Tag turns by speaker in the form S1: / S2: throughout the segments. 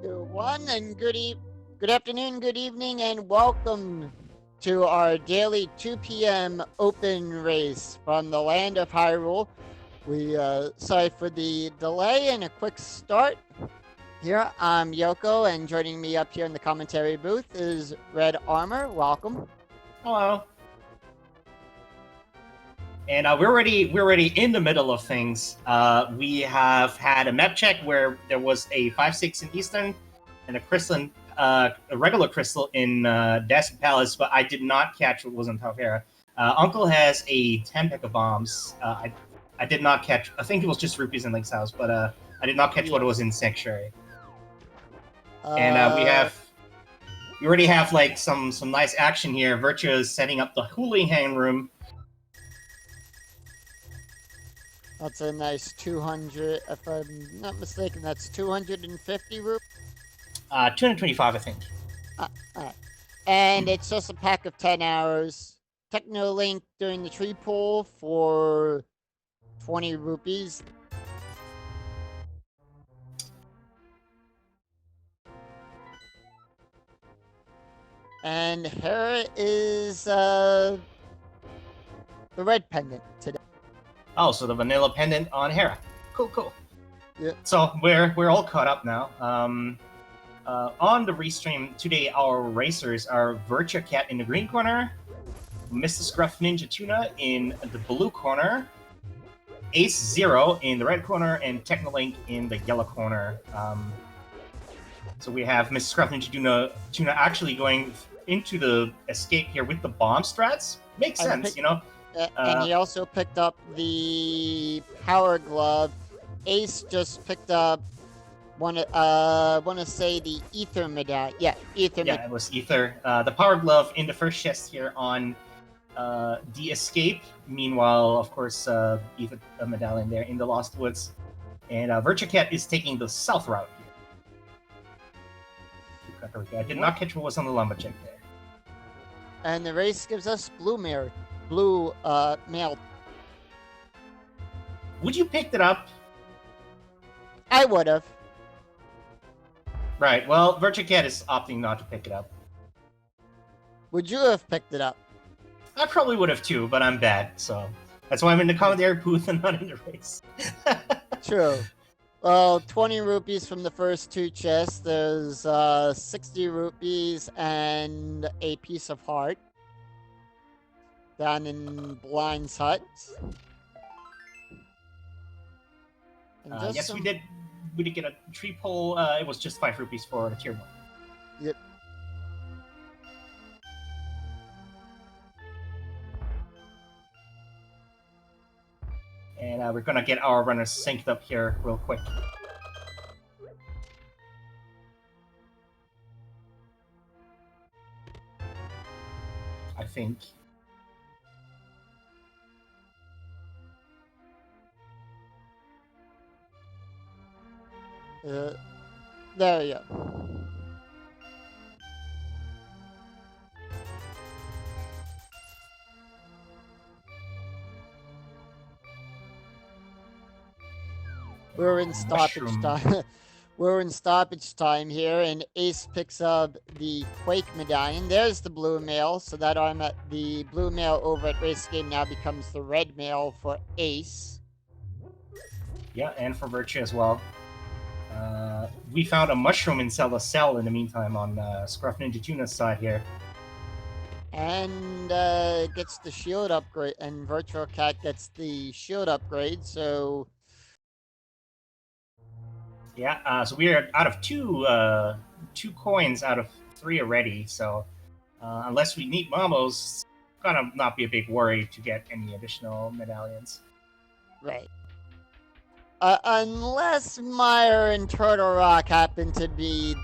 S1: everyone, and good afternoon, good evening, and welcome to our daily 2 p.m. open race from the land of Hyrule. Sorry for the delay and a quick start. Here, I'm Yoko, and joining me up here in the commentary booth is Red Armor. Welcome.
S2: Hello. And we're already in the middle of things. We have had a map check where there was a 5/6 in Eastern and a regular crystal in Desert Palace, but I did not catch what was in Taufera. Uncle has a 10 pack of bombs. I did not catch. I think it was just rupees in Link's house, but I did not catch what was in Sanctuary. And we already have like some nice action here. Virtua is setting up the Hoolighan room.
S1: That's a nice 200, if I'm not mistaken, that's 250 rupees.
S2: 225, I think.
S1: Alright. And it's just a pack of 10 arrows. Techno-Link doing the tree pull for 20 rupees. And Hera is the red pendant today.
S2: Oh, so the vanilla pendant on Hera. Cool.
S1: Yeah.
S2: So we're all caught up now. On the restream today, our racers are Virtua Cat in the green corner, Mr. Scruff Ninja Tuna in the blue corner, Ace Zero in the red corner, and Technolink in the yellow corner. So we have Mr. Scruff Ninja Tuna actually going into the escape here with the bomb strats. Makes sense, you know.
S1: And he also picked up the power glove. Ace just picked up want to say the ether medallion. Yeah, ether.
S2: Yeah, it was ether. The power glove in the first chest here on the escape. Meanwhile, of course, ether medallion there in the Lost Woods, and Virtua Cat is taking the south route here. I did not catch what was on the lumberjack there.
S1: And the race gives us blue mail.
S2: Would you pick it up?
S1: I would have.
S2: Right, well, Virtua Cat is opting not to pick it up.
S1: Would you have picked it up?
S2: I probably would have too, but I'm bad, so that's why I'm in the commentary booth and not in the race.
S1: True. Well, 20 rupees from the first two chests. There's 60 rupees and a piece of heart down in Blind's hut.
S2: Yes, we did get a tree pull. It was just 5 rupees for the tier 1.
S1: Yep.
S2: And we're gonna get our runners synced up here real quick. I think.
S1: There you go. We're in stoppage time. We're in stoppage time here, and Ace picks up the Quake medallion. There's the blue mail, so that the blue mail over at Race Game now becomes the red mail for Ace.
S2: Yeah, and for Virtua as well. We found a mushroom in Zelda Cell in the meantime on Scruff Ninja Tuna's side here.
S1: And gets the shield upgrade, and Virtua Cat gets the shield upgrade, so...
S2: Yeah, so we are out of two coins out of 3 already, so unless we need Mamos, it's gonna not be a big worry to get any additional medallions.
S1: Right. Unless Meyer and Turtle Rock happen to be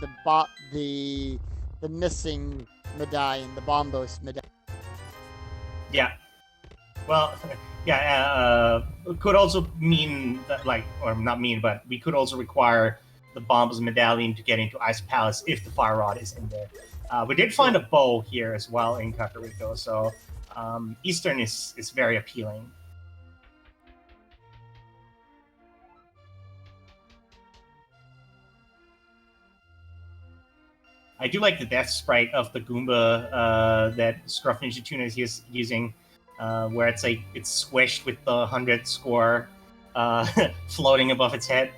S1: the missing medallion, the Bombos medallion.
S2: Yeah. Well, yeah, it could also mean that, or not mean, but we could also require the Bombos medallion to get into Ice Palace if the Fire Rod is in there. We did find a bow here as well in Kakariko, so Eastern is very appealing. I do like the death sprite of the Goomba that Scruff Ninja Tuna is using, where it's like it's squished with the 100 score floating above its head.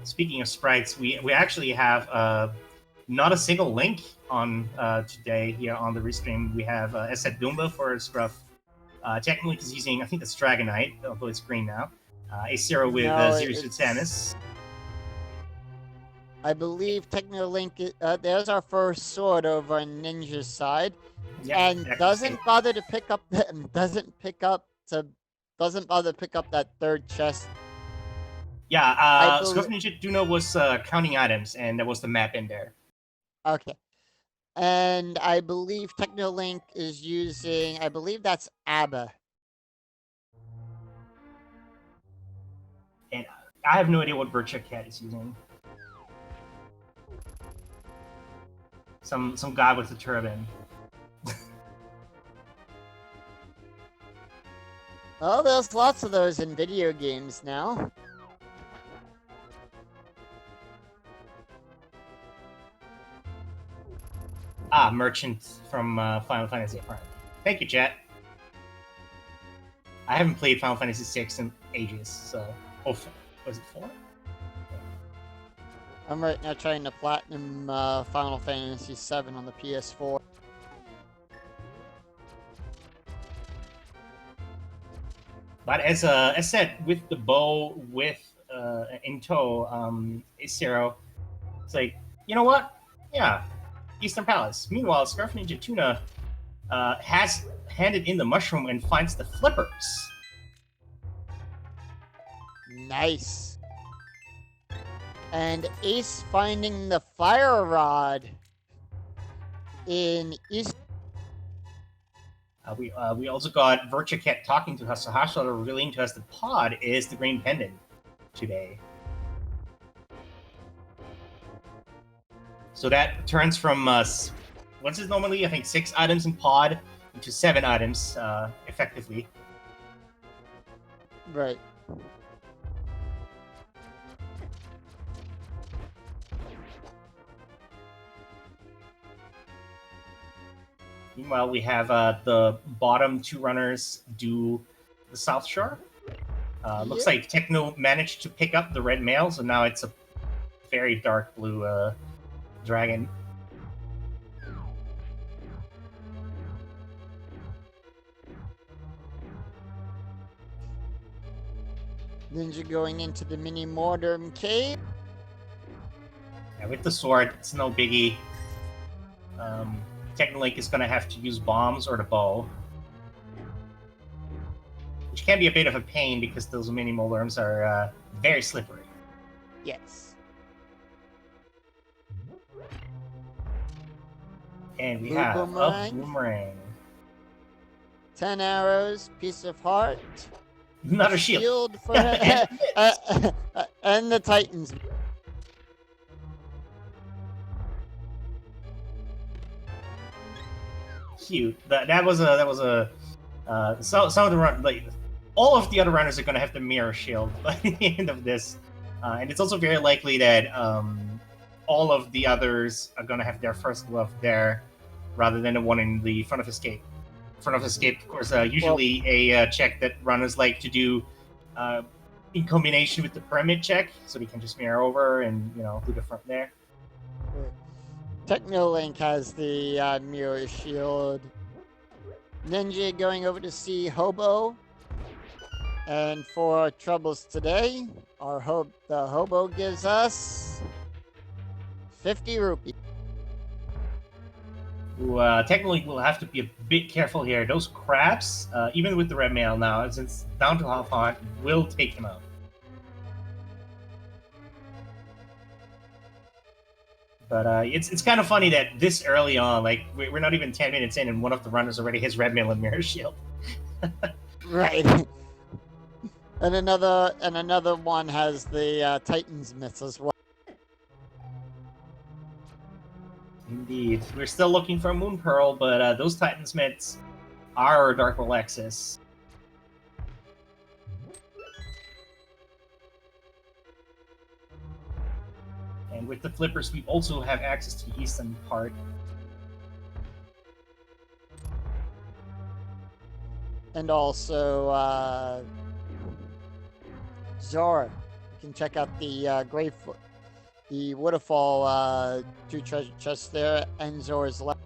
S2: Speaking of sprites, we actually have not a single link on today here on the restream. We have as said Goomba for Scruff. Technically, is using, I think that's Dragonite, although it's green now. A0 with
S1: No,
S2: Zero Suit Samus.
S1: I believe Technolink, there's our first sword over on Ninja's side,
S2: Yep,
S1: and
S2: exactly.
S1: doesn't bother to pick up that third chest.
S2: Yeah, Scruff Ninja Tuna was counting items, and there was the map in there.
S1: Okay. And I believe Technolink is using, I believe that's ABBA.
S2: And I have no idea what Virtua Cat is using. Some guy with a turban.
S1: Oh, there's lots of those in video games now.
S2: Merchant from Final Fantasy. All right. Thank you, chat. I haven't played Final Fantasy VI in ages, so... Oh, was it 4?
S1: I'm right now trying to platinum Final Fantasy VII on the PS4.
S2: But as said, with the bow with in tow, A0, it's like, you know what? Yeah, Eastern Palace. Meanwhile, Scruff Ninja Tuna has handed in the mushroom and finds the flippers.
S1: Nice. And Ace finding the fire rod in East.
S2: We also got Virtua Cat talking to Hasahasha, revealing to us that Pod is the green pendant today. So that turns from what's it normally? I think 6 items in Pod into 7 items effectively.
S1: Right.
S2: Meanwhile, we have the bottom 2 runners do the South Shore. Looks like Techno managed to pick up the red mail, so now it's a very dark blue dragon.
S1: Ninja going into the mini Mordorm cave.
S2: Yeah, with the sword, it's no biggie. Technolink is going to have to use bombs or the bow, which can be a bit of a pain because those mini Molorms are very slippery.
S1: Yes.
S2: And we
S1: Blue
S2: have
S1: boomerang.
S2: a boomerang.
S1: 10 arrows, piece of heart.
S2: Another shield.
S1: For and the Titans.
S2: Cute. That was a some of the run, like all of the other runners are going to have the mirror shield by the end of this, and it's also very likely that all of the others are going to have their first glove there rather than the one in the front of escape. Front of escape, of course, usually a check that runners like to do in combination with the pyramid check, so they can just mirror over and do the front there.
S1: Technolink has the mirror shield. Ninja going over to see Hobo. And for our troubles today, the Hobo gives us 50 rupees.
S2: Technically, we'll have to be a bit careful here. Those crabs, even with the red mail now, since down to half heart, will take them out. But it's kind of funny that this early on, like we're not even 10 minutes in, and one of the runners already has red mail and mirror shield.
S1: Right. And another one has the Titans myths as well.
S2: Indeed. We're still looking for a Moon Pearl, but those Titan Smiths are Dark World access. And with the flippers, we also have access to the eastern part.
S1: And also, Zora. You can check out the the waterfall 2 treasure chests there, and Zora's left.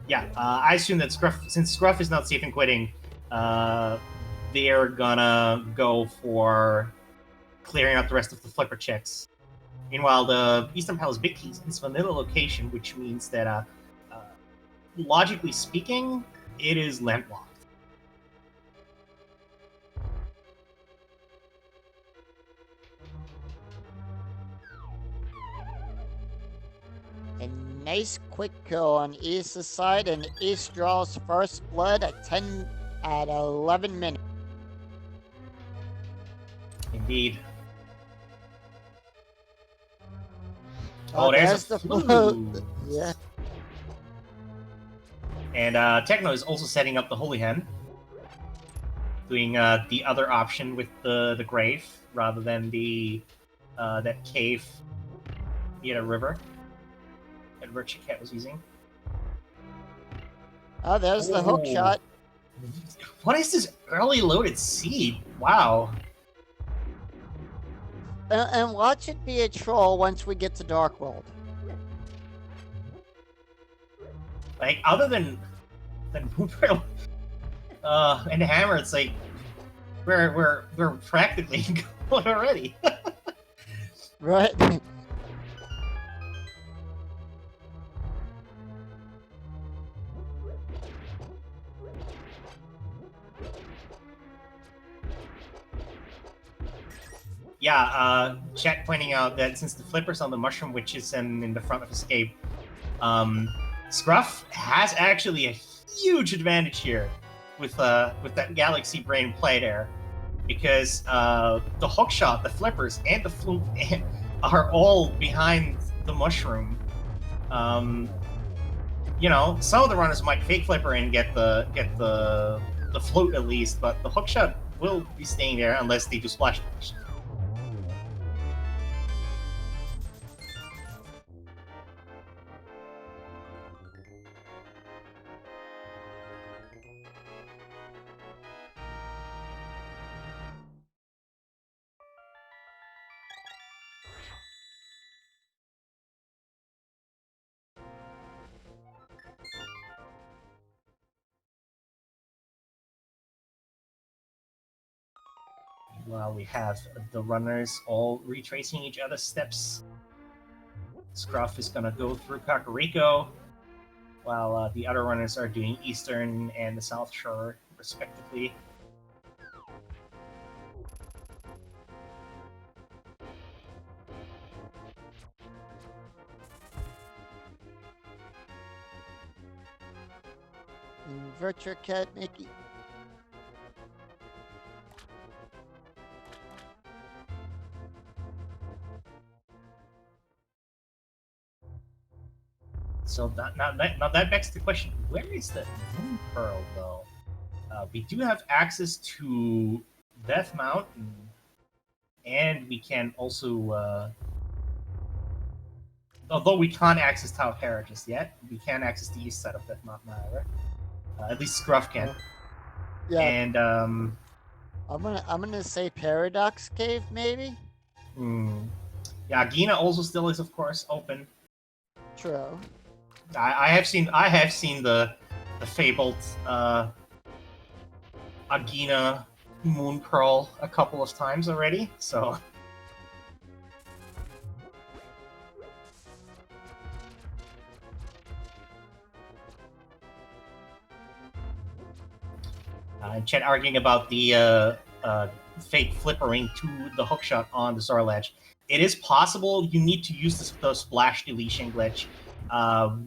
S2: Yeah, I assume that since Scruff is not safe in quitting, they're gonna go for clearing out the rest of the flipper checks. Meanwhile, the Eastern Palace Big Keys is vanilla location, which means that, logically speaking, it is landlocked.
S1: A nice quick kill on Ace's side, and Ace draws first blood at 11 minutes.
S2: Indeed.
S1: Oh,
S2: there's a
S1: float.
S2: flute.
S1: Yeah.
S2: And Techno is also setting up the Holy Hen, doing the other option with the grave rather than the that cave near the river that Virtue Cat was using.
S1: Oh, there's the hook shot.
S2: What is this early loaded seed? Wow.
S1: And watch it be a troll once we get to Dark World.
S2: Like, other than Moonpearl and Hammer, it's like we're practically going already.
S1: Right.
S2: Yeah, chat pointing out that since the flipper's on the Mushroom Witches and in the front of Escape, Scruff has actually a huge advantage here with that Galaxy Brain play there, because the hookshot, the flippers, and the flute are all behind the Mushroom. You know, some of the runners might fake flipper and get the float at least, but the hookshot will be staying there unless they do splash damage. While we have the runners all retracing each other's steps, Scruff is gonna go through Kakariko, while the other runners are doing Eastern and the South Shore, respectively.
S1: Virtue Cat Mickey.
S2: So now that begs the question: where is the Moon Pearl, though? We do have access to Death Mountain, and we can also, although we can't access Tower of Terror just yet, we can access the east side of Death Mountain, however. At least Scruff can.
S1: Yeah.
S2: And
S1: I'm gonna say Paradox Cave, maybe.
S2: Yeah, Gina also still is, of course, open.
S1: True.
S2: I have seen the fabled Agina Moon Pearl a couple of times already, so. Chet arguing about the fake flippering to the hookshot on the Zora Ledge. It is possible you need to use the splash deletion glitch,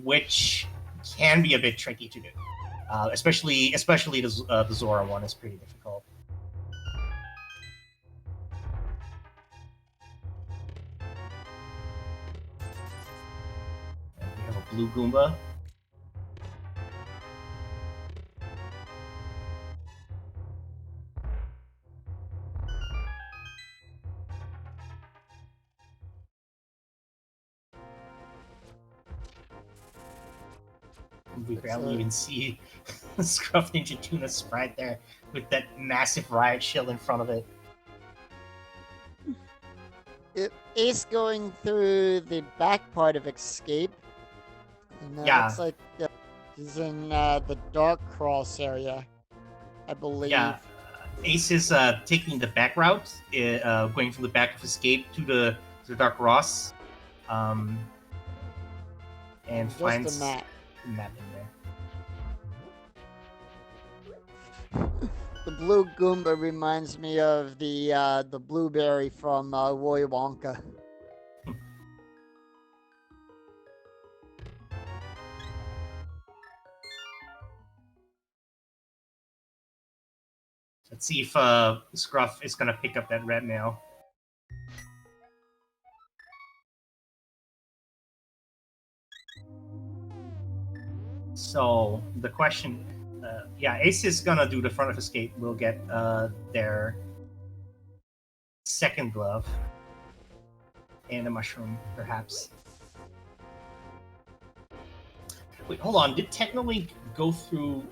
S2: which can be a bit tricky to do. Especially the Zora one is pretty difficult. And we have a blue Goomba. We barely even see Scruff Ninja Tuna sprite there with that massive riot shield in front of it.
S1: Ace going through the back part of Escape. And
S2: Yeah.
S1: looks like he's in the Dark Cross area, I believe.
S2: Yeah. Ace is taking the back route, going from the back of Escape to the Dark Ross, and
S1: Just
S2: finds
S1: a map.
S2: the map in there.
S1: The blue Goomba reminds me of the blueberry from Roy Wonka.
S2: Let's see if Scruff is gonna pick up that red mail. So the question, yeah, Ace is gonna do the front of Escape. We'll get their second glove and a mushroom, perhaps. Wait, hold on. Did Technolink go through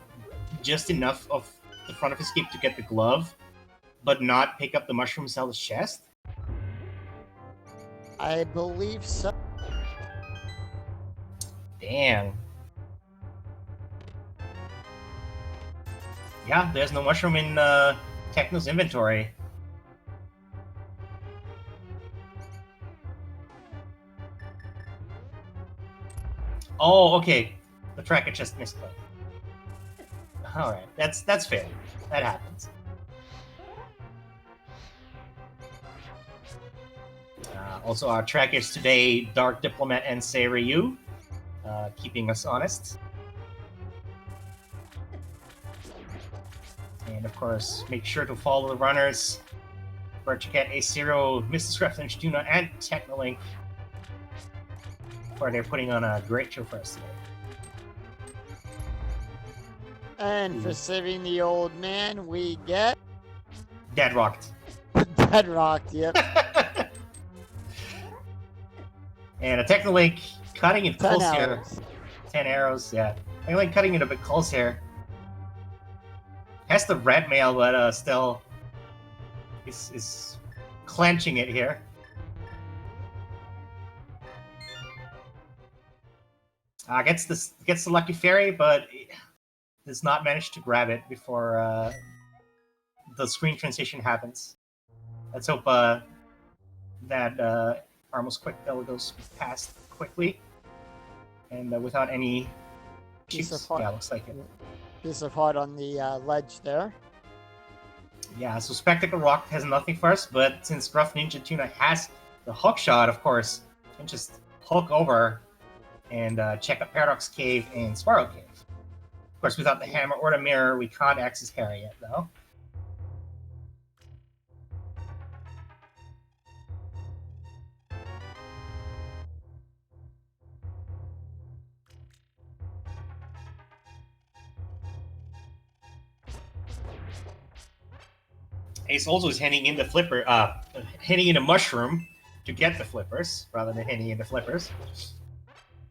S2: just enough of the front of Escape to get the glove, but not pick up the mushroom Zelda's chest?
S1: I believe so.
S2: Damn. Yeah, there's no mushroom in Techno's inventory. Oh, okay. The tracker just misclicked. Alright, that's fair. That happens. Also, our trackers today, Dark Diplomat and Seiryu, keeping us honest. And of course, make sure to follow the runners. Cat A0, Mr. Scruff and Tuna, and Technolink, for they're putting on a great show for us today.
S1: And for saving the old man, we get
S2: Dead rocked.
S1: Dead Rocked, yep.
S2: And a Technolink cutting it
S1: 10
S2: close here.
S1: hours.
S2: 10 arrows, yeah. Technolink cutting it a bit close here. Has the red mail, but still is clenching it here. Gets the lucky fairy, but does not manage to grab it before the screen transition happens. Let's hope that Armos Quick Bell goes past quickly and without any
S1: Piece of
S2: cheats.
S1: heart.
S2: Yeah, looks like it.
S1: Piece of heart on the ledge there.
S2: Yeah, so Spectacle Rock has nothing for us, but since Gruff Ninja Tuna has the hook shot, of course, you can just hook over and check out Paradox Cave and Spiral Cave. Of course, without the hammer or the mirror, we can't access Harry yet, though. Ace also is handing in the flipper, handing in a mushroom to get the flippers, rather than handing in the flippers.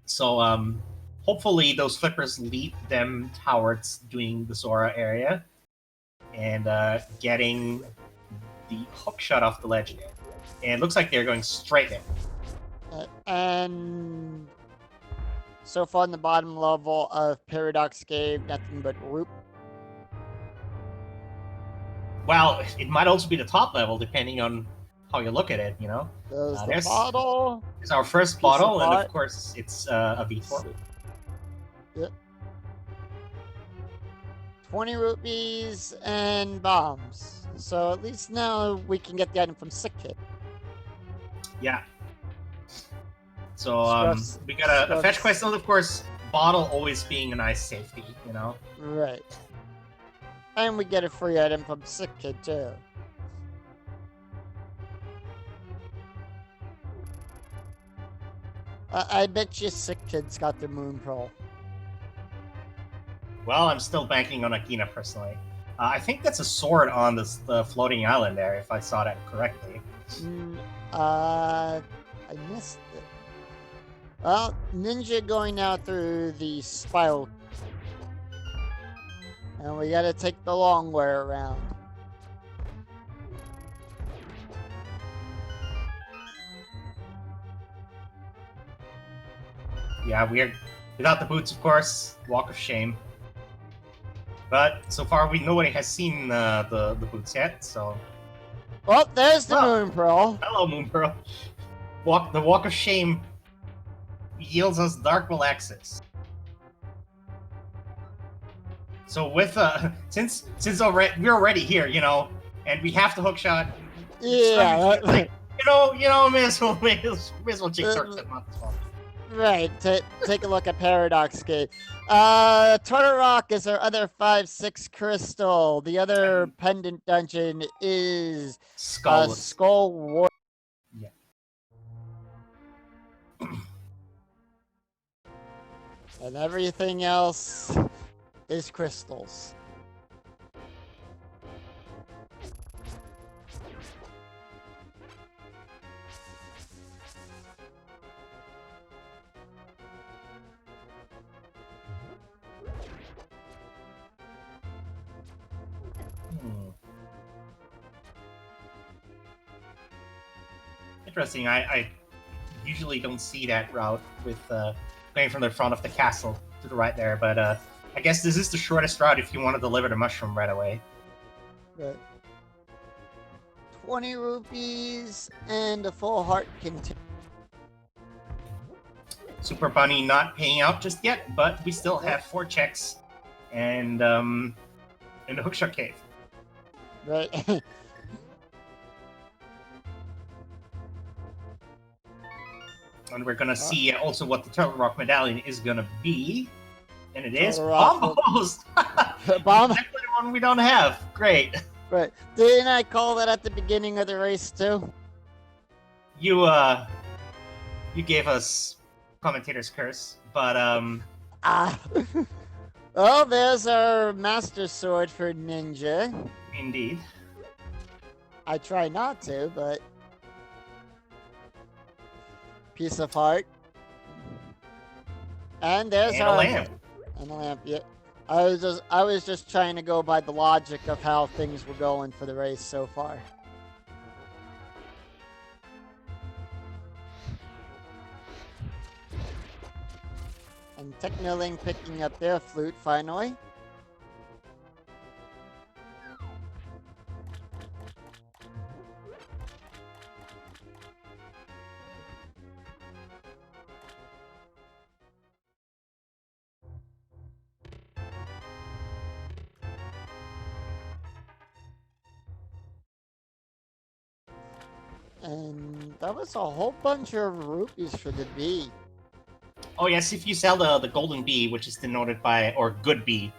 S2: So, hopefully those flippers lead them towards doing the Zora area and getting the hook shot off the ledge there. And it looks like they're going straight there.
S1: And so far on the bottom level of Paradox Cave, nothing but root.
S2: Well, it might also be the top level, depending on how you look at it, you know?
S1: There's the
S2: there's-
S1: bottle.
S2: It's our first
S1: Piece
S2: bottle,
S1: of
S2: and
S1: art.
S2: of course, it's a V4.
S1: Yep. 20 rupees and bombs. So at least now we can get the item from Sick Kid.
S2: Yeah. So,
S1: Scruff's-
S2: we got a fetch
S1: Scruff's-
S2: quest, and of course, bottle always being a nice safety, you know?
S1: Right. And we get a free item from Sick Kid too. I bet you sick kids got their moon pearl.
S2: Well, I'm still banking on Akina personally. I think that's a sword on the floating island there, if I saw that correctly.
S1: I missed it. Well, Ninja going out through the spiral. And we gotta take the long way around.
S2: Yeah, we're without the boots, of course. Walk of shame. But so far, nobody has seen the boots yet. So.
S1: Well, there's the moon pearl.
S2: Hello, Moon Pearl. The walk of shame yields us dark molasses. So with since we're already here, you know, and we have the hook shot.
S1: Yeah.
S2: May as well check search that month as well.
S1: Right, take a look at Paradox Gate. Turtle Rock is our other 5/6 crystal. The other pendant dungeon is Skull War.
S2: Yeah.
S1: And everything else is crystals.
S2: Interesting. I usually don't see that route with going from the front of the castle to the right there, but I guess this is the shortest route if you want to deliver the mushroom right away.
S1: Right. 20 rupees and a full heart container.
S2: Super Bunny not paying out just yet, but we still have 4 checks and in the Hookshot Cave.
S1: Right.
S2: And we're gonna see also what the Turtle Rock medallion is gonna be. And it is
S1: Turtle
S2: Bombos!
S1: Bomb?
S2: Exactly the one we don't have. Great.
S1: Right. Didn't I call that at the beginning of the race too?
S2: You gave us Commentator's Curse, but
S1: Well, there's our Master Sword for Ninja.
S2: Indeed.
S1: I try not to, but piece of heart. And there's
S2: a lamp.
S1: And a lamp, yeah. I was just trying to go by the logic of how things were going for the race so far. And Technoling picking up their flute finally. And that was a whole bunch of rupees for the bee.
S2: Oh yes, if you sell the golden bee, which is denoted by, or good bee,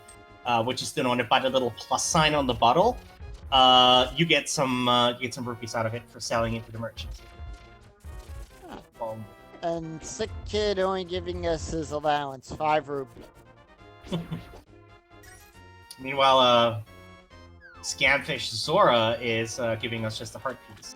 S2: which is denoted by the little plus sign on the bottle, you get some rupees out of it for selling it to the merchant.
S1: And Sick Kid only giving us his allowance, 5 rupees.
S2: Meanwhile, Scamfish Zora is giving us just a heart piece.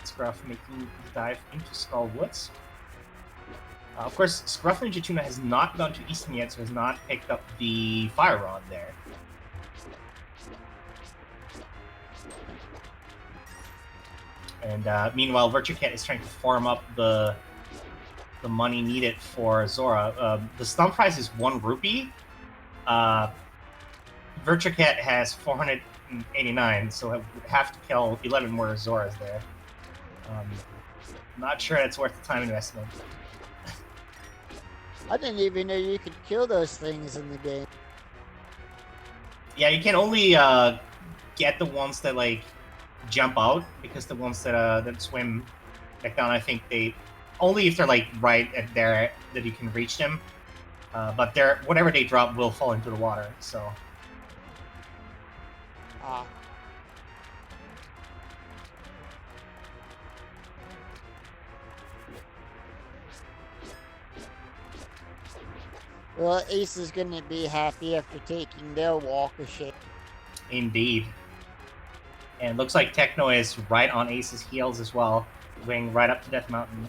S2: Scruff making the dive into Skull Woods. Of course, Scruff Ninja Tuna has not gone to Easton yet, so has not picked up the Fire Rod there. And meanwhile, Virtue Cat is trying to farm up the money needed for Zora. The stump price is 1 rupee. Virtue Cat has 489, so I would have to kill 11 more Zoras there. Not sure that's worth the time investment.
S1: I didn't even know you could kill those things in the game.
S2: Yeah, you can only get the ones that like jump out, because the ones that swim back down, I think they only if they're like right at there that you can reach them. But they're whatever they drop will fall into the water. So
S1: Ah. Well, Ace is going to be happy after taking their walk of shame.
S2: indeed. And it looks like Techno is right on Ace's heels as well, going right up to Death Mountain.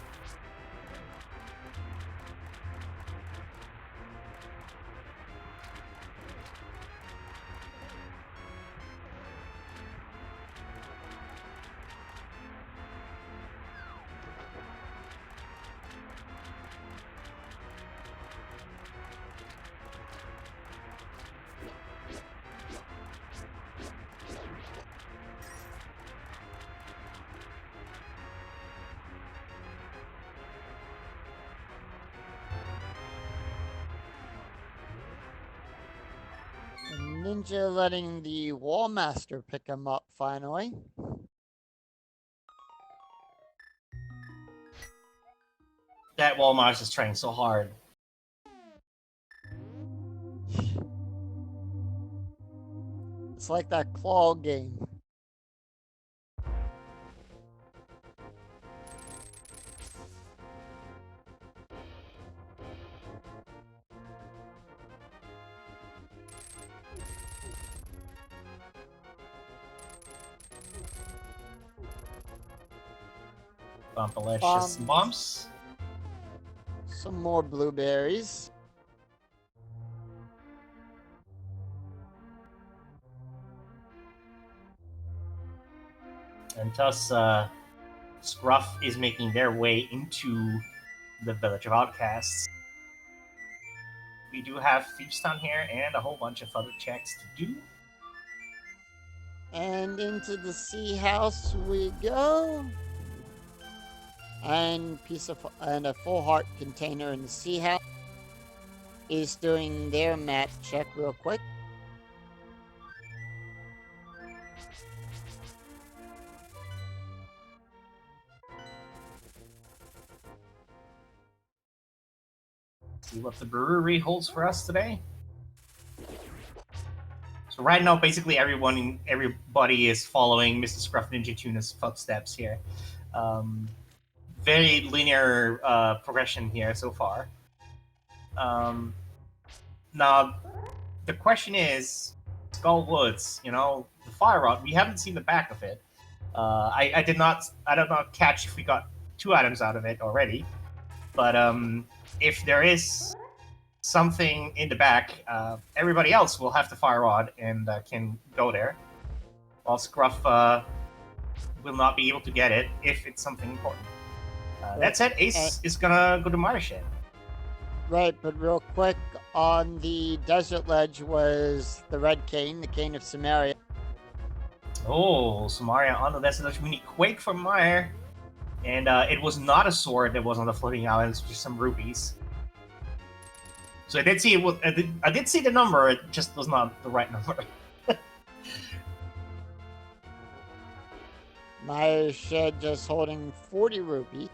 S1: Ninja letting the Wall Master pick him up finally.
S2: That Walmart is trying so hard.
S1: It's like that claw game.
S2: Bumpalicious bumps.
S1: Some more blueberries.
S2: And thus, Scruff is making their way into the Village of Outcasts. We do have Thieves down here and a whole bunch of other checks to do.
S1: And into the sea house we go. And a full heart container in the sea house is doing their map check real quick.
S2: See what the brewery holds for us today. So right now, basically everybody is following Mr. Scruff Ninja Tuna's footsteps here. Very linear progression here so far. Now, the question is, Skull Woods, you know, the fire rod, we haven't seen the back of it. I did not catch if we got 2 items out of it already. But if there is something in the back, everybody else will have the fire rod and can go there. While Scruff will not be able to get it if it's something important. That said, Ace is gonna go to Marshed.
S1: Right, but real quick, on the desert ledge was the red cane, the cane of Samaria.
S2: Oh, Samaria on the desert ledge. We need Quake from Meyer. And it was not a sword that was on the floating islands, just some rupees. So I did see it. I did see the number. It just was not the right number.
S1: Meyer's shed just holding 40 rupees.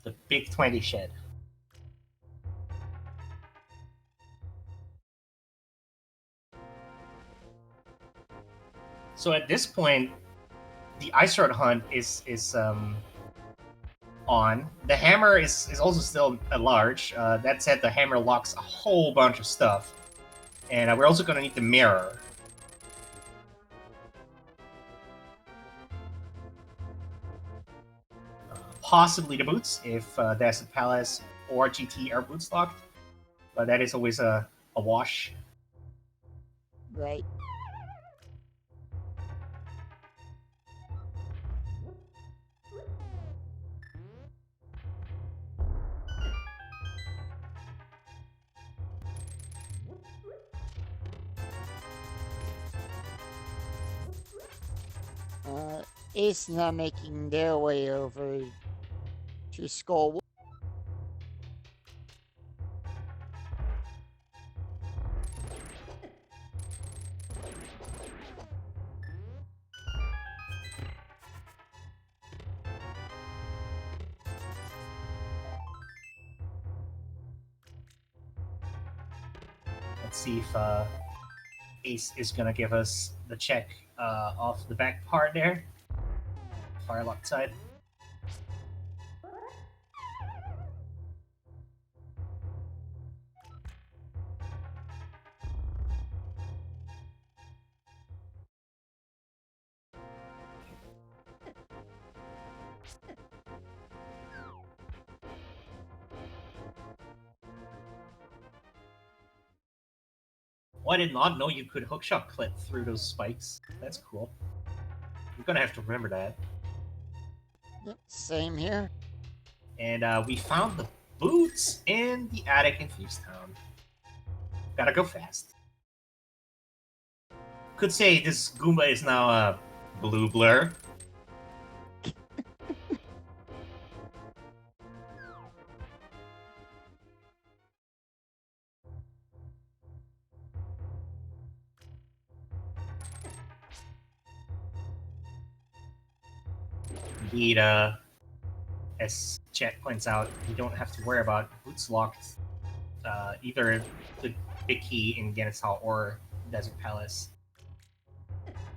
S2: The big 20 shed. So at this point, the ice sword hunt is on. The hammer is also still at large. That said, the hammer locks a whole bunch of stuff. And we're also going to need the mirror. Possibly the boots, if Desert Palace or GT are boots locked. But that is always a wash.
S1: Right. Ace now making their way over to Skull.
S2: Let's see if Ace is gonna give us the check off the back part there. Firelock side. Well, I did not know you could hookshot clip through those spikes. That's cool. You're gonna have to remember that.
S1: Yep, same here.
S2: And we found the boots in the attic in Town. Gotta go fast. Could say this Goomba is now a blue blur. Indeed, as Chet points out, you don't have to worry about boots locked either the big key in Genesal or Desert Palace.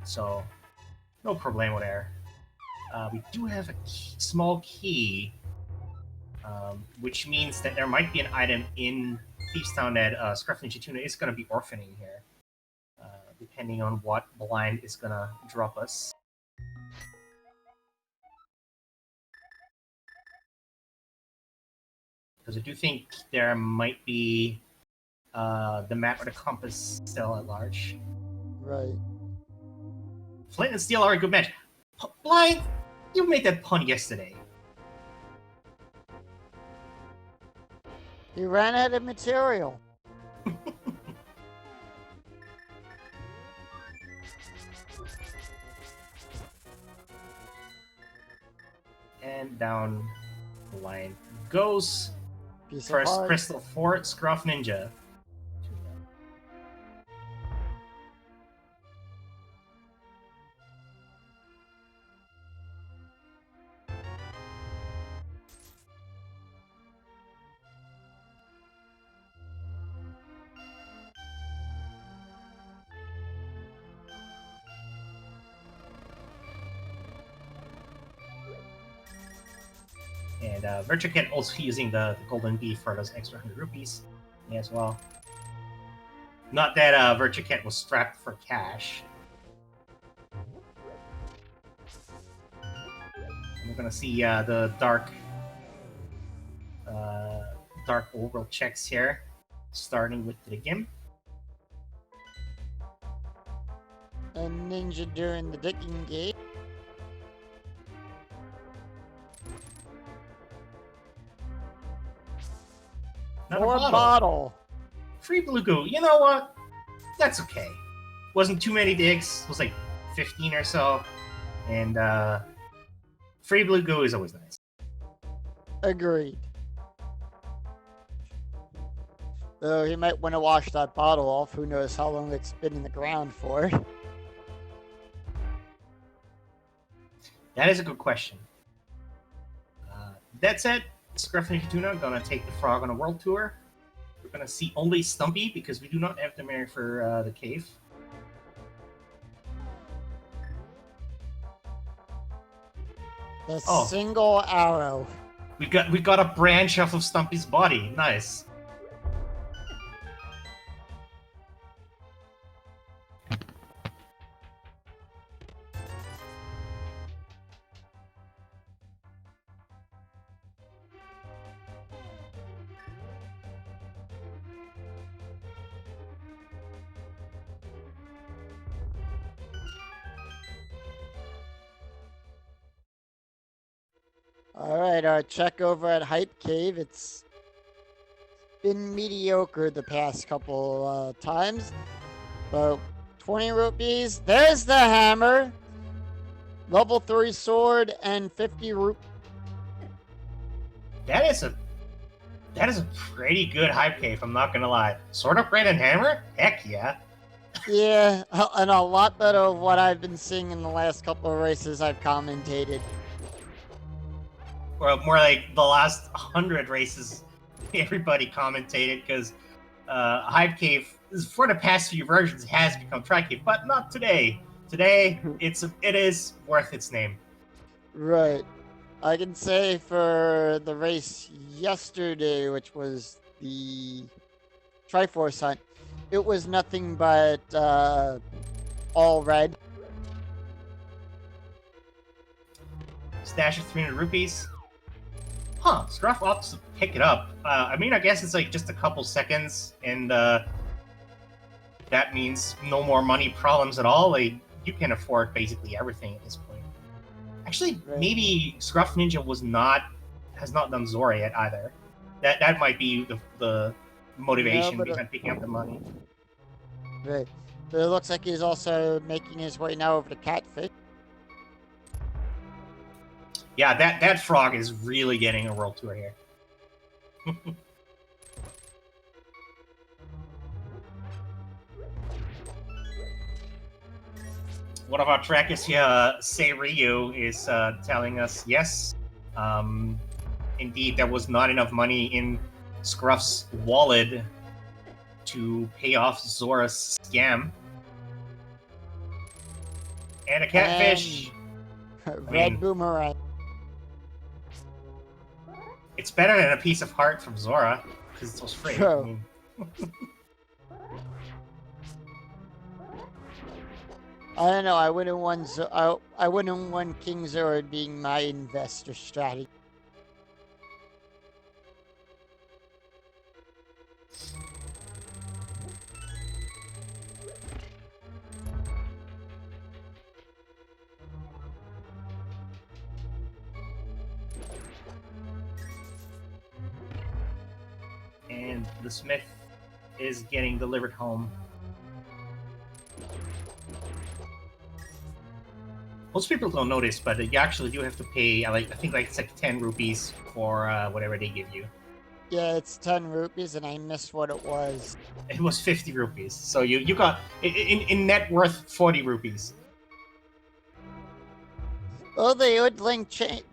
S2: So, no problemo there. We do have a small key, which means that there might be an item in Town that Scruff Ninja Tuna is going to be orphaning here, depending on what blind is going to drop us. Because I do think there might be the map or the compass still at large.
S1: Right.
S2: Flint and Steel are a good match. Blind, you made that pun yesterday.
S1: He ran out of material.
S2: And down the line goes
S1: Piece
S2: first
S1: of heart.
S2: crystal for Scruff Ninja. And Virtua Cat also using the golden bee for those extra 100 rupees as well. Not that Virtua Cat was strapped for cash. And we're gonna see the dark overworld checks here, starting with the game.
S1: And Ninja doing the digging game. Or bottle.
S2: Free blue goo. You know what? That's okay. Wasn't too many digs. It was like 15 or so. And free blue goo is always nice.
S1: Agreed. Though he might want to wash that bottle off. Who knows how long it's been in the ground for.
S2: That is a good question. That said, Scruff Ninja Tuna gonna take the frog on a world tour. We're gonna see only Stumpy because we do not have the mare for the cave.
S1: The single arrow.
S2: We got a branch off of Stumpy's body. Nice.
S1: Alright, our check over at Hype Cave. It's been mediocre the past couple times. But 20 rupees. There's the hammer. Level 3 sword and 50 rupees.
S2: That is a pretty good Hype Cave, I'm not gonna lie. Sword upgrade and hammer? Heck yeah.
S1: Yeah, and a lot better of what I've been seeing in the last couple of races I've commentated.
S2: Or more like the last 100 races everybody commentated, because Hype Cave for the past few versions has become tricky, but not today. Today, it is worth its name.
S1: Right. I can say for the race yesterday, which was the Triforce Hunt, it was nothing but all red.
S2: Stash of 300 rupees. Huh, Scruff opts to pick it up. I mean, I guess it's like just a couple seconds, and that means no more money problems at all. Like, you can afford basically everything at this point. Actually,
S1: Right.
S2: maybe Scruff Ninja has not done Zora yet either. That might be the motivation
S1: No, but,
S2: behind picking up the money.
S1: Right. But it looks like he's also making his way now over to Catfish.
S2: Yeah, that frog is really getting a world tour here. One of our trackers here, Say Ryu, is telling us, yes, indeed, there was not enough money in Scruff's wallet to pay off Zora's scam. And a catfish.
S1: Red Boomerang.
S2: It's better than a piece of heart from Zora, because it was free.
S1: True.
S2: I mean,
S1: I don't know. I wouldn't want King Zora being my investor strategy.
S2: and the smith is getting delivered home. Most people don't notice, but you actually do have to pay, I think it's like 10 rupees for whatever they give you.
S1: Yeah, it's 10 rupees, and I missed what it was.
S2: It was 50 rupees, so you got, in net worth, 40 rupees.
S1: Oh, they owed Link change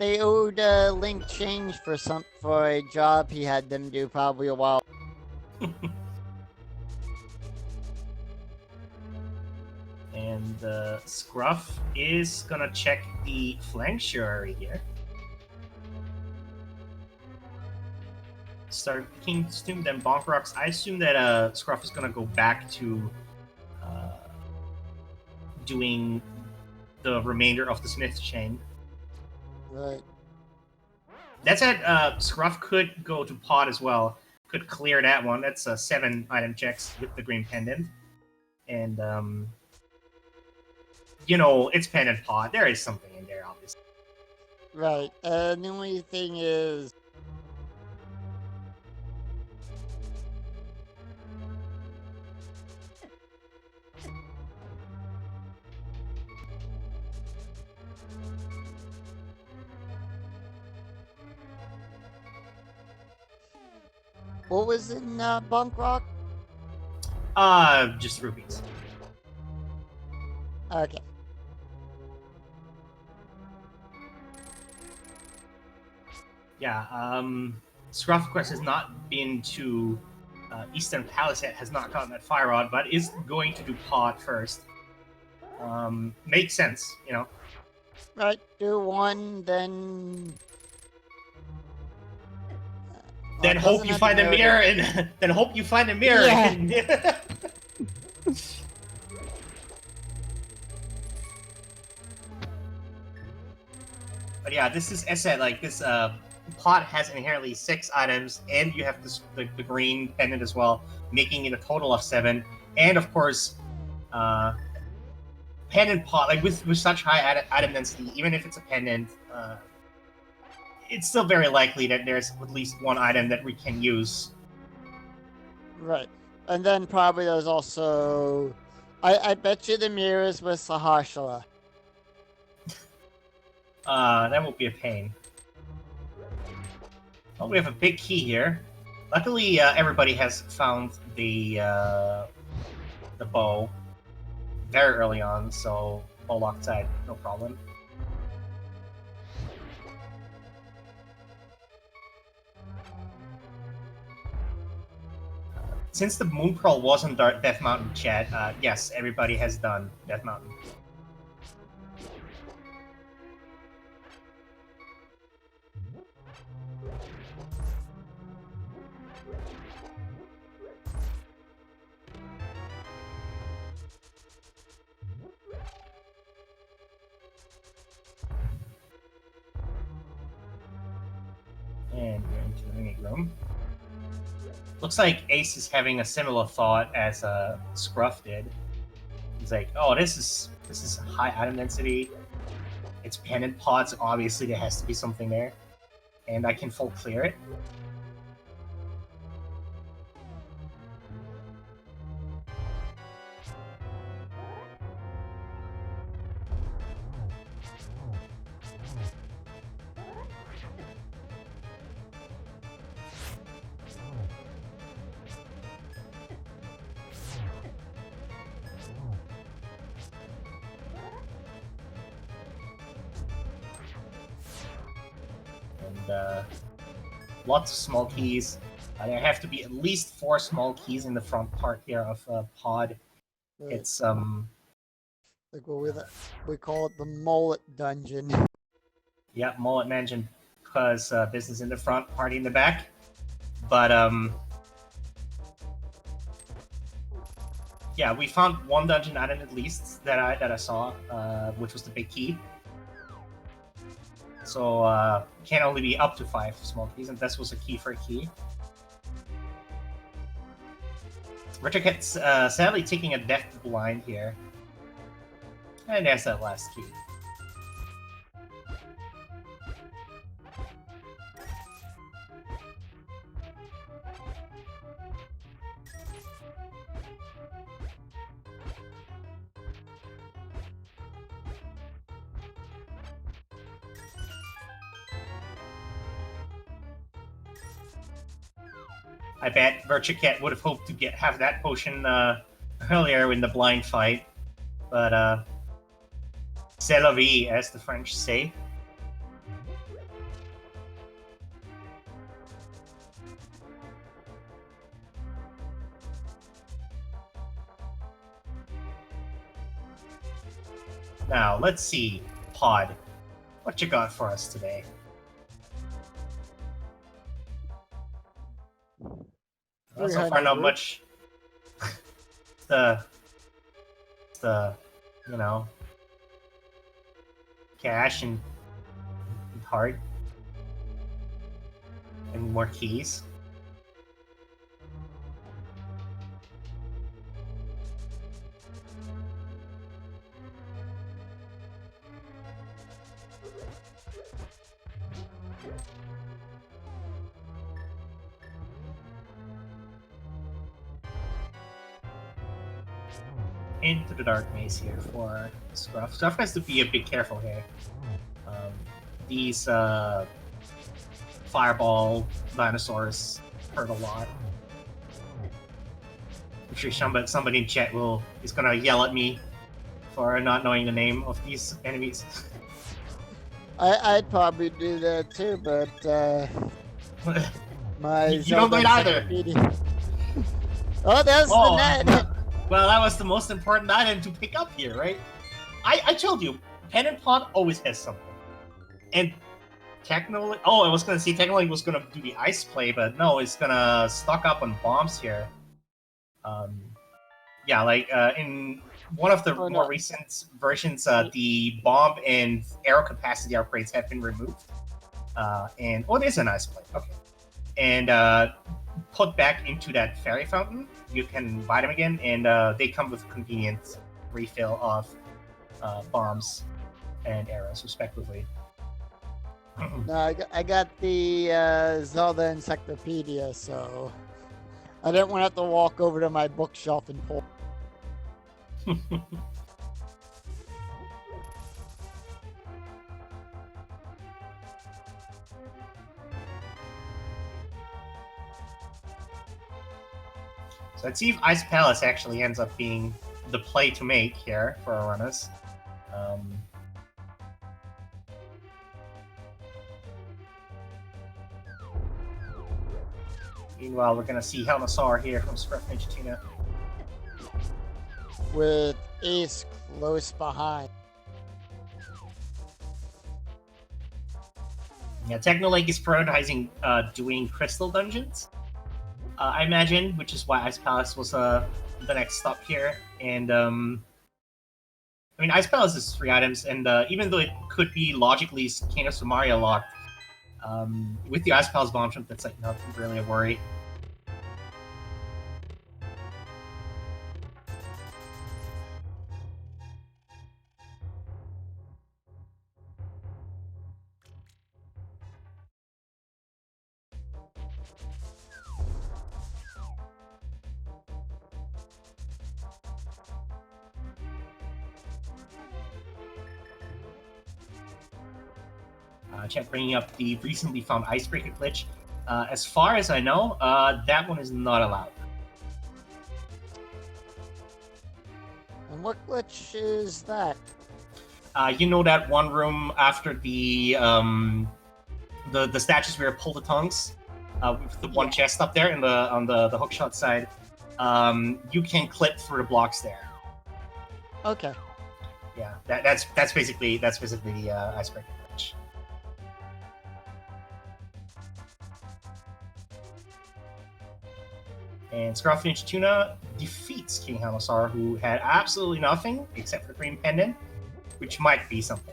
S1: for a job he had them do probably a while.
S2: And Scruff is gonna check the flank surgery here. Start King Snoom, then Bonk Rocks. I assume that Scruff is gonna go back to doing the remainder of the Smith chain.
S1: Right.
S2: That said, Scruff could go to Pod as well. Could clear that one. That's 7 item checks with the green pendant. And, it's pendant Pod. There is something in there, obviously.
S1: Right. The only thing is... What was in Bunk Rock?
S2: Just rupees.
S1: Okay.
S2: Yeah, Scruff, of course, has not been to Eastern Palace yet, has not gotten that Fire Rod, but is going to do Pod first. Makes sense,
S1: Right, do one, then...
S2: Then hope you find a mirror, and then hope you find a mirror.
S1: Yeah.
S2: But yeah, this is, as I said, like this pot has inherently 6 items, and you have this, the green pendant as well, making it a total of 7. And of course, pendant pot, like with such high item density, even if it's a pendant, it's still very likely that there's at least one item that we can use.
S1: Right. And then probably there's also... I bet you the mirrors with Sahashala.
S2: That won't be a pain. Well, we have a big key here. Luckily, everybody has found the bow very early on, so bow Loctite, no problem. since the Moon Crawl wasn't Death Mountain, chat, yes, everybody has done Death Mountain. And we're into the mini room. Looks like Ace is having a similar thought as Scruff did. He's like, "Oh, this is high item density. It's pendant pods. Obviously, there has to be something there, and I can full clear it." And lots of small keys. There have to be at least 4 small keys in the front part here of pod.
S1: Right.
S2: It's
S1: like what we call it the mullet dungeon.
S2: Yeah, mullet mansion, because business in the front, party in the back. But yeah, we found 1 dungeon item at least that I saw, which was the big key. So can only be up to 5 small keys, and this was a key for a key. Richard gets sadly taking a death blind here, and there's that last key. I bet Virtucat would have hoped to have that potion earlier in the blind fight, but c'est la vie, as the French say. Now, let's see, Pod, what you got for us today? Well, so far, not much. the you know, cash and heart and more keys. Into the dark maze here for Scruff. Scruff has to be a bit careful here. These fireball dinosaurs hurt a lot. I'm sure somebody in chat is gonna yell at me for not knowing the name of these enemies.
S1: I'd probably do that too, but my
S2: you don't know it either.
S1: Oh, there's the net.
S2: Well, that was the most important item to pick up here, right? I told you, Pendant Pot always has something. And technically, I was gonna say technically it was gonna do the ice play, but no, it's gonna stock up on bombs here. Yeah, like in one of the more recent versions, the bomb and arrow capacity upgrades have been removed. And there's an ice play. Okay, and put back into that fairy fountain. You can buy them again, and they come with a convenient refill of bombs and arrows, respectively.
S1: No, I got the Zelda Encyclopedia, so I didn't want to have to walk over to my bookshelf and pull.
S2: So let's see if Ice Palace actually ends up being the play to make here for our runners. Meanwhile, we're gonna see Helmasaur here from Scruff Ninja Tuna.
S1: With Ace close behind.
S2: Yeah, Technolake is prioritizing doing crystal dungeons, I imagine, which is why Ice Palace was the next stop here. And I mean, Ice Palace is 3 items, and even though it could be logically Kano Sumaria locked, with the Ice Palace bomb jump, that's like not really a worry. Chat bringing up the recently found icebreaker glitch. As far as I know, that one is not allowed.
S1: And what glitch is that?
S2: You know that one room after the statues where pull the tongues, with the one chest up there on the hookshot side. You can clip through the blocks there.
S1: Okay.
S2: Yeah, that's basically the icebreaker glitch. And Scruff Ninja Tuna defeats King Helmasaur, who had absolutely nothing except for Green Pendant, which might be something.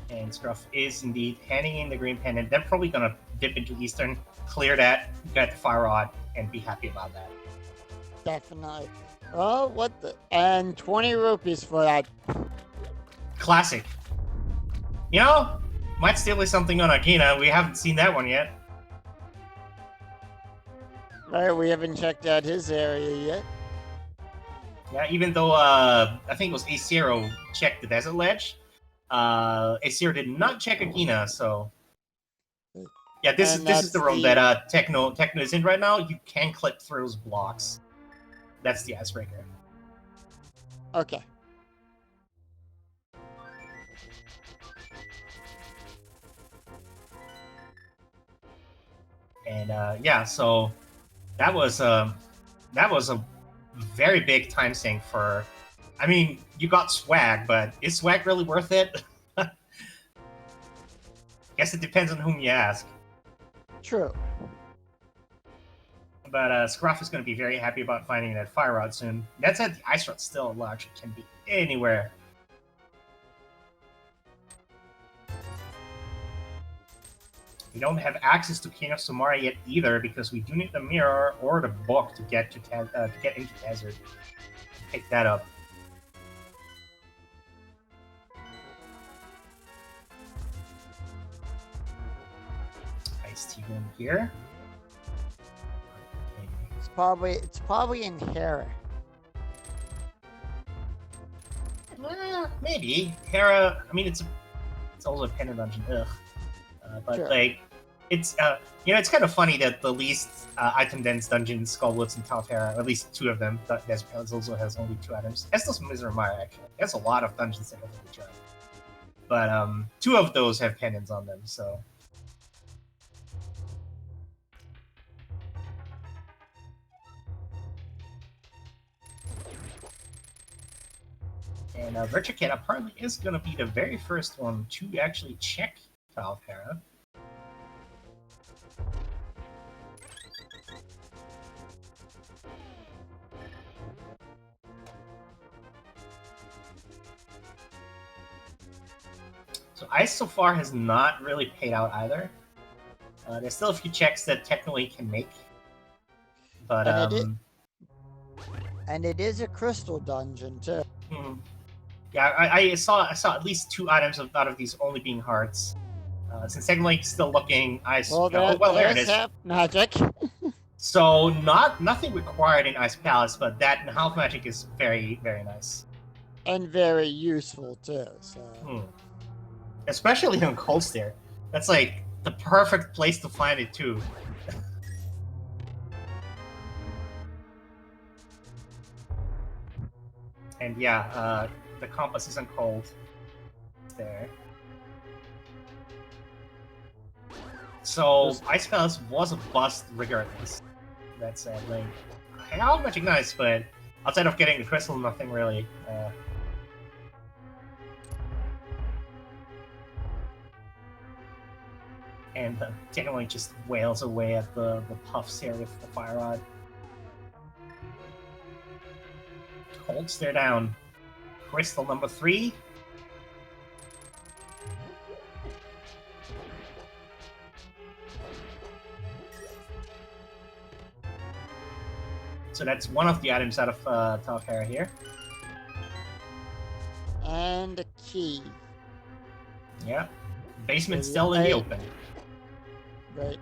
S2: And Scruff is indeed handing in the Green Pendant. They're probably going to dip into Eastern, clear that, get the Fire Rod, and be happy about that.
S1: Definitely. Oh, what the? And 20 rupees for that.
S2: Classic. You know, might still be something on Akina. We haven't seen that one yet.
S1: Right, we haven't checked out his area yet.
S2: Yeah, even though I think it was A0 checked the Desert Ledge, A0 did not check Akina, so yeah, this is the room that Techno is in right now. You can clip through those blocks. That's the icebreaker.
S1: Okay.
S2: And yeah, so that was a very big time sink for. I mean, you got swag, but is swag really worth it? Guess it depends on whom you ask.
S1: True.
S2: But Scruff is going to be very happy about finding that Fire Rod soon. That said, the Ice Rod still large. It can be anywhere. We don't have access to King of Samara yet either, because we do need the mirror or the book to get into Desert. Pick that up. Ice Tea room here.
S1: It's probably in Hera.
S2: Maybe Hera. I mean, it's also a pendant dungeon. Ugh. But
S1: sure.
S2: Like, it's it's kind of funny that the least item dense dungeons, Skullwoods and Town of Hera, at least 2 of them. Desert Palace also has only 2 items. As does Mizramaya, actually. That's a lot of dungeons that have each other. But 2 of those have pendants on them, so. And Virtua Cat apparently is going to be the very first one to actually check Town of Hera. So Ice so far has not really paid out either. There's still a few checks that technically can make, but
S1: and it is a crystal dungeon too.
S2: Yeah, I saw at least 2 items out of these only being hearts. Since Second Link is still looking ice.
S1: Well,
S2: there it is.
S1: Half magic.
S2: So nothing required in Ice Palace, but that and Half Magic is very, very nice.
S1: And very useful too. So.
S2: Especially on Cold Stare. That's like the perfect place to find it too. And yeah, the compass is on Cold Stare. So Ice Palace was a bust regardless. That said, like, Half Magic nice, but outside of getting the crystal, nothing really. And the Second Link just wails away at the puffs here with the Fire Rod. Cold Stare down. Crystal number 3. So that's one of the items out of Talcera here.
S1: And a key.
S2: Yeah. Basement still in the open.
S1: Right.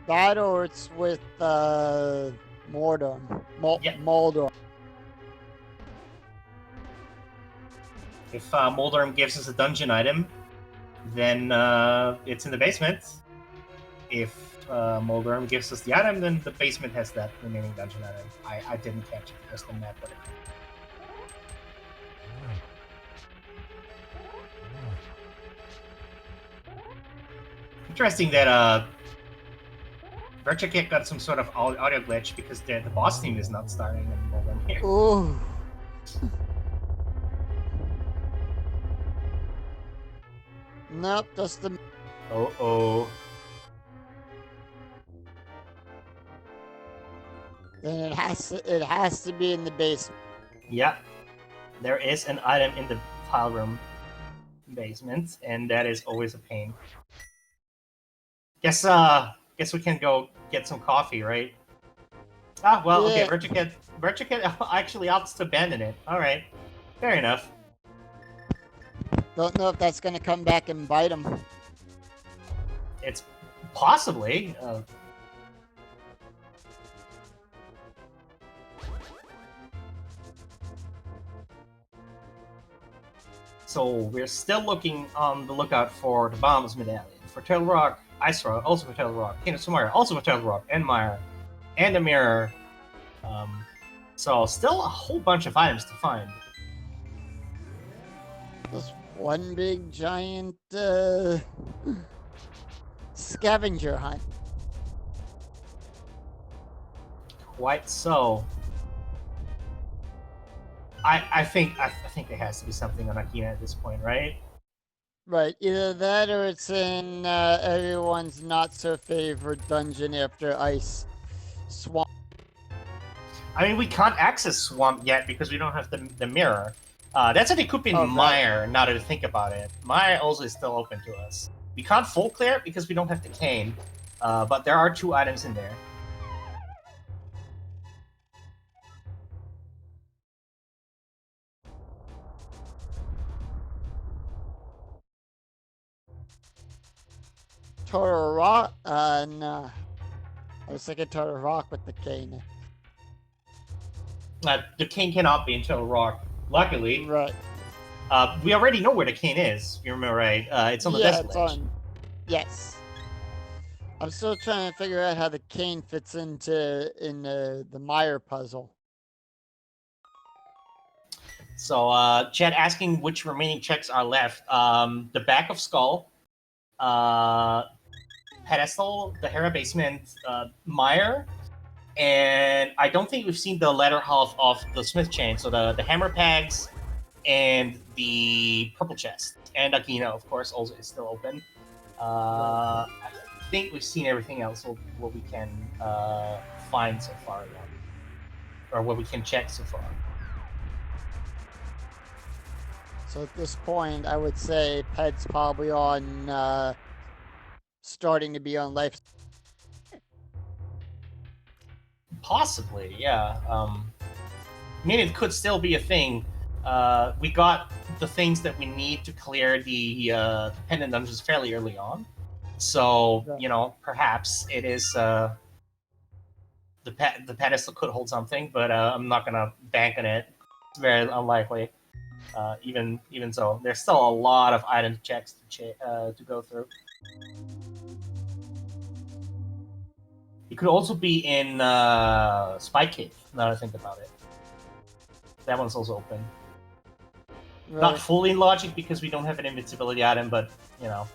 S1: That or it's with Mordor. Moldor.
S2: If Moldorm gives us a dungeon item, then it's in the basement. If Moldorm gives us the item, then the basement has that remaining dungeon item. I didn't catch it because the map would have. Interesting that Virtua Kick got some sort of audio glitch because the boss theme is not starting in Moldorm here.
S1: Ooh. Nope, just the.
S2: Oh.
S1: Then it has to be in the basement.
S2: Yeah, there is an item in the file room basement, and that is always a pain. Guess we can go get some coffee, right? Ah, well,
S1: yeah.
S2: Okay. Virtua Kid actually opts to abandon it. All right, fair enough.
S1: Don't know if that's gonna come back and bite him.
S2: It's possibly. So we're still looking on the lookout for the Bombs Medallion, for Turtle Rock, Ice Rock, also for Turtle Rock, King of Sumire, also for Turtle Rock, and Mire, and a mirror. So still a whole bunch of items to find.
S1: Just one big giant scavenger hunt.
S2: Quite so. I think there has to be something on Akina at this point, right?
S1: Right, either that or it's in everyone's not so favorite dungeon after Ice Swamp.
S2: I mean, we can't access Swamp yet because we don't have the mirror. That's if it could be in Mire, now that I think about it. Mire also is still open to us. We can't full clear because we don't have the cane, but there are 2 items in there.
S1: Total Rock? No. I was thinking Total Rock with the cane.
S2: The cane cannot be in Turtle Rock, luckily.
S1: Right.
S2: We already know where the cane is, if you remember right. It's on the desk ledge.
S1: Yes. I'm still trying to figure out how the cane fits into the Mire puzzle.
S2: So, Chad asking which remaining checks are left. The back of Skull, Pedestal, the Hera Basement, Mire, and I don't think we've seen the latter half of the Smith Chain, so the Hammer Pegs and the Purple Chest. And Akina, of course, also is still open. I think we've seen everything else what we can find so far, or what we can check so far.
S1: So at this point, I would say Ped's probably on, starting to be on life.
S2: Possibly, yeah. I mean, it could still be a thing. we got the things that we need to clear the pendant dungeons fairly early on. So, you know, perhaps it is the pedestal could hold something, but I'm not gonna bank on it. It's very unlikely. Even so, there's still a lot of item checks to go through. It could also be in Spy Cave, now that I think about it. That one's also open.
S1: Right.
S2: Not fully in logic because we don't have an invincibility item, but, you know.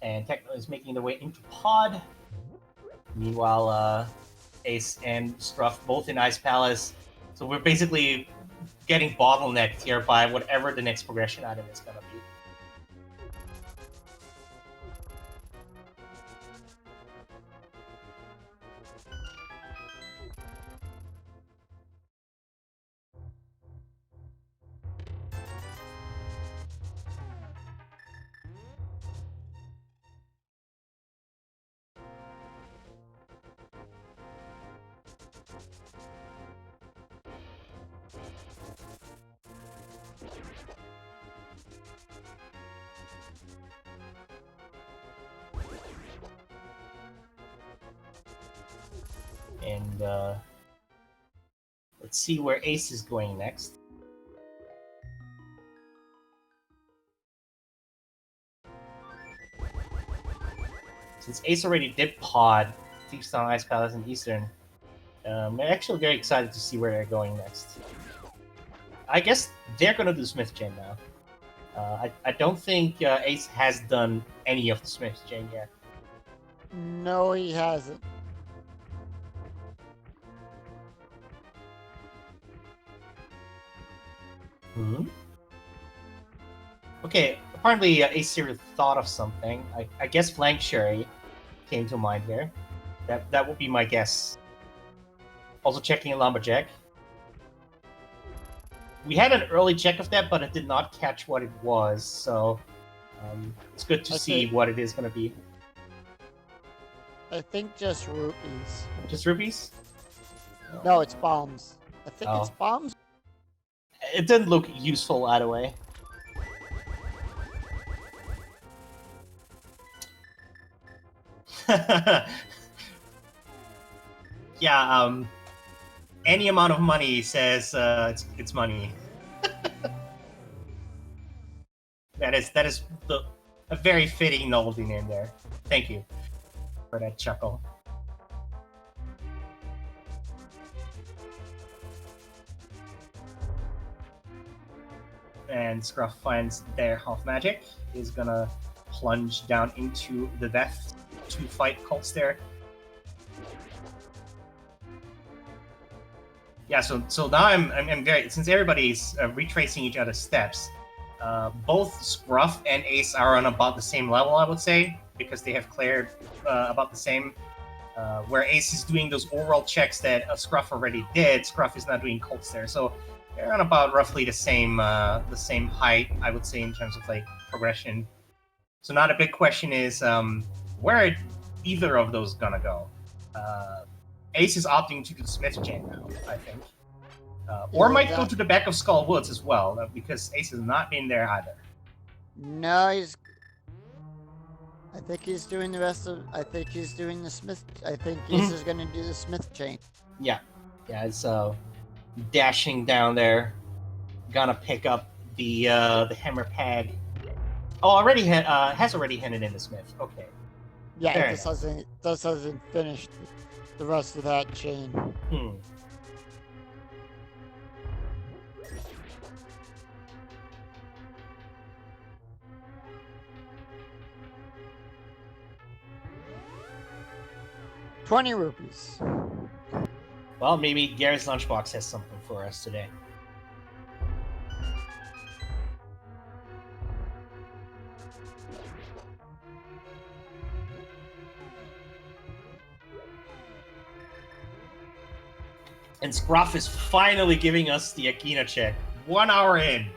S2: And Techno is making their way into Pod. Meanwhile, Ace and Scruff both in Ice Palace. So we're basically getting bottlenecked here by whatever the next progression item is going to be. And let's see where Ace is going next. Since Ace already did Pod, Thief's Town, Ice Palace, and Eastern, I'm actually very excited to see where they're going next. I guess they're going to do Smith Chain now. I don't think Ace has done any of the Smith Chain yet.
S1: No, he hasn't.
S2: Okay, apparently Ace here thought of something. I guess Flank Sherry came to mind here. That would be my guess. Also checking Lumberjack. We had an early check of that, but it did not catch what it was, so it's good to see what it is going to be.
S1: I think just rupees.
S2: Just rupees?
S1: No, it's bombs. I think it's bombs.
S2: It didn't look useful either way. Yeah, any amount of money says it's money. that is a very fitting novelty name there. Thank you for that chuckle. And Scruff finds their half magic. Is gonna plunge down into the death to fight cults there. Yeah, so now I'm very, since everybody's retracing each other's steps, both Scruff and Ace are on about the same level, I would say, because they have cleared about the same. Where Ace is doing those overall checks that Scruff already did, Scruff is not doing cults there, so they're on about roughly the same height, I would say, in terms of like progression. So now the big question is, where are either of those gonna go? Ace is opting to do the Smith Chain now, I think. Or might go to the back of Skull Woods as well, because Ace has not been there either.
S1: No, I think he's doing the rest of... I think he's doing the Smith... I think Ace is going to do the Smith Chain.
S2: Yeah. Yeah, it's dashing down there. Gonna pick up the hammer pad. Oh, already has already handed in the Smith. Okay.
S1: Yeah, this hasn't finished the rest of that chain.
S2: Hmm.
S1: $20 rupees.
S2: Well, maybe Gary's Lunchbox has something for us today. And Scruff is finally giving us the Akina check. 1 hour in.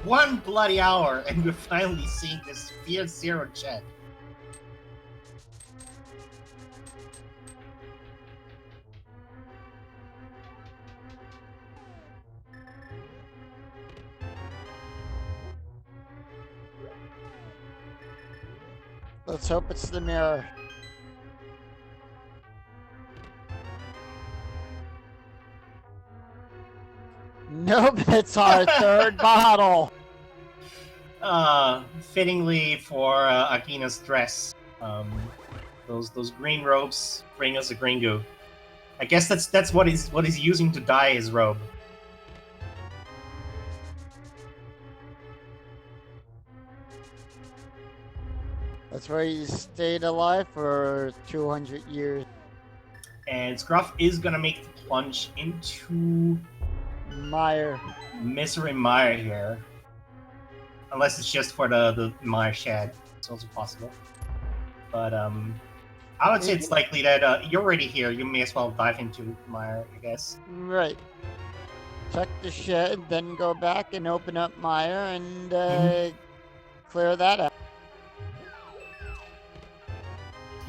S2: 1 bloody hour, and we're finally seeing this Fear Zero jet.
S1: Let's hope it's the mirror. Nope, it's our third bottle.
S2: Fittingly for Akina's dress. Those green robes bring us a green goo. I guess that's what he's using to dye his robe.
S1: That's where he stayed alive for 200 years.
S2: And Scruff is gonna make the plunge into
S1: Mire.
S2: Misery Mire here. Unless it's just for the Mire Shed. It's also possible. But I would say it's likely that you're already here. You may as well dive into Mire, I guess.
S1: Right. Check the shed, then go back and open up Mire and clear that out.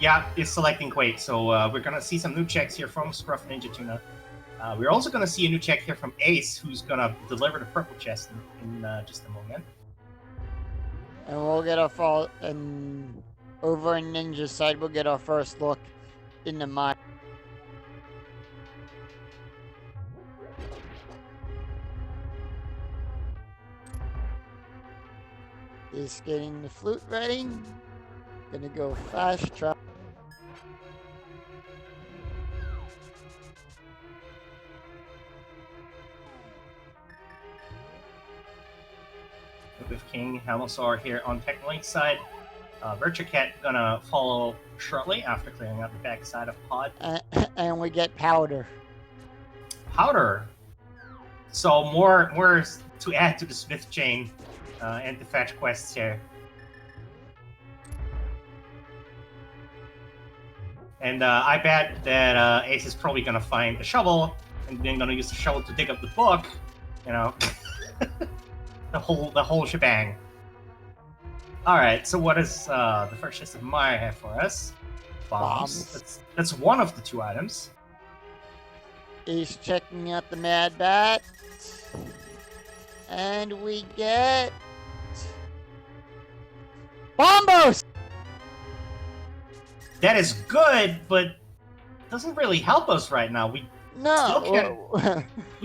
S2: Yeah, it's selecting Quake, so we're gonna see some new checks here from Scruff Ninja Tuna. We're also gonna see a new check here from Ace, who's gonna deliver the purple chest in just a moment.
S1: And we'll get our fall, and over on Ninja's side, we'll get our first look in the mine. Is getting the flute ready. Gonna go fast travel.
S2: With King Helmosaur here on Technolink side. Virtua Cat gonna follow shortly after clearing out the back side of Pod.
S1: And we get powder.
S2: Powder! So more to add to the Smith chain and to fetch quests here. And I bet that Ace is probably gonna find a shovel and then gonna use the shovel to dig up the book. You know, the whole shebang. All right. So what does the first chest of Mire have for us? Bombs. That's one of the 2 items.
S1: He's checking out the Mad Bat, and we get Bombos.
S2: That is good, but doesn't really help us right now. We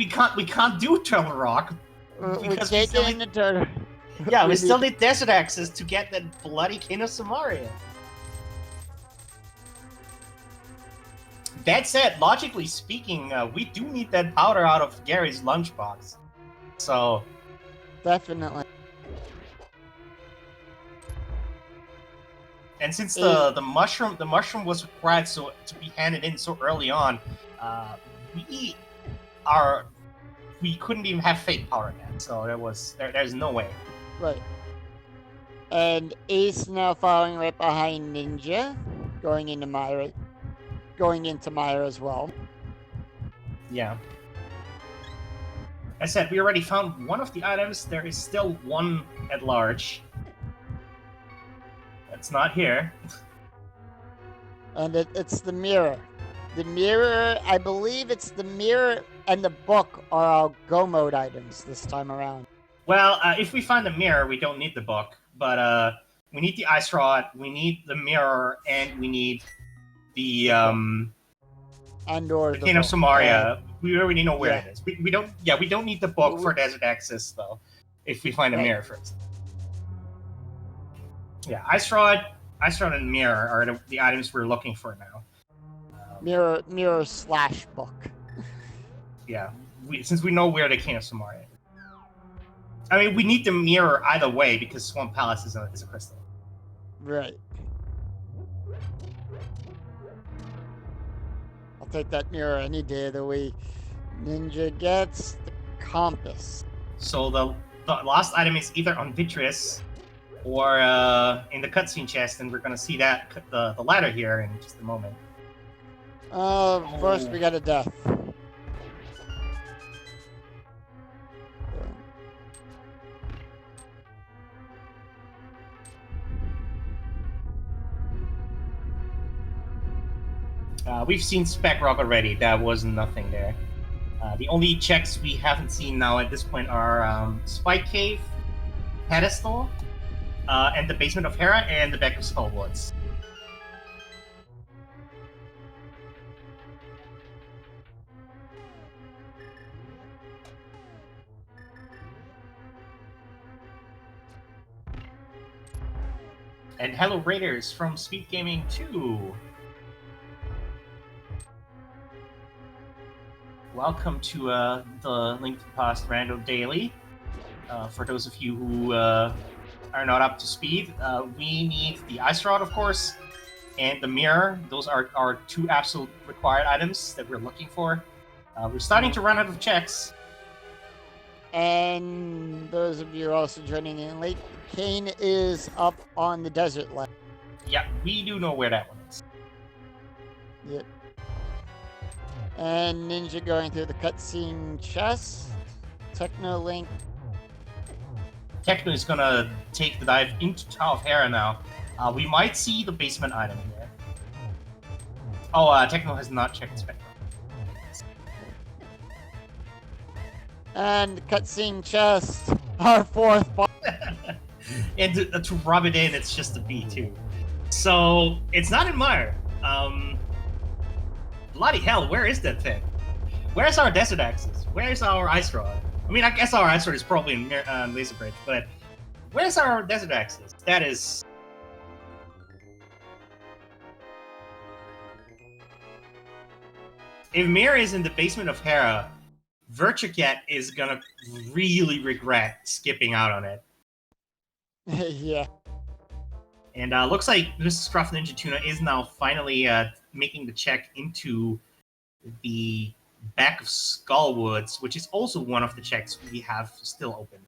S2: can't do Turtle Rock because
S1: we can't get in the turtle.
S2: Yeah, we still need desert access to get that bloody King of Samaria. That said, logically speaking, we do need that powder out of Gary's lunchbox. So
S1: definitely.
S2: And since the mushroom was required to be handed in so early on, we couldn't even have fake powder yet. So there's no way.
S1: Right. And Ace now following right behind Ninja, going into Mire as well.
S2: Yeah. As I said, we already found one of the items. There is still one at large. It's not here.
S1: And it's the mirror. The mirror, I believe it's the mirror and the book are our go mode items this time around.
S2: Well, if we find the mirror, we don't need the book. But we need the ice rod, we need the mirror, and we need the King of Samaria. We already know where it is. We don't need the book for desert access though. If we find a mirror first. Yeah, ice rod and mirror are the items we're looking for now.
S1: Mirror slash book.
S2: Yeah, since we know where the King of Samaria is. I mean, we need the mirror either way because Swamp Palace is a crystal.
S1: Right. I'll take that mirror any day of the week. Ninja gets the compass.
S2: So the last item is either on Vitreous or in the cutscene chest, and we're gonna see that the ladder here in just a moment.
S1: First we got a death.
S2: We've seen Spec Rock already. That was nothing there. The only checks we haven't seen now at this point are Spike Cave, Pedestal, and the Basement of Hera, and the Back of Skullwoods. And hello, Raiders from Speed Gaming 2. Welcome to the Link to the Past Rando Daily. For those of you who are not up to speed, we need the Ice Rod, of course, and the Mirror. Those are our two absolute required items that we're looking for. We're starting to run out of checks.
S1: And those of you also joining in late, Kane is up on the desert land.
S2: Yeah, we do know where that one is.
S1: Yep. And Ninja going through the cutscene chest. Techno Link.
S2: Techno is gonna take the dive into Tower of Hera now. We might see the basement item here. Oh, Techno has not checked Spectre.
S1: And cutscene chest. Our fourth boss.
S2: And to rub it in, it's just a B2. So, it's not in Mire. Bloody hell, where is that thing? Where's our Desert Axis? Where's our Ice Rod? I mean, I guess our Ice Rod is probably in Laser Bridge, but where's our Desert Axis? That is... If Mir is in the Basement of Hera, Virtucat is gonna really regret skipping out on it.
S1: Yeah.
S2: And looks like Mrs. Scruff Ninja Tuna is now finally making the check into the Back of Skullwoods, which is also one of the checks we have still open.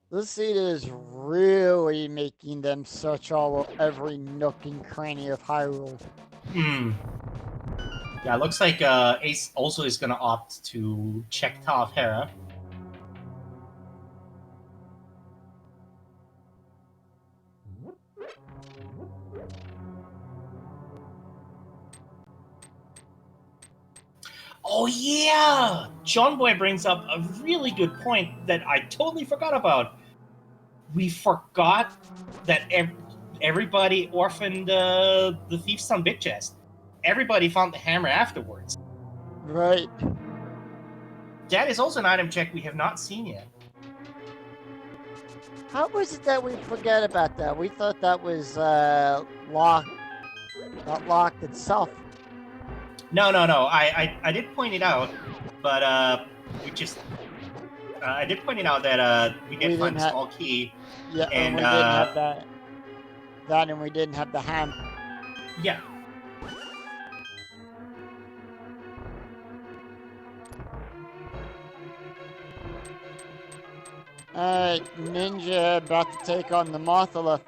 S1: This seed is really making them search every nook and cranny of Hyrule.
S2: Yeah, looks like Ace also is going to opt to check Tower of Hera. Oh yeah! John Boy brings up a really good point that I totally forgot about. We forgot that everybody orphaned the Thief's Town Big Chest. Everybody found the hammer afterwards.
S1: Right.
S2: That is also an item check we have not seen yet.
S1: How was it that we forget about that? We thought that was locked. Not locked itself.
S2: No. I did point it out, but we just... I did point it out that we did find a small key.
S1: Yeah, and we didn't have that. That and we didn't have the ham.
S2: Yeah.
S1: Alright, Ninja about to take on the Mothula.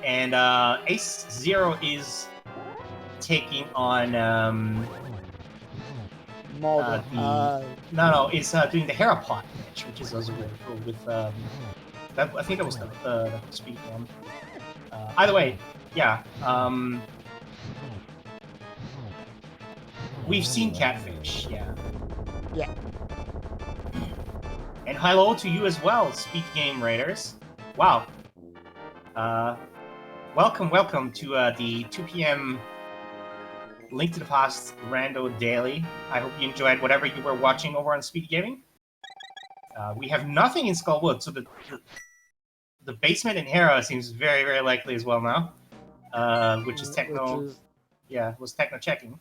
S2: And Ace Zero is taking on
S1: Mulder.
S2: Is doing the Herapod match, which is also really cool with I think that was the speed one. Either way, yeah. We've seen Catfish, yeah.
S1: Yeah.
S2: And hello to you as well, Speed Game Raiders. Wow. Welcome to the 2 p.m. Link to the Past Rando Daily. I hope you enjoyed whatever you were watching over on Speed Gaming. We have nothing in Skullwood, so the basement in Hera seems very, very likely as well now. Which is Techno... Yeah, was Techno checking.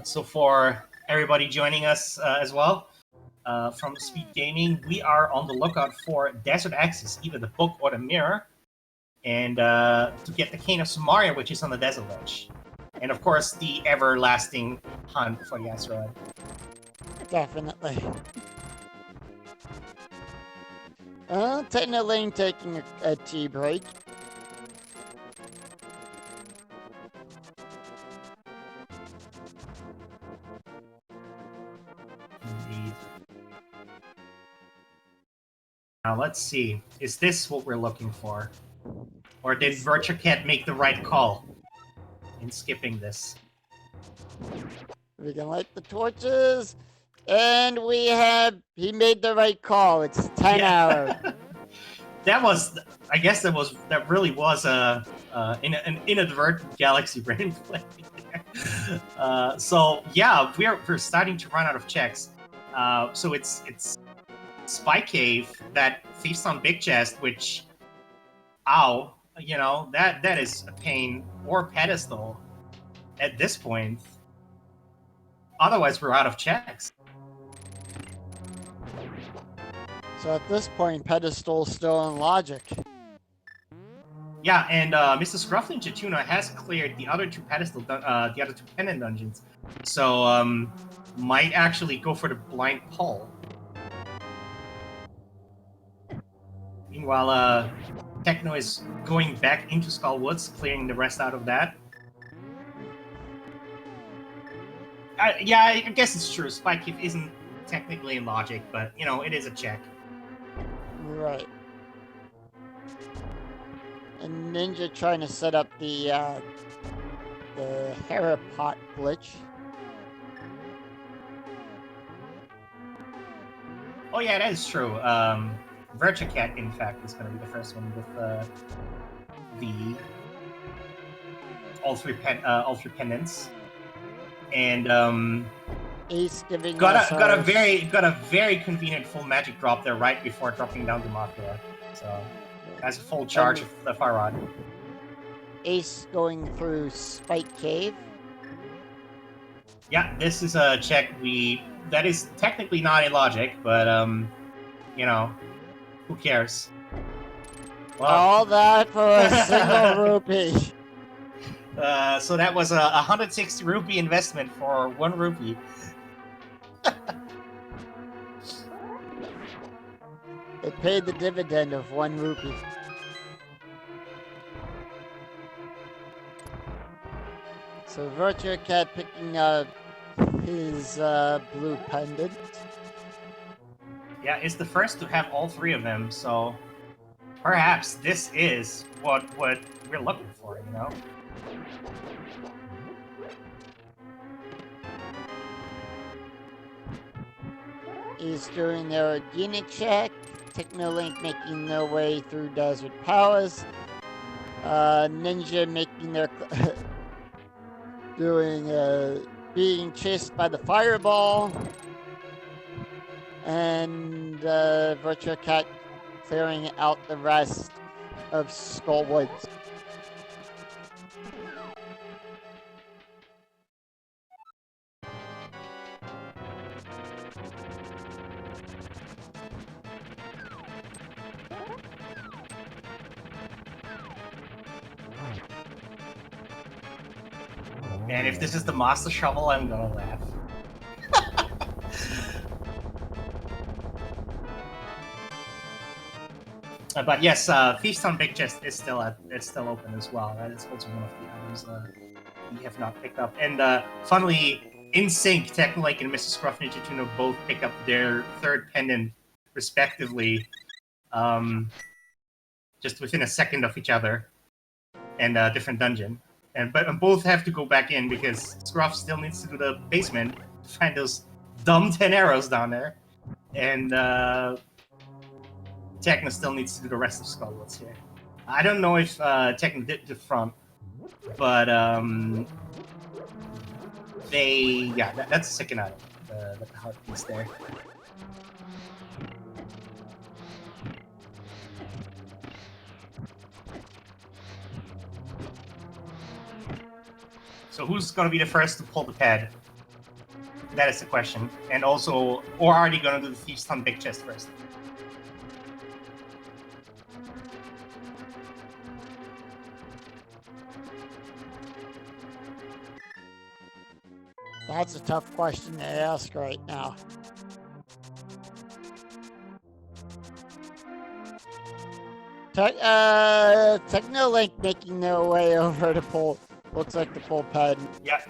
S2: So for everybody joining us as well, from Speed Gaming. We are on the lookout for Desert Axis, either the book or the mirror, and to get the Cane of Samaria, which is on the Desert Ledge. And of course, the everlasting hunt for the asteroid.
S1: Definitely. Technically taking a tea break.
S2: Indeed. Now let's see. Is this what we're looking for? Or did Virtua Cat make the right call in skipping this?
S1: We can light the torches. And he made the right call. It's 10 hours.
S2: That was, I guess that really was an inadvertent Galaxy Brain play. So yeah, we're starting to run out of checks. So it's Spy Cave, that Thief's on Big Chest, which, ow, you know, that is a pain, or Pedestal at this point. Otherwise, we're out of checks.
S1: So at this point, Pedestal's still in logic.
S2: Yeah, and Mr. Scruff Ninja Tuna has cleared the other two the other two pendant dungeons, so might actually go for the blind pull. Meanwhile, Techno is going back into Skull Woods, clearing the rest out of that. Yeah, I guess it's true. Spy Cave isn't technically in logic, but you know, it is a check.
S1: Right. And Ninja trying to set up the Harapot glitch.
S2: Oh yeah, that is true. Virtua Cat, in fact, is going to be the first one with all three pendants, and
S1: Ace giving
S2: got a very convenient full magic drop there right before dropping down the Mafia. So has a full charge of the Fire Rod.
S1: Ace going through Spike Cave.
S2: Yeah, this is a check that is technically not in logic, but you know, who cares?
S1: Well, all that for a single rupee.
S2: So that was a 160 rupee investment for 1 rupee.
S1: It paid the dividend of 1 rupee. So Virtua Cat picking up his blue pendant.
S2: Yeah, it's the first to have all 3 of them, so perhaps this is what we're looking for, you know?
S1: He's doing their organic check. Technolink making their way through Desert Palace. Ninja making their being chased by the fireball. And Virtua Cat clearing out the rest of Skull Woods.
S2: Man, if this is the Master Shovel, I'm gonna laugh. But yes, Feast on Big Chest is still open as well. That is also one of the items we have not picked up. And funnily, in sync, Technolink and Mrs. Scruff Ninja Tuna both pick up their 3rd pendant respectively, just within a second of each other, and a different dungeon. But both have to go back in because Scruff still needs to do the basement to find those dumb 10 arrows down there, and Techno still needs to do the rest of Skullwoods here. I don't know if Techno did the front, but that's the second item, the heart piece there. So who's going to be the first to pull the pad? That is the question. And also, or are they going to do the Thieves' Town big chest first?
S1: That's a tough question to ask right now. Technolink making their way over to pull. Looks like the pull pad.
S2: Yeah.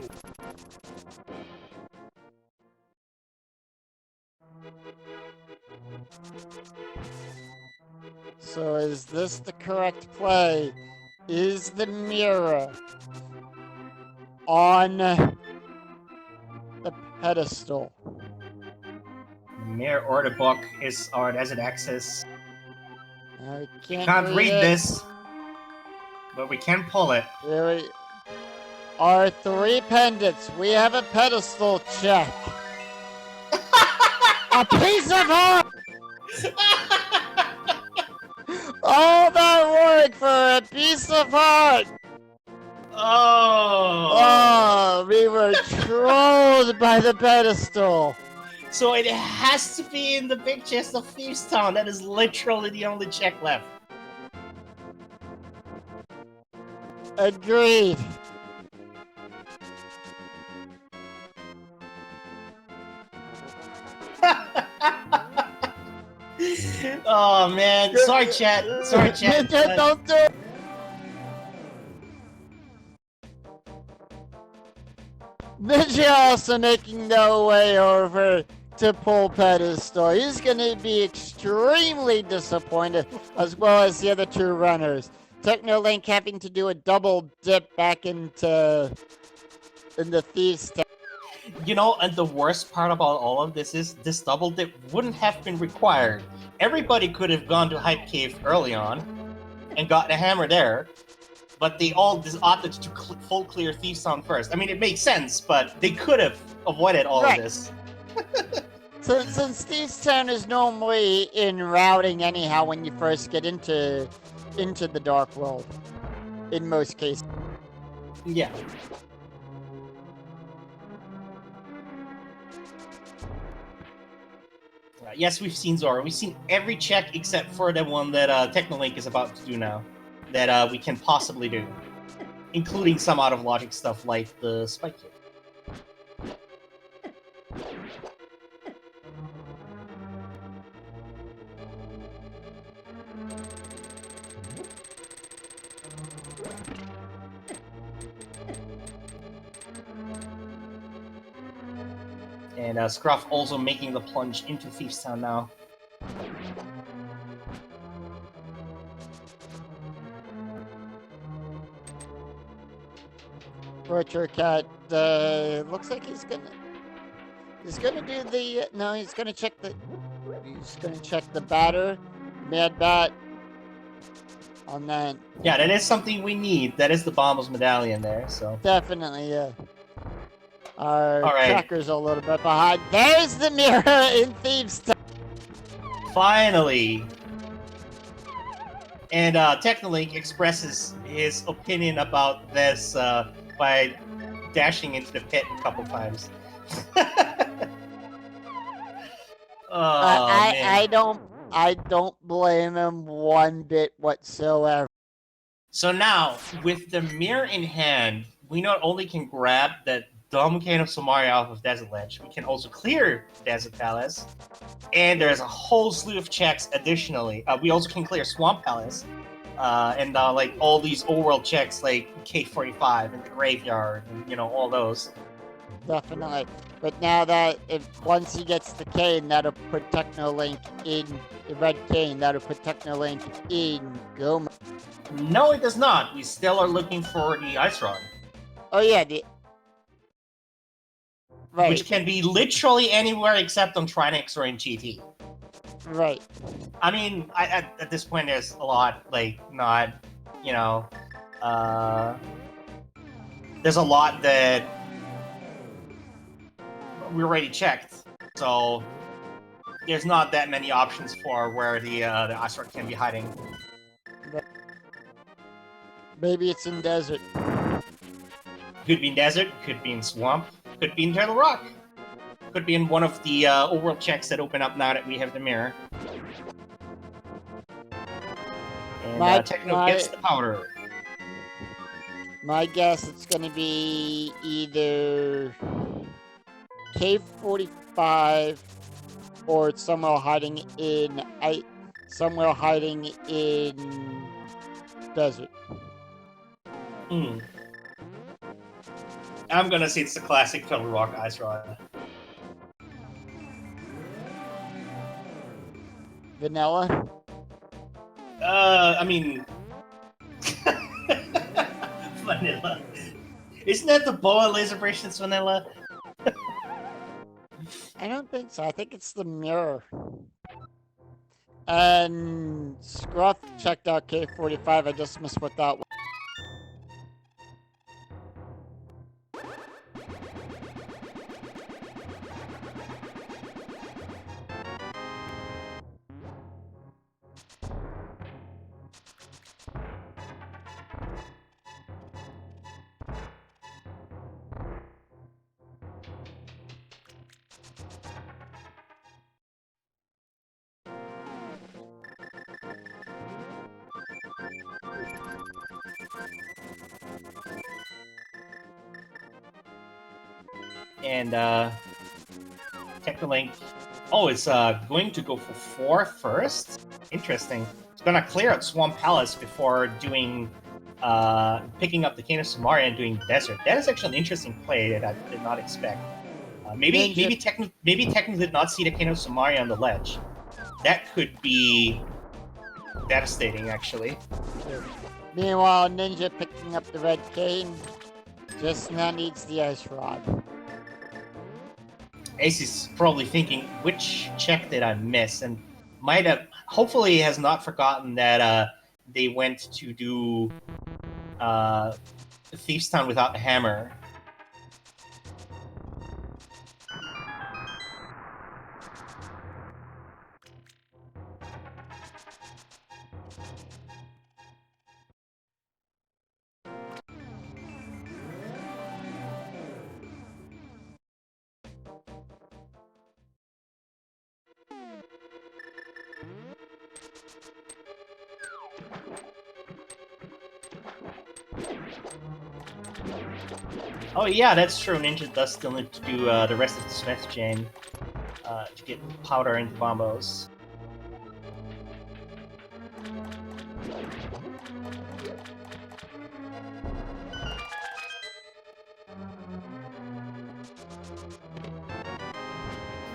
S1: So is this the correct play? Is the mirror on the pedestal?
S2: Mirror or the book is our desert access.
S1: I
S2: We
S1: can't,
S2: can't read
S1: it.
S2: this, but we can pull it.
S1: Here we are. 3 pendants. We have a pedestal check. A piece of art. All that work for a piece of art.
S2: Oh.
S1: Oh, we were trolled by the pedestal.
S2: So it has to be in the big chest of Thieves' Town. That is literally the only check left.
S1: Agreed.
S2: Oh man, sorry chat. Sorry chat.
S1: Don't do it. Ninja also making their way over to pull pedestal. He's going to be extremely disappointed, as well as the other 2 runners. Technolink having to do a double dip back into the Thieves' Town.
S2: You know, and the worst part about all of this is this double dip wouldn't have been required. Everybody could have gone to Hype Cave early on and got the hammer there, but they all just opted to full clear Thieves' Town first. I mean, it makes sense, but they could have avoided all of this.
S1: So, since Thieves' Town is normally in routing anyhow when you first get into the Dark World, in most cases.
S2: Yeah. Yes, we've seen Zora. We've seen every check except for the one that Technolink is about to do now. That we can possibly do. Including some out-of-logic stuff like the Spike Kit. And Scruff also making the plunge into Thieves' Town now.
S1: Butcher Cat looks like he's gonna do the no, he's gonna check the batter, Mad Bat on that.
S2: Yeah, that is something we need. That is the Bombers medallion there, so.
S1: Definitely, yeah. Our
S2: All right.
S1: tracker's a little bit behind. There's the mirror in Thieves' Town.
S2: Finally! And Technolink expresses his opinion about this by dashing into the pit a couple times.
S1: I don't blame him one bit whatsoever.
S2: So now, with the mirror in hand, we not only can grab that dumb cane of Somaria off of Desert Ledge, we can also clear Desert Palace, and there's a whole slew of checks additionally. We also can clear Swamp Palace, and like all these overworld checks like K45 and the Graveyard, and you know, all those.
S1: Definitely. But now that once he gets the cane, that'll put Technolink in the red cane. That'll put Technolink in Goma.
S2: No, it does not. We still are looking for the Ice Rod.
S1: Oh yeah, right.
S2: Which can be literally anywhere except on Trinix or in GT.
S1: Right.
S2: I mean, at this point, there's a lot, like, not, you know, there's a lot that we already checked, so there's not that many options for where the Ice Rod can be hiding.
S1: Maybe it's in desert.
S2: Could be in desert, could be in swamp, could be in Turtle Rock. Could be in one of the overworld checks that open up now that we have the mirror. And Techno gets the powder.
S1: My guess it's going to be either K45 or it's somewhere hiding in desert.
S2: I'm gonna say it's the classic Pillar Rock Ice Rod.
S1: Vanilla?
S2: I mean... vanilla. Isn't that the boa laser bridge that's vanilla?
S1: I don't think so. I think it's the mirror. And Scruff checked out K45. I just missed what that was.
S2: And Technolink. Oh, it's going to go for 4 first? Interesting. It's gonna clear out Swamp Palace before doing picking up the Cane of Samaria and doing Desert. That is actually an interesting play that I did not expect. Maybe Techno did not see the Cane of Samaria on the ledge. That could be devastating, actually.
S1: Meanwhile, Ninja picking up the red cane. Just now needs the ice rod.
S2: Ace is probably thinking, which check did I miss? And might have, hopefully has not forgotten that they went to do Thief's Town without the hammer. Oh yeah, that's true. Ninja does still need to do the rest of the Smith chain to get powder into bombos.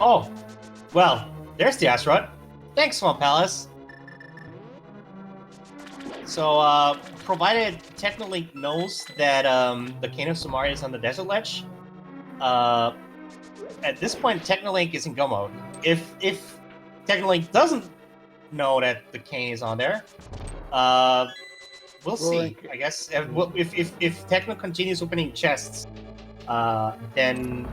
S2: Oh, well, there's the Asteroid. Thanks, Swamp Palace. So, provided Technolink knows that the Cane of Samaria is on the desert ledge, at this point Technolink is in go mode. If Technolink doesn't know that the cane is on there, we'll see. I guess if Techno continues opening chests, then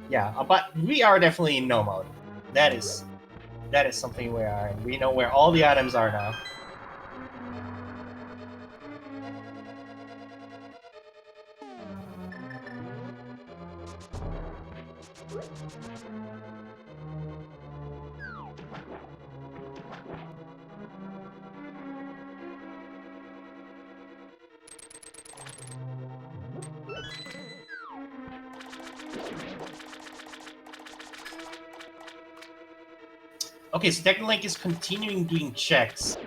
S2: yeah. But we are definitely in no mode. That is something we are in. We know where all the items are now. Okay, so Technolink is continuing doing checks.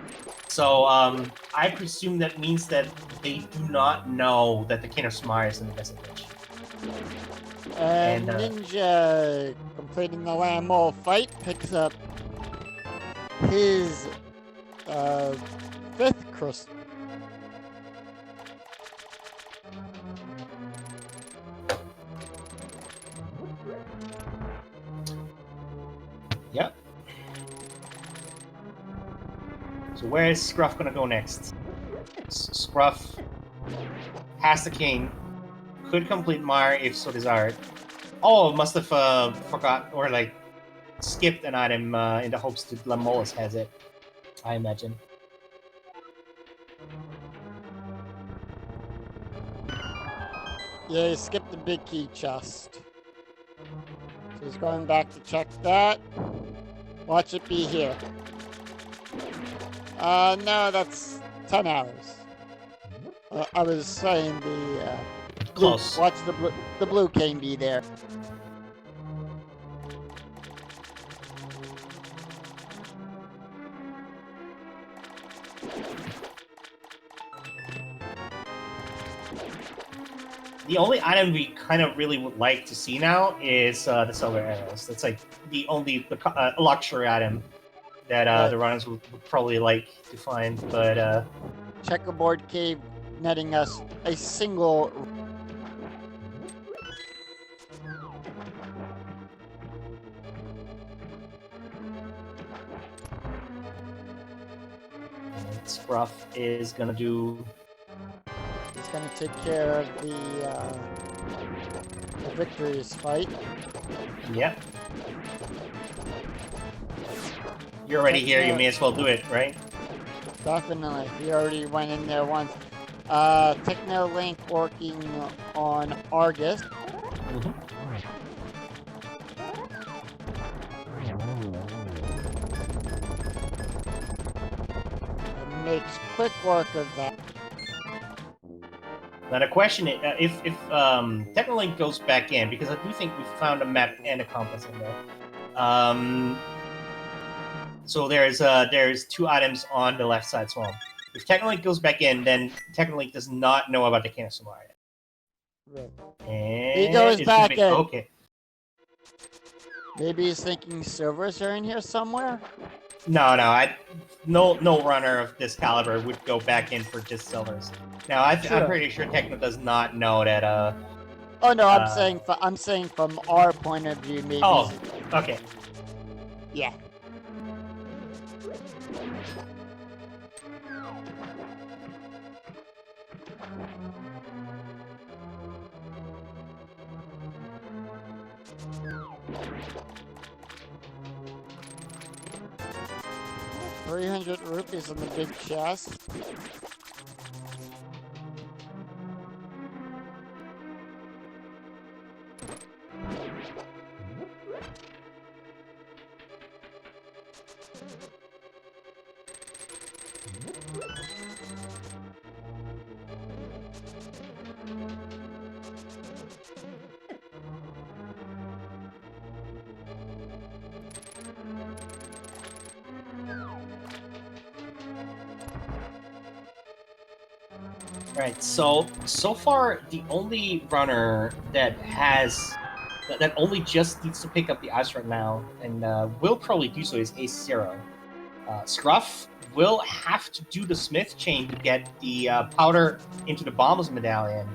S2: So I presume that means that they do not know that the Cane of Samaria is in the desert ledge.
S1: And Ninja, completing the land mole fight, picks up his 5th crystal.
S2: Yep. So where is Scruff gonna go next? Scruff has the cane. Could complete Mire if so desired. Oh, must have forgot or like skipped an item in the hopes that Lamolus has it. I imagine.
S1: Yeah, he skipped the big key chest. He's going back to check that. Watch it be here. No, that's 10 hours. I was saying the blue,
S2: Close.
S1: watch the blue cane be there.
S2: The only item we kind of really would like to see now is the silver arrows. That's like the only luxury item that the runners would probably like to find. But
S1: Checkerboard cave netting us a single.
S2: Scruff is gonna do.
S1: He's gonna take care of the victorious fight.
S2: Yep. You're already here. You may as well do it, right?
S1: Definitely. He already went in there once. Techno Link working on Argus. And makes quick work of that.
S2: Now the question is, if Technolink goes back in, because I do think we found a map and a compass in there. So there's two items on the left side swamp. If Technolink goes back in, then Technolink does not know about the Cane of Samaria.
S1: Right.
S2: And
S1: He goes back in.
S2: Okay.
S1: Maybe he's thinking silvers are in here somewhere?
S2: No runner of this caliber would go back in for just silvers. Now I'm pretty sure Techno does not know that.
S1: Oh no, I'm saying from our point of view, maybe.
S2: Oh, okay.
S1: Yeah. $300 in the big chest.
S2: Right. So far, the only runner that only just needs to pick up the ice right now, and will probably do so, is Ace Zero. Scruff will have to do the Smith chain to get the powder into the Bombers medallion.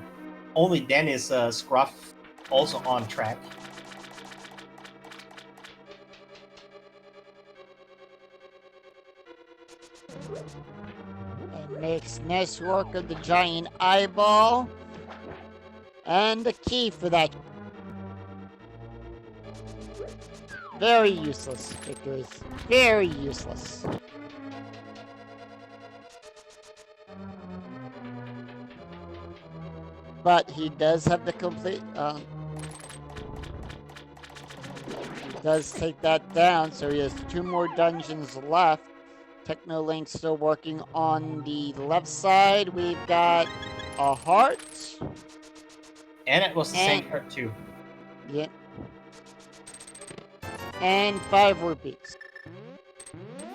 S2: Only then is Scruff also on track.
S1: Makes nice work of the giant eyeball. And the key for that. Very useless, Victor. Very useless. But he does have the complete... he does take that down, so he has 2 more dungeons left. Technolink still working on the left side. We've got a heart.
S2: And it was the same heart too.
S1: Yep. And 5 rupees.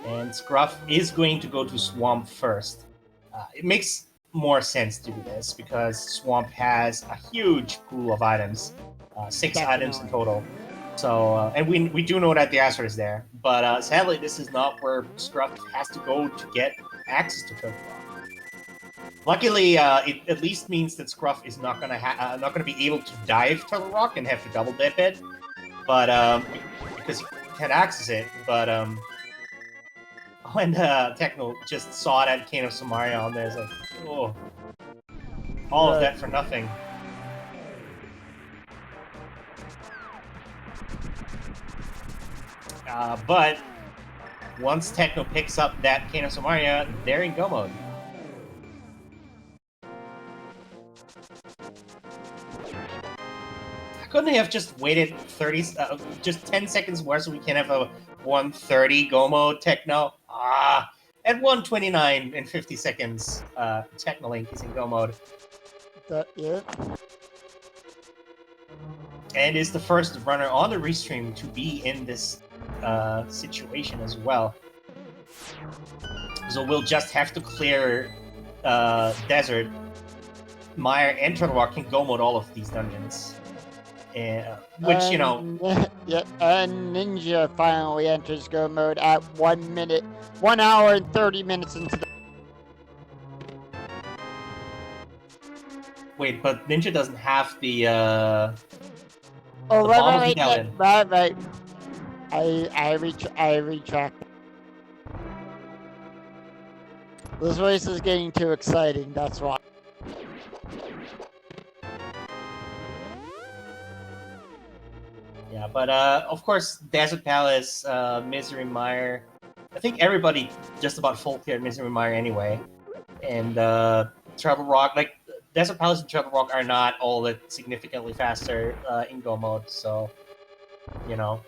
S2: And Scruff is going to go to Swamp first. It makes more sense to do this because Swamp has a huge pool of items. 6 items in total. So, and we do know that the answer is there, but sadly, this is not where Scruff has to go to get access to Turtle Rock. Luckily, it at least means that Scruff is not gonna be able to dive Turtle Rock and have to double dip it, but because he can't access it. But when Techno just saw that Cane of Samaria on there, it's like, oh, all of that for nothing. But once Techno picks up that Cane of Samaria, they're in go mode. couldn't they have just waited 30, just 10 seconds more so we can have a 130 Go mode Techno? At 129 and 50 seconds, Techno Link is in Go mode.
S1: Yeah.
S2: And is the first runner on the restream to be in this situation as well. So we'll just have to clear Desert. Mire and Turtle Rock can Go mode all of these dungeons. Which, you know...
S1: Yeah, and Ninja finally enters Go mode at 1 hour and 30 minutes into the...
S2: Wait, but Ninja doesn't have the
S1: Oh,
S2: bomb
S1: right.
S2: medallion.
S1: Right. I retract. This race is getting too exciting, that's why.
S2: Yeah, but of course, Desert Palace, Misery Mire. I think everybody just about full cleared Misery Mire anyway. And Turtle Rock, like, Desert Palace and Turtle Rock are not all that significantly faster in Go mode, so, you know.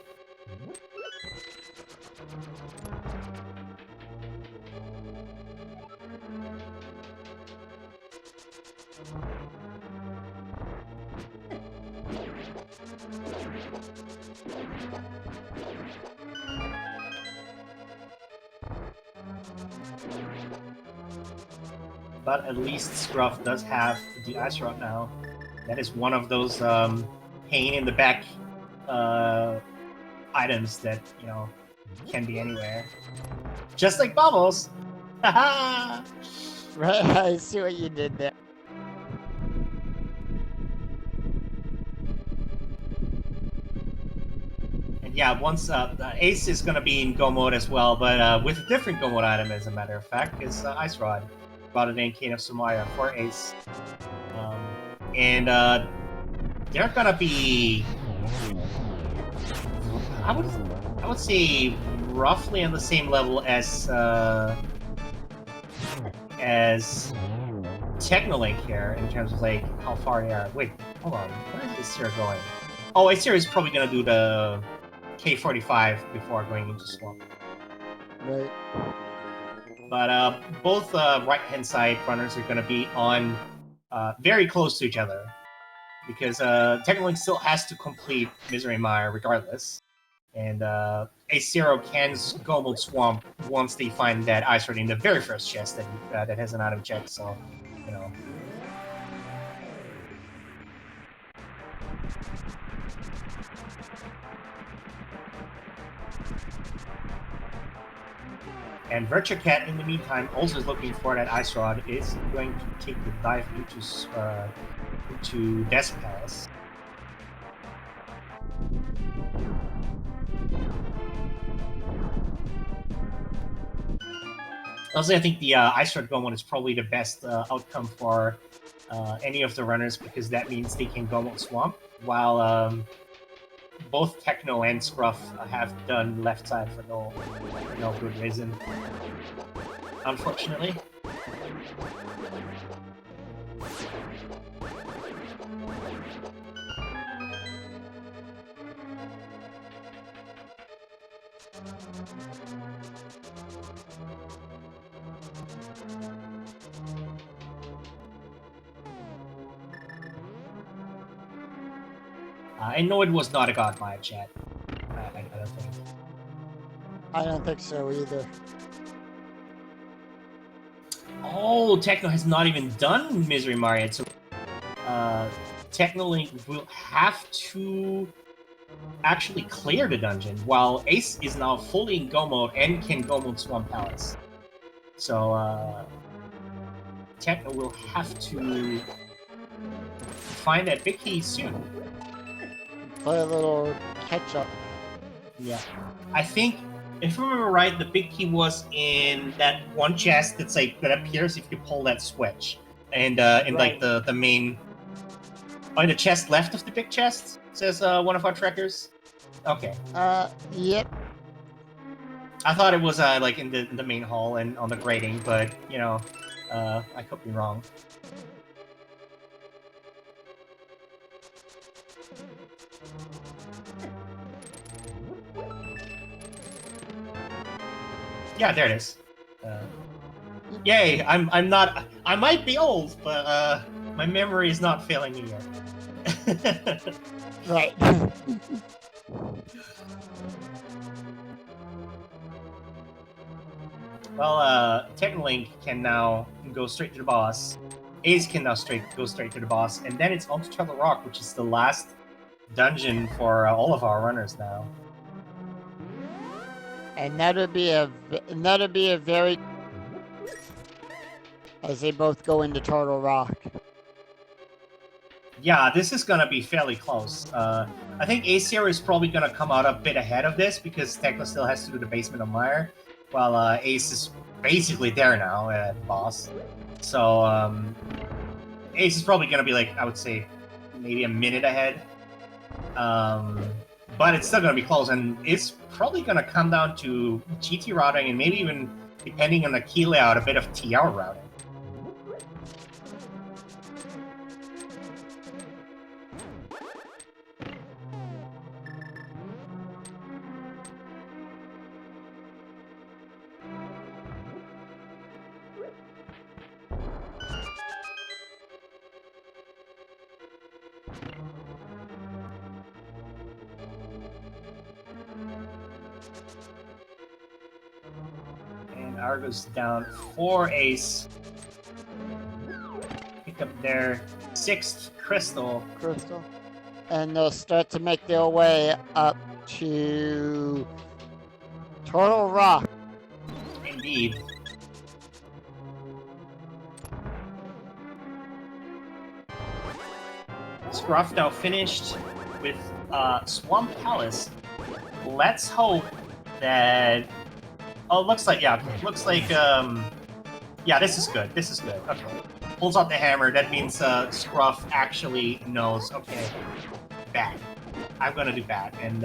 S2: But at least Scruff does have the Ice Rod now. That is one of those pain in the back items that, you know, can be anywhere. Just like Bubbles! Haha!
S1: Right, I see what you did there.
S2: And yeah, once Ace is gonna be in Go mode as well, but with a different Go mode item, as a matter of fact, is Ice Rod. Brought it in King of Sumaya for Ace. And they're gonna be, I would say, roughly on the same level as Technolink here in terms of like how far they are. Wait, hold on, where is this here going? Oh, Ace here is probably gonna do the K45 before going into Swamp.
S1: Right.
S2: But both right-hand side runners are going to be on very close to each other. Because Technolink still has to complete Misery Mire regardless. And Ace Zero can Go mode Swamp once they find that Ice Rod in the very first chest that has an item check, so, you know. And Virtua Cat, in the meantime, also is looking for that Ice Rod, is going to take the dive into Desert Palace. Also, I think the Ice Rod Go mode is probably the best outcome for any of the runners, because that means they can Go mode Swamp, while both Techno and Scruff have done left side for no good reason, unfortunately. I know it was not a God Maya chat. I don't think.
S1: I don't think so either.
S2: Oh, Techno has not even done Misery Mire yet, so Technolink will have to actually clear the dungeon, while Ace is now fully in Go mode and can Go mode Swamp Palace. So Techno will have to find that big key soon.
S1: Play a little catch-up.
S2: Yeah. I think, if I remember right, the big key was in that one chest that's like, that appears if you pull that switch. And in like the main... Oh, in the chest left of the big chest, says one of our trekkers. Okay.
S1: Yep.
S2: I thought it was like in the main hall and on the grating, but, you know, I could be wrong. Yeah, there it is. Yay! I'm not. I might be old, but my memory is not failing me yet.
S1: Right.
S2: Well, Technolink can now go straight to the boss. Ace can now go straight to the boss, and then it's on to Turtle Rock, which is the last dungeon for all of our runners now.
S1: And that'll be a very, as they both go into Turtle Rock.
S2: Yeah, this is gonna be fairly close. I think Ace here is probably gonna come out a bit ahead of this because Techno still has to do the Basement of Mire, while Ace is basically there now at the boss. So Ace is probably gonna be like, I would say, maybe a minute ahead. But it's still gonna be close, and it's probably gonna come down to GT routing and maybe even, depending on the key layout, a bit of TR routing. And Argo's down 4 Ace. Pick up their 6th crystal.
S1: And they'll start to make their way up to Turtle Rock.
S2: Indeed. Scruff now finished with Swamp Palace. Let's hope that... Oh, looks like, yeah, yeah, this is good, okay. Pulls out the hammer, that means Scruff actually knows, okay, bad. I'm gonna do bad, and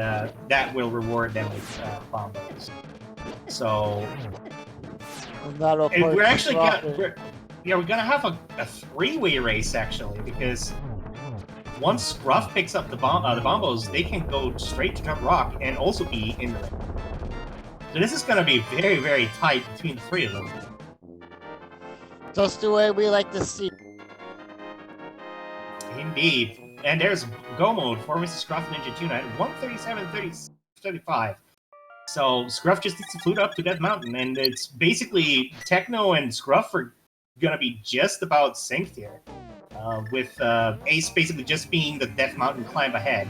S2: that will reward them with bombos. So...
S1: And that'll put
S2: we're actually
S1: Scruff
S2: we're gonna have a 3-way race, actually, because once Scruff picks up the bombos, they can go straight to Turtle Rock and also be in the ring. So this is going to be very, very tight between the 3 of them.
S1: Just the way we like to see.
S2: Indeed. And there's go mode for Mr. Scruff Ninja Tuna at 137.35. So Scruff just needs to float up to Death Mountain, and it's basically Techno and Scruff are going to be just about synced here. With Ace basically just being the Death Mountain climb ahead.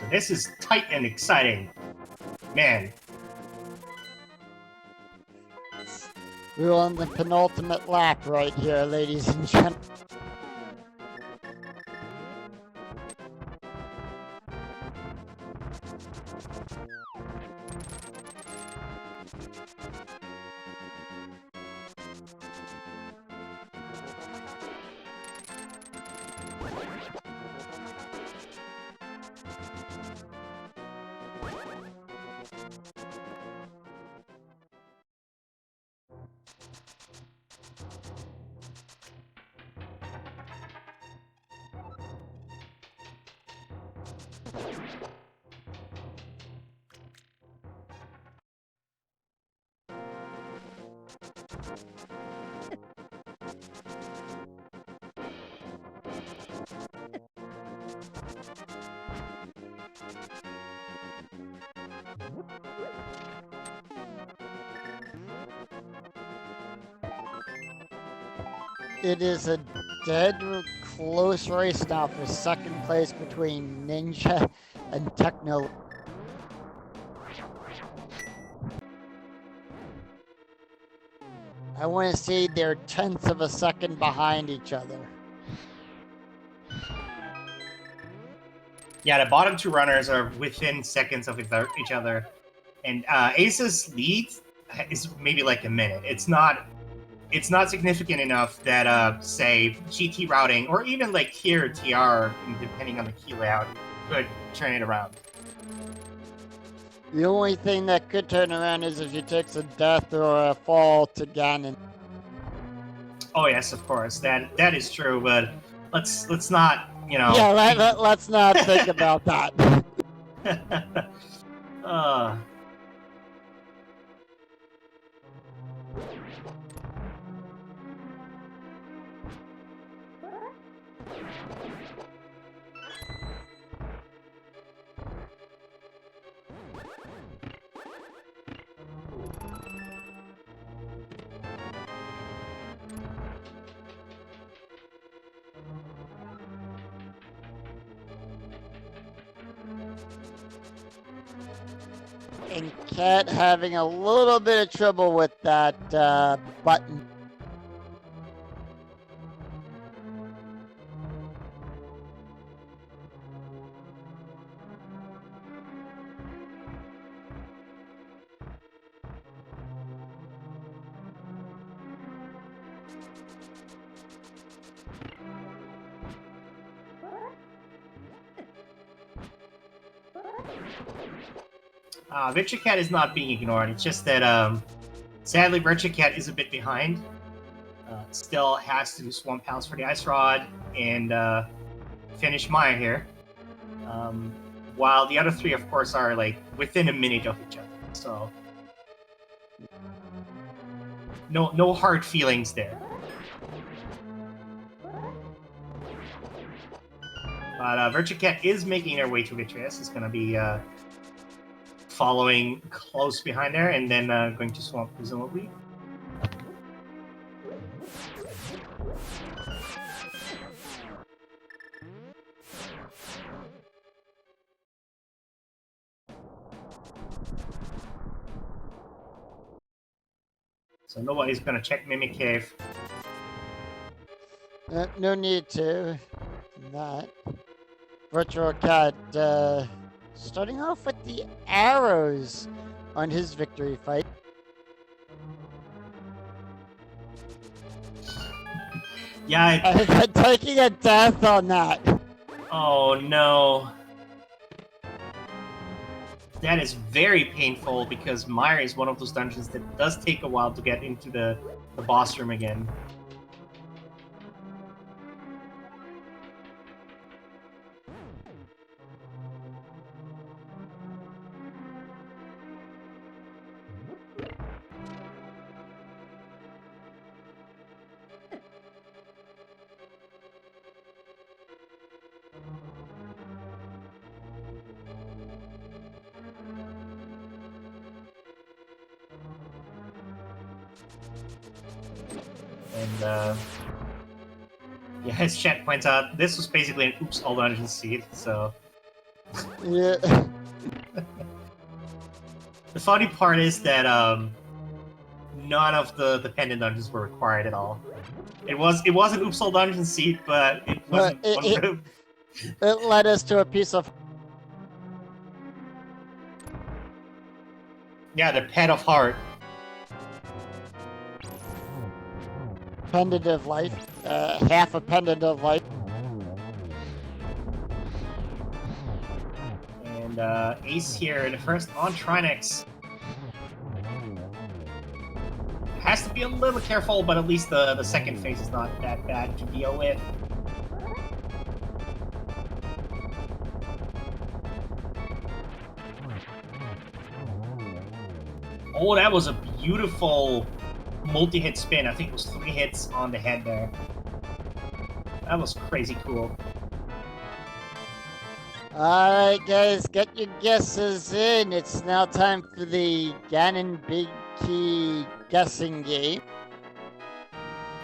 S2: So this is tight and exciting. Man.
S1: We're on the penultimate lap right here, ladies and gentlemen. It is a dead close race now for second place between Ninja and Techno. I want to see they're tenths of a second behind each other.
S2: Yeah, the bottom 2 runners are within seconds of each other. And Ace's lead is maybe like a minute. It's not significant enough that, say, GT routing, or even like here TR, depending on the key layout, could turn it around.
S1: The only thing that could turn around is if you takes a death or a fall to Ganon.
S2: Oh yes, of course, that is true, but let's not, you know.
S1: Yeah, let's not think about that.
S2: uh,
S1: And Cat having a little bit of trouble with that button.
S2: Virtua Cat is not being ignored. It's just that, sadly, Virtua Cat is a bit behind. Still has to do Swamp Pounds for the Ice Rod and finish Maya here. While the other three, of course, are like within a minute of each other. So no hard feelings there. But Virtua Cat is making their way to Vitreous. It's going to be following close behind there, and then going to Swamp, presumably. So nobody's going to check Mimic Cave.
S1: No need to. Not. Virtual Cat starting off with the arrows on his victory fight.
S2: Yeah.
S1: Taking a death on that.
S2: Oh no. That is very painful because Mire is one of those dungeons that does take a while to get into the boss room again. And yeah, as chat points out, this was basically an oops all dungeon seed, so
S1: Yeah.
S2: the funny part is that none of the pendant dungeons were required at all. It was an oops all dungeon seed, but it wasn't one of them.
S1: It led us to a piece of
S2: Yeah, the pet of heart.
S1: pendant of life, half a pendant of life.
S2: And Ace here, the first on Trinex. Has to be a little careful, but at least the second phase is not that bad to deal with. Oh, that was a beautiful multi-hit spin. I think it was 3 hits on the head there. That was crazy cool.
S1: Alright guys, get your guesses in. It's now time for the Ganon Big Key guessing game.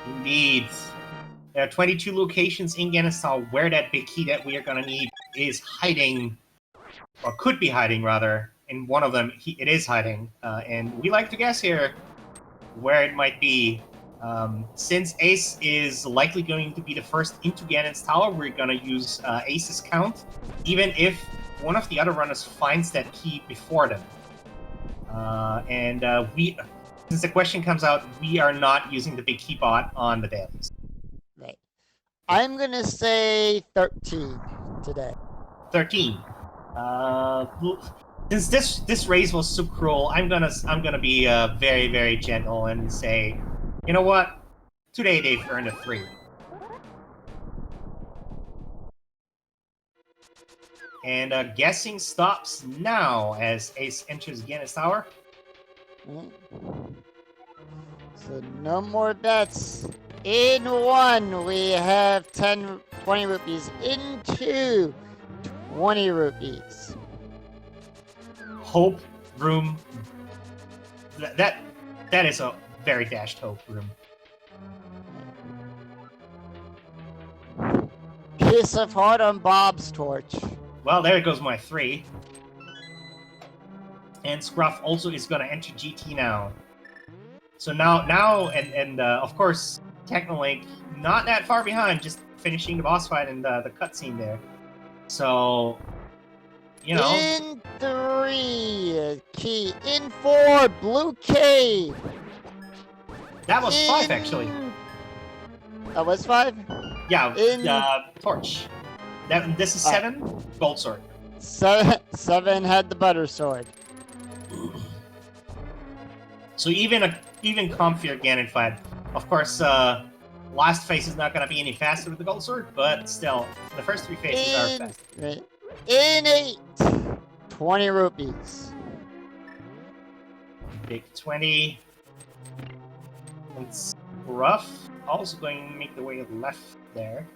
S2: Indeed. There are 22 locations in Ganon where that big key that we are gonna need is hiding, or could be hiding rather. In one of them, it is hiding. And we like to guess here where it might be. Since Ace is likely going to be the first into Ganon's tower, we're going to use Ace's count, even if one of the other runners finds that key before them. Since the question comes out, we are not using the big key bot on the dailies.
S1: Right. I'm going to say 13 today.
S2: 13. Since this race was so cruel, I'm gonna be very, very gentle and say, you know what? Today they've earned a 3. And guessing stops now as Ace enters Ganon's tower.
S1: Mm. So no more bets. In 1, we have 20 rupees. In 2, 20 rupees.
S2: Hope room. That is a very dashed hope room.
S1: Piece of heart on Bob's torch.
S2: Well, there goes my 3. And Scruff also is going to enter GT now. So now, and of course, Technolink not that far behind, just finishing the boss fight and the cutscene there. So, you know.
S1: In 3, key. In 4, blue key.
S2: That was 5, actually.
S1: That was 5?
S2: Yeah,
S1: In...
S2: torch. This is 7, gold sword.
S1: 7 had the butter sword.
S2: So even comfier Ganon fight. Of course, last phase is not going to be any faster with the gold sword, but still, the first 3 phases are fast.
S1: Right. In 8, 20 rupees.
S2: Big 20. It's rough. Also going to make the way left there.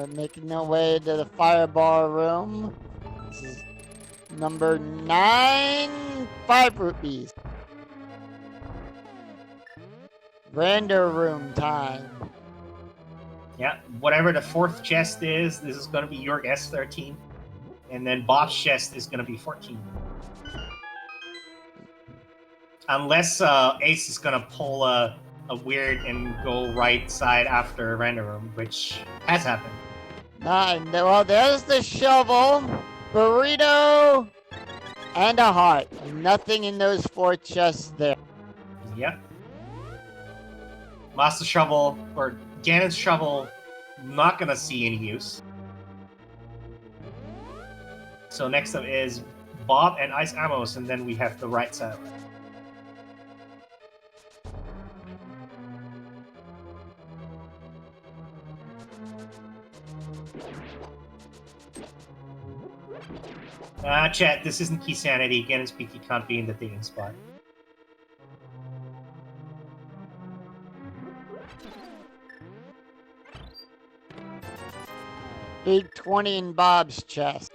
S1: Making their way to the fireball room. This is number 9, 5 rupees. Render room time.
S2: Yeah, whatever the 4th chest is, this is going to be your S13. And then Bob's chest is going to be 14. Unless Ace is going to pull a weird and go right side after render room, which has happened.
S1: 9. Well, there's the shovel, burrito, and a heart. Nothing in those 4 chests there.
S2: Yep. Master Shovel, or Ganon's Shovel, not gonna see any use. So next up is Bob and Ice Amos, and then we have the right side. Chat, this isn't Key Sanity. Ganon's Peaky can't be in the digging spot.
S1: Big 20 in Bob's chest.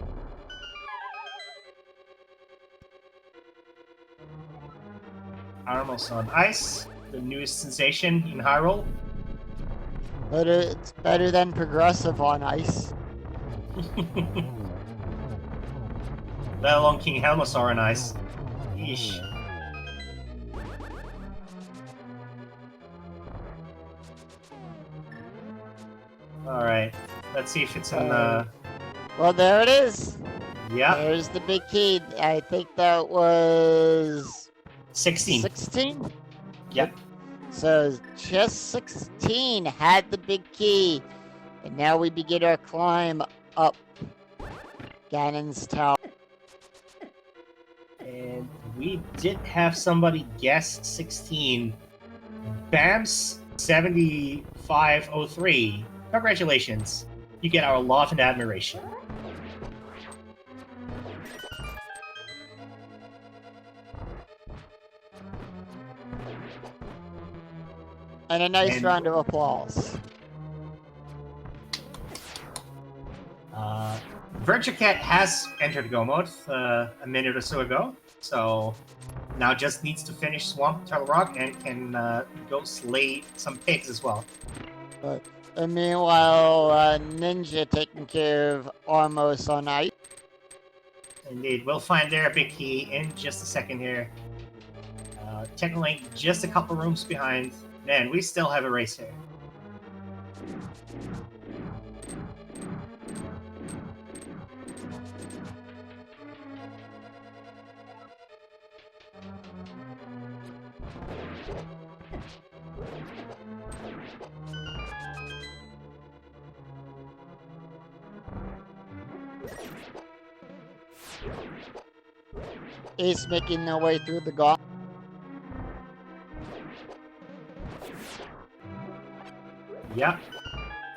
S2: Armos on Ice, the newest sensation in Hyrule.
S1: But it's better than progressive on ice.
S2: Let alone King Helmasaur on Ice. Yeesh. Alright, let's see if it's in the...
S1: Well, there it is.
S2: Yeah,
S1: There's the big key. I think that was
S2: 16.
S1: 16?
S2: Yep.
S1: So chest 16 had the big key. And now we begin our climb up Ganon's tower.
S2: And we did have somebody guess 16. Bams 7503. Congratulations. You get our love and admiration.
S1: And a nice
S2: And-
S1: round of applause.
S2: Virtua Cat has entered Go mode a minute or so ago, so now just needs to finish Swamp Turtle Rock and can go slay some pigs as well.
S1: And meanwhile, Ninja taking care of Armos on ice.
S2: Indeed, we'll find their big key in just a second here. Technolink just a couple rooms behind. Man, we still have a race here.
S1: Ace making their way through the gauntlet.
S2: Yeah,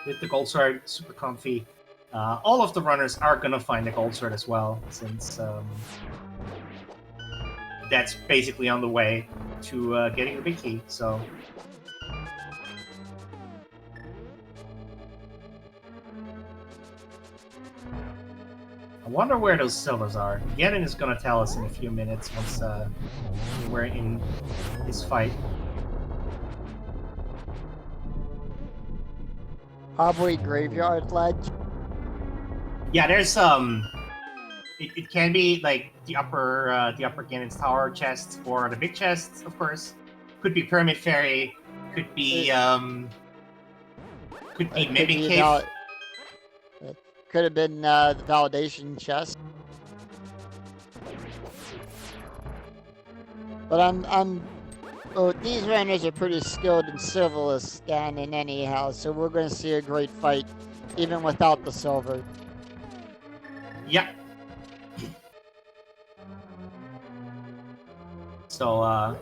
S2: with the gold sword, super comfy. All of the runners are gonna find the gold sword as well, since that's basically on the way to getting the big key. So I wonder where those silvers are. Gannon is gonna tell us in a few minutes once we're in his fight.
S1: Probably graveyard ledge.
S2: Yeah, there's it can be like the upper Ganon's tower chest or the big chest, of course. Could be Pyramid Fairy. Could be Mimic Cave.
S1: It could have been the validation chest. But well, these runners are pretty skilled in silverless scanning anyhow, so we're going to see a great fight even without the silver.
S2: Yeah. So,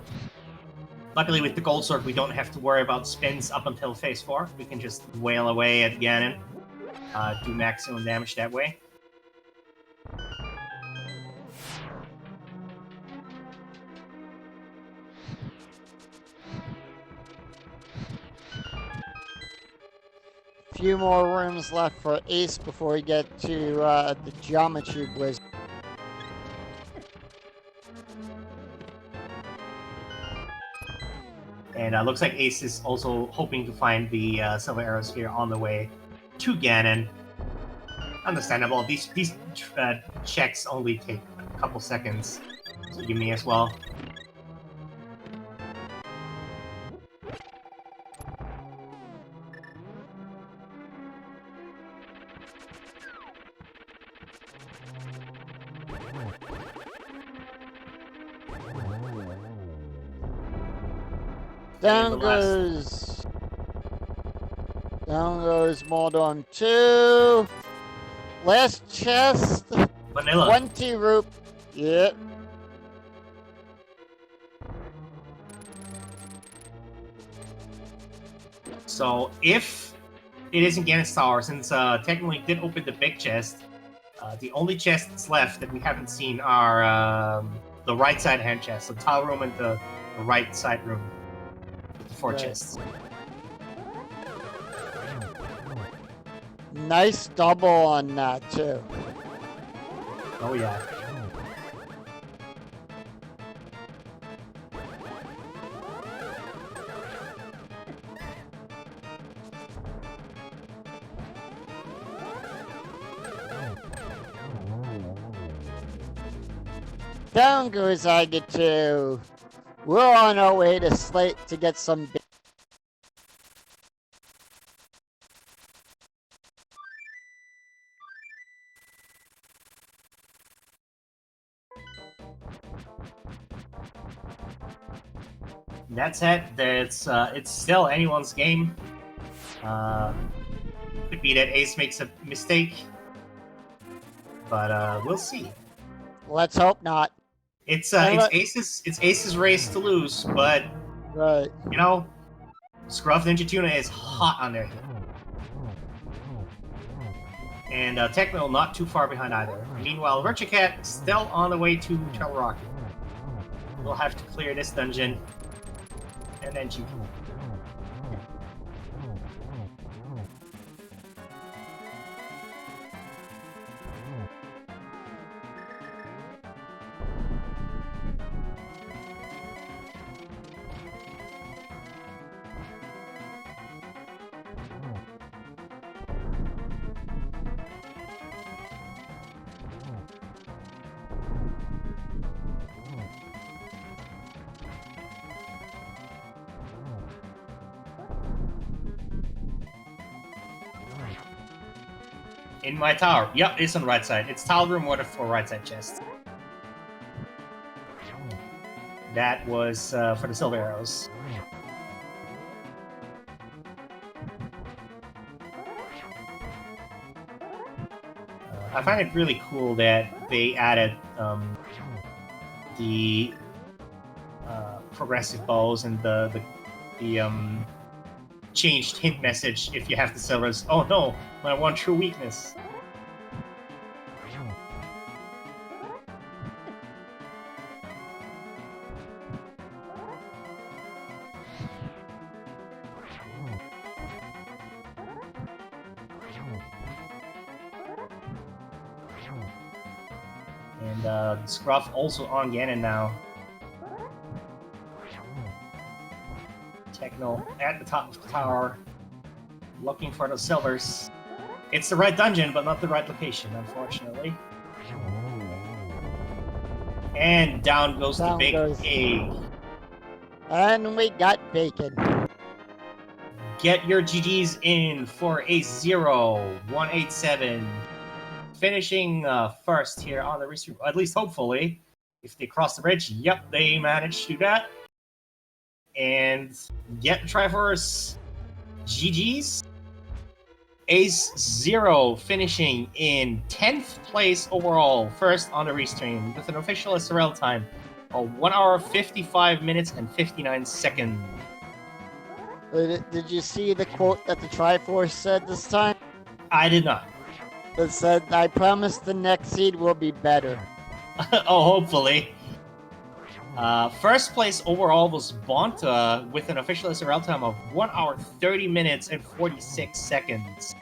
S2: luckily with the gold sword, we don't have to worry about spins up until phase 4. We can just wail away at Ganon, do maximum damage that way.
S1: Few more rooms left for Ace before we get to the Geometry Blizzard.
S2: And looks like Ace is also hoping to find the silver arrows here on the way to Ganon. Understandable. These checks only take a couple seconds, so give me as well.
S1: Down goes Moldon 2. Last chest.
S2: Vanilla.
S1: 20 root. Yep.
S2: So if it isn't Ganon's Tower, since technically did open the big chest, the only chests left that we haven't seen are the right side hand chest, the tile room and the right side room. With the 4 chests.
S1: Nice double on that too.
S2: Oh yeah.
S1: Down goes Aga 2. We're on our way to Slate to get some.
S2: That's it. It's still anyone's game. Could be that Ace makes a mistake, but we'll see.
S1: Let's hope not.
S2: It's Ace's race to lose, but
S1: right.
S2: You know, Scruff Ninja Tuna is hot on their heel. And Techno not too far behind either. Meanwhile, Virtucat still on the way to Turtle Rock. We'll have to clear this dungeon, and then GG. In my tower. Yep, it's on the right side. It's tile room water for right side chest. That was for the silver arrows. find it really cool that they added the progressive bows and the changed hint message if you have the silvers. Oh no, my one true weakness. And Scruff also on Ganon now. Techno at the top of the tower, looking for the silvers. It's the right dungeon, but not the right location, unfortunately. And down goes the big egg.
S1: And we got bacon.
S2: Get your GGs in for a 0-187. Finishing first here on the restream, at least hopefully. If they cross the bridge, yep, they managed to do that. And get the Triforce GGs. Ace 0 finishing in 10th place overall, first on the restream, with an official SRL time of 1 hour 55 minutes and 59 seconds.
S1: Did you see the quote that the Triforce said this time?
S2: I did not.
S1: It said, "I promise the next seed will be better."
S2: Oh, hopefully. First place overall was Bonta with an official SRL time of 1 hour 30 minutes and 46 seconds.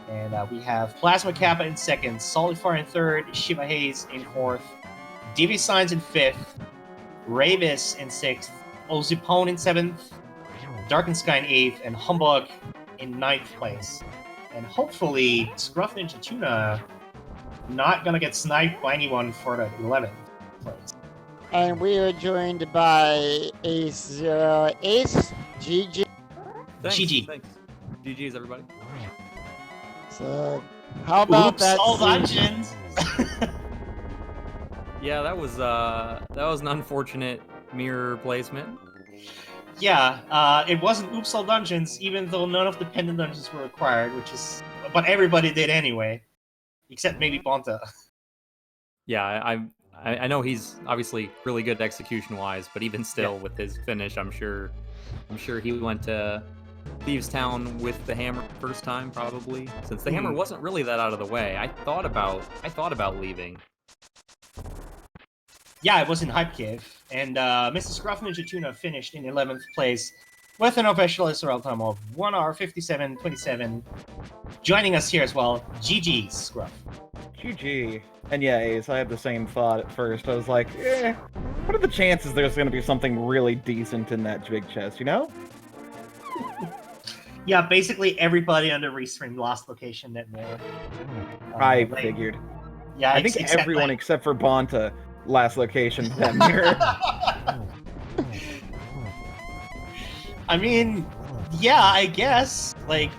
S2: And we have Plasma Kappa in second, Solifar in third, Shiva Hayes in fourth, Divi Signs in fifth, Ravis in sixth, Ozipone in seventh, Darkened Sky in eighth, and Humbug in ninth place. And hopefully, Scruff Ninja Tuna not gonna get sniped by anyone for the 11th place.
S1: And we are joined by Ace 0. Ace, GG.
S3: Thanks,
S2: GG.
S3: Thanks. GG's, everybody.
S1: So, how about
S2: Oops,
S1: that?
S2: all
S1: seed?
S2: dungeons!
S3: Yeah, that was an unfortunate mirror placement.
S2: Yeah, it wasn't Oops All Dungeons, even though none of the pendant dungeons were required, but everybody did anyway. Except maybe Bonta.
S3: Yeah, I know he's obviously really good execution-wise, but even still, with his finish, I'm sure he went to Thieves Town with the hammer first time, probably, since the hammer wasn't really that out of the way. I thought about leaving.
S2: Yeah, it was in Hype Cave, and Mr. Scruff Ninja Tuna finished in 11th place with an official SRL time of 1 hour 57:27. Joining us here as well, GG Scruff.
S4: GG. And yeah, Ace, I had the same thought at first. I was like, what are the chances there's going to be something really decent in that big chest, you know?
S2: Yeah, basically everybody on the restream lost location that mirror.
S4: I figured.
S2: Yeah,
S4: I think everyone except for Bonta last location that mirror.
S2: I mean, yeah, I guess. Like,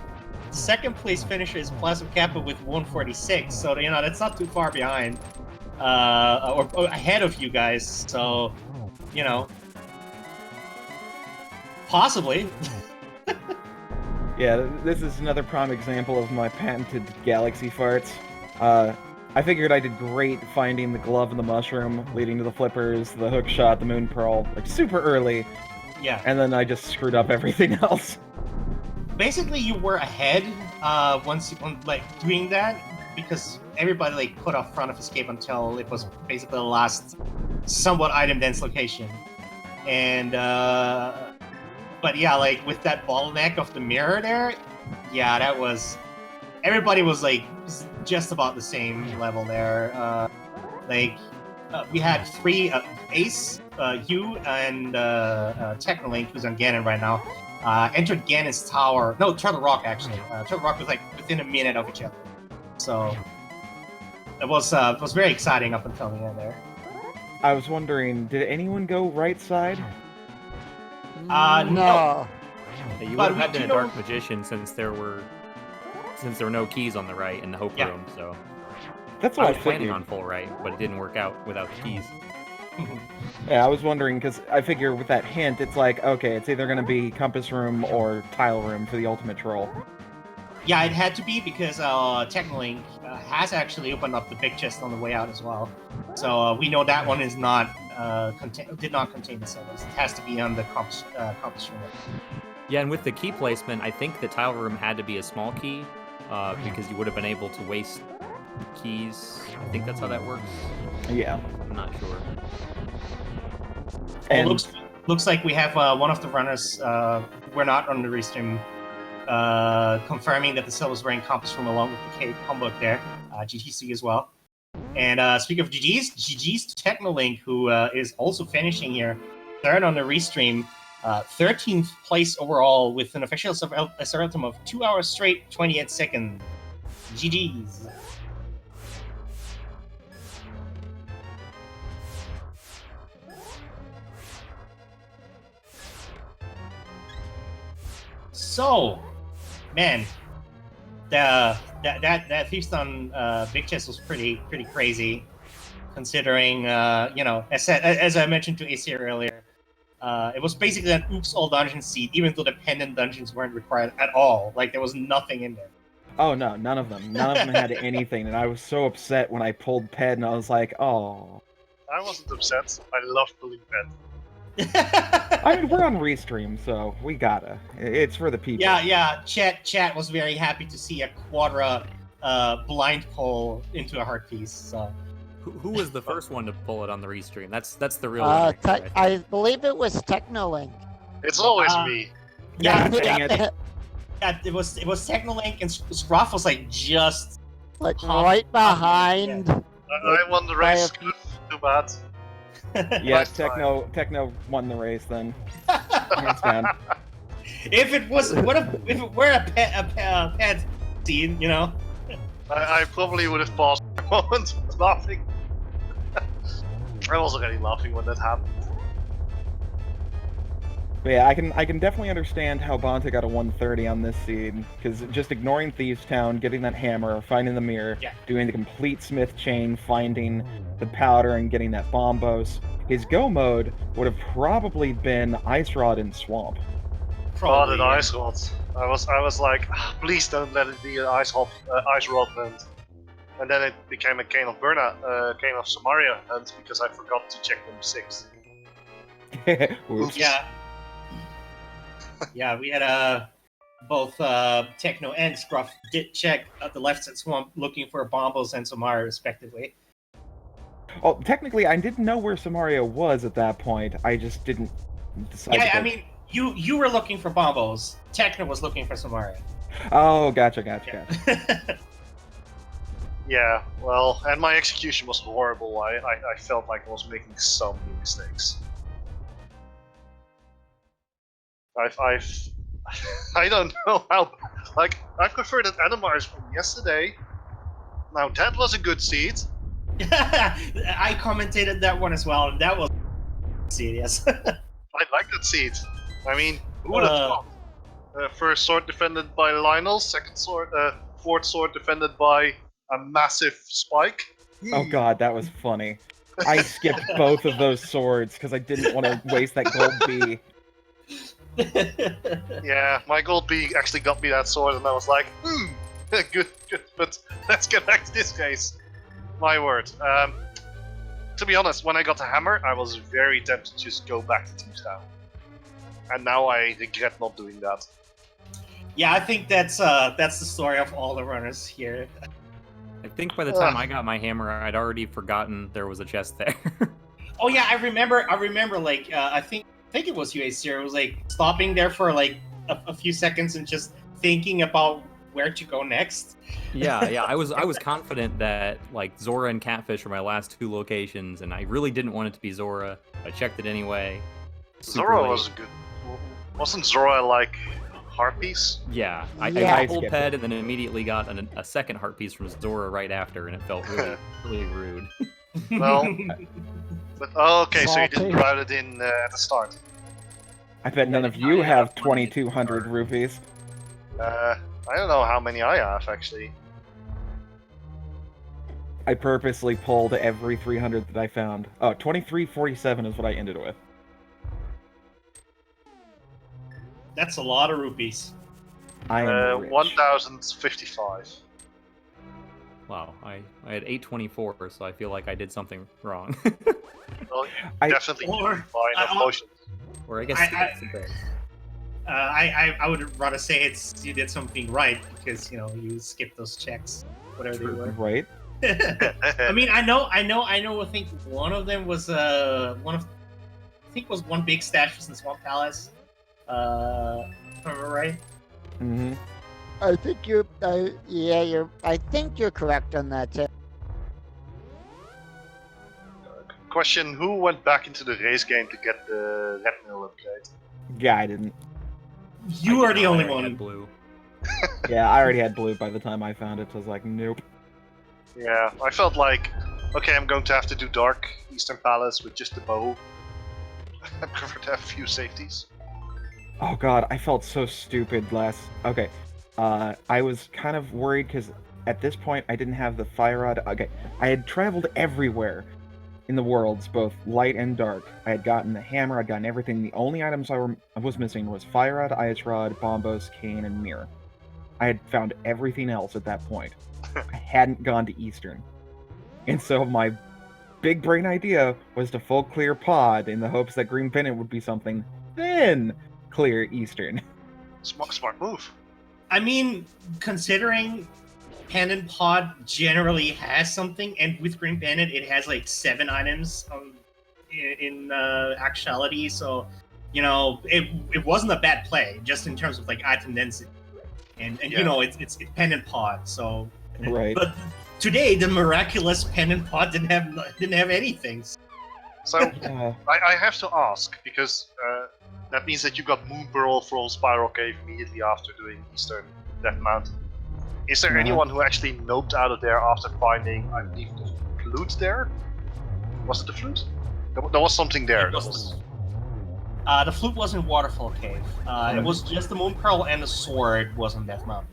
S2: second place finisher is Plasma Kappa with 146, so that's not too far behind, or ahead of you guys. So, possibly.
S4: Yeah, this is another prime example of my patented galaxy farts. I figured I did great finding the glove and the mushroom, leading to the flippers, the hook shot, the moon pearl, like super early.
S2: Yeah.
S4: And then I just screwed up everything else.
S2: Basically, you were ahead once doing that, because everybody put off Front of Escape until it was basically the last somewhat item dense location. And but yeah, with that bottleneck of the mirror there, yeah, that was everybody was just about the same level there. We had three Ace, you, and Technolink, who's on Ganon right now, entered Ganon's tower. No, Turtle Rock actually. Turtle Rock was within a minute of each other. So it was very exciting up until the end there.
S4: I was wondering, did anyone go right side?
S1: No.
S3: Yeah, you would have had been a Dark Magician since there were no keys on the right in the Hope Room, so
S4: That's what
S3: I
S4: I
S3: was planning
S4: figured.
S3: on full right, but it didn't work out without the keys.
S4: Yeah, I was wondering, because I figure with that hint, it's okay, it's either going to be Compass Room or Tile Room for the ultimate troll.
S2: Yeah, it had to be because Technolink has actually opened up the big chest on the way out as well. So we know that one is not did not contain the sellers. It has to be on the compass room.
S3: Yeah, and with the key placement, I think the tile room had to be a small key because you would have been able to waste keys. I think that's how that works.
S4: Yeah.
S3: I'm not sure.
S4: And
S2: Looks like we have one of the runners. We're not on the restream. Confirming that the cell was wearing compass room along with the Kate Humbuck there. GGC as well. And speaking of GG's to Technolink, who is also finishing here, third on the restream, 13th place overall with an official SRL time of 2 hours straight, 28 seconds. GG's. So, man, that feast on Big Chest was pretty crazy, considering as I mentioned to AC earlier, it was basically an oops all dungeon seed, even though the pendant dungeons weren't required at all. Like there was nothing in there.
S4: oh no, none of them had anything, and I was so upset when I pulled Ped, and I was like, oh.
S5: I wasn't upset. I love pulling Ped.
S4: I mean, we're on Restream, so we gotta. It's for the people.
S2: Yeah. Chat was very happy to see a Quadra blind pull into a heart piece. So,
S3: Who was the first one to pull it on the restream? That's the real one.
S1: I believe it was Technolink.
S5: It's always me.
S2: Yeah,
S4: dang it.
S2: Yeah, it was Technolink, and Scruff was like just
S1: Like
S2: Hop-
S1: right behind.
S5: I won the race. Too bad.
S4: Yeah,
S5: Last time.
S4: Techno won the race then. Hands down.
S2: If it were a pet scene, you know.
S5: I probably would have paused for a moment laughing. I was already laughing when that happened.
S4: But yeah, I can definitely understand how Bonta got a 130 on this seed, because just ignoring Thieves Town, getting that hammer, finding the mirror,
S2: Yeah.
S4: doing the complete Smith chain, finding the powder, and getting that bombos, his go mode would have probably been Ice Rod and Swamp.
S5: Oh, that ice rod. I was like, please don't let it be an ice rod hunt. And then it became a Cane of Samaria hunt because I forgot to check number 6.
S4: Oops.
S2: Yeah, we had both Techno and Scruff did check the left side swamp looking for Bombos and Samara respectively.
S4: Oh, technically, I didn't know where Samaria was at that point. I just didn't decide.
S2: Yeah, I mean, you were looking for Bombos. Techno was looking for Samara.
S4: Oh, gotcha.
S5: Yeah, well, and my execution was horrible. I felt like I was making so many mistakes. I don't know how. Like, I converted Animars from yesterday. Now that was a good seed.
S2: I commented that one as well, and that was serious.
S5: I like that seed. I mean, who would have thought? First sword defended by Lionel, fourth sword defended by a massive spike.
S4: Oh god, that was funny. I skipped both of those swords because I didn't want to waste that gold B.
S5: Yeah, my gold B actually got me that sword, and I was like, good, but let's get back to this case. My word. To be honest, when I got the hammer, I was very tempted to just go back to Thieves Town. And now I regret not doing that.
S2: Yeah, I think that's the story of all the runners here.
S3: I think by the time I got my hammer, I'd already forgotten there was a chest there.
S2: Oh yeah, I remember. Like I think it was UAC. It was like stopping there for like a few seconds and just thinking about where to go next.
S3: Yeah. I was confident that like Zora and Catfish were my last 2 locations, and I really didn't want it to be Zora. I checked it anyway.
S5: Zora was good. Wasn't Zora like heart piece?
S3: Yeah, I pulled Ped and then immediately got a second heart piece from Zora right after, and it felt really rude.
S5: Well, but okay, so you didn't route it in at the start.
S4: I bet none of you have 2,200 rupees.
S5: I don't know how many I have actually.
S4: I purposely pulled every 300 that I found. Oh, 2347 is what I ended with.
S2: That's a lot of rupees.
S4: I am rich.
S5: 1,055.
S3: Wow, I had 824, so I feel like I did something wrong.
S5: Well, you
S4: I-
S5: definitely
S2: Or-
S5: didn't buy enough
S2: I-
S5: potions.
S3: Or I guess
S2: I-
S3: it's a bit.
S2: I would rather say it's you did something right because you skipped those checks, whatever they were.
S4: Right?
S2: I mean, I know. I think one of them was I think was one big stash was in Swamp Palace. If I remember right.
S4: Mm-hmm.
S1: I think I think you're correct on that, Tim.
S5: Question: who went back into the race game to get the red mill upgrade?
S4: Yeah, I didn't.
S2: You
S3: I
S2: are
S3: did
S2: the
S3: not.
S2: only
S3: I already had
S2: one.
S3: blue.
S4: Yeah, I already had blue by the time I found it, so I was like, nope.
S5: Yeah, I felt like, okay, I'm going to have to do Dark Eastern Palace with just the bow. I prefer to have a few safeties.
S4: Oh god, I felt so stupid last... Okay, I was kind of worried because at this point I didn't have the fire rod. Okay, I had traveled everywhere in the worlds, both light and dark. I had gotten the hammer, I'd gotten everything. The only items I was missing was fire rod, ice rod, bombos, cane, and mirror. I had found everything else at that point. I hadn't gone to Eastern. And so my big brain idea was to full clear pod in the hopes that Green Pennant would be something, then clear Eastern.
S5: Smart move.
S2: I mean, considering Pendant Pod generally has something, and with Green Pendant it has like 7 items in actuality, so it wasn't a bad play just in terms of like item density, and
S5: Yeah.
S2: it's Pendant Pod, so
S4: Right.
S2: But today the miraculous Pendant Pod didn't have anything.
S5: So
S4: Yeah.
S5: I have to ask because that means that you got Moon Pearl from Spiral Cave immediately after doing Eastern Death Mountain. Is there
S4: Uh-huh.
S5: anyone who actually noped out of there after finding, I believe, the flute there? Was it the flute? There was something there.
S2: It
S5: That
S2: was-
S5: was...
S2: The flute was in Waterfall Cave. It was just the Moon Pearl and the sword was on Death Mountain.